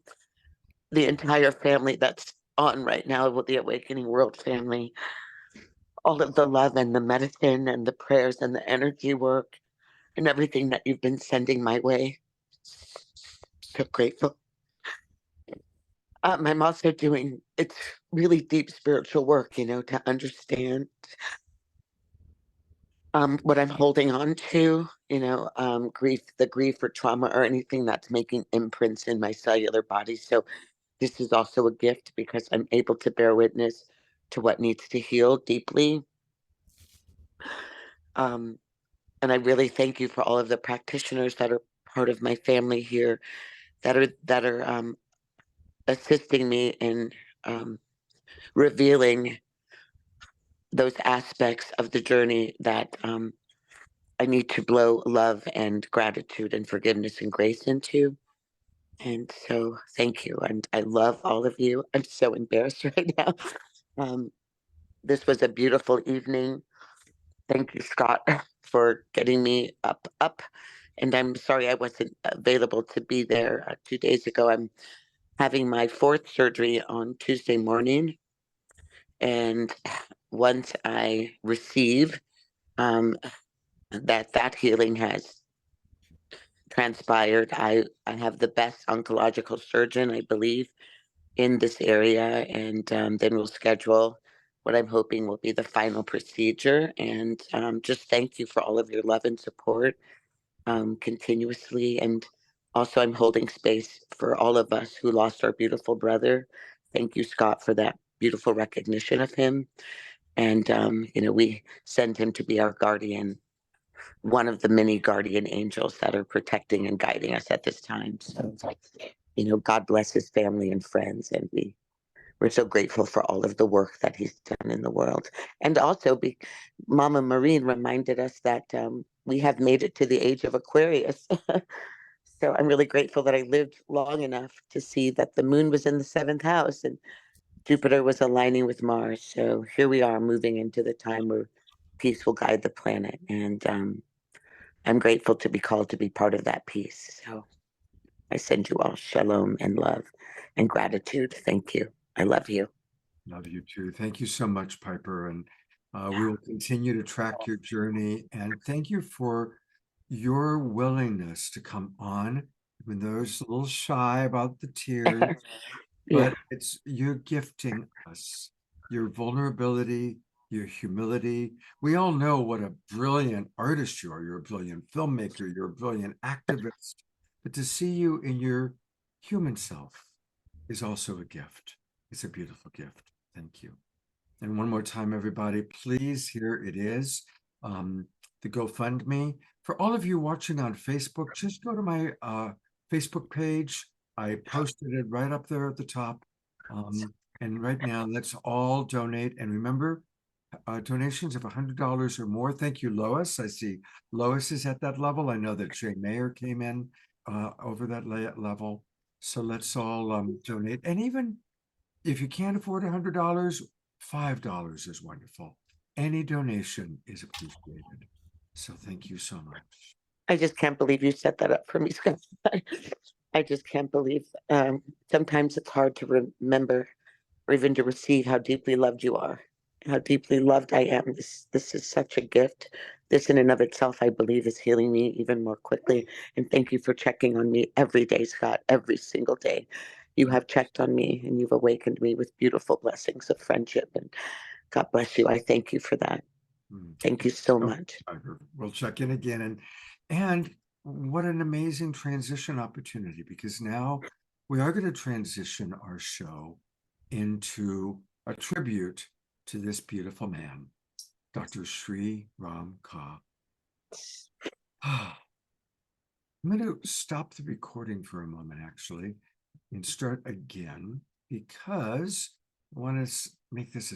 the entire family that's on right now with the Awakening World family. All of the love and the medicine and the prayers and the energy work and everything that you've been sending my way. So grateful. I'm also doing, it's really deep spiritual work, to understand what I'm holding on to, grief, the grief or trauma or anything that's making imprints in my cellular body. So this is also a gift because I'm able to bear witness to what needs to heal deeply. And I really thank you for all of the practitioners that are part of my family here that are assisting me in revealing those aspects of the journey that I need to blow love and gratitude and forgiveness and grace into. And so thank you. And I love all of you. I'm so embarrassed right now. This was a beautiful evening. Thank you, Scott, for getting me up. And I'm sorry I wasn't available to be there 2 days ago. I'm having my 4th surgery on Tuesday morning. And once I receive that healing has transpired, I have the best oncological surgeon, I believe, in this area. And then we'll schedule what I'm hoping will be the final procedure. And just thank you for all of your love and support continuously. And also, I'm holding space for all of us who lost our beautiful brother. Thank you, Scott, for that beautiful recognition of him. And, we send him to be our guardian, one of the many guardian angels that are protecting and guiding us at this time. So, God bless his family and friends. And we're so grateful for all of the work that he's done in the world. And also, Mama Marine reminded us that we have made it to the age of Aquarius. So I'm really grateful that I lived long enough to see that the moon was in the 7th house and Jupiter was aligning with Mars. So here we are moving into the time where peace will guide the planet. And I'm grateful to be called to be part of that peace. So I send you all shalom and love and gratitude. Thank you. I love you. Love you too. Thank you so much, Piper. And we will continue to track your journey. And thank you for your willingness to come on, even though it's a little shy about the tears. Yeah. But you're gifting us your vulnerability, your humility. We all know what a brilliant artist you are. You're a brilliant filmmaker. You're a brilliant activist. But to see you in your human self is also a gift. It's a beautiful gift. Thank you. And one more time, everybody, please, here it is. The GoFundMe. For all of you watching on Facebook, just go to my Facebook page. I posted it right up there at the top. And right now, let's all donate. And remember, donations of $100 or more. Thank you, Lois. I see Lois is at that level. I know that Jay Mayer came in over that level. So let's all donate. And even if you can't afford $100, $5 is wonderful. Any donation is appreciated. So thank you so much. I just can't believe you set that up for me, Scott. I just can't believe. Sometimes it's hard to remember or even to receive how deeply loved you are, how deeply loved I am. This is such a gift. This in and of itself, I believe, is healing me even more quickly. And thank you for checking on me every day, Scott, every single day. You have checked on me and you've awakened me with beautiful blessings of friendship. And God bless you. I thank you for that. Thank you so much. We'll check in again. And what an amazing transition opportunity, because now we are going to transition our show into a tribute to this beautiful man, Dr. Sri Ram Ka. I'm going to stop the recording for a moment, actually, and start again, because I want to make this a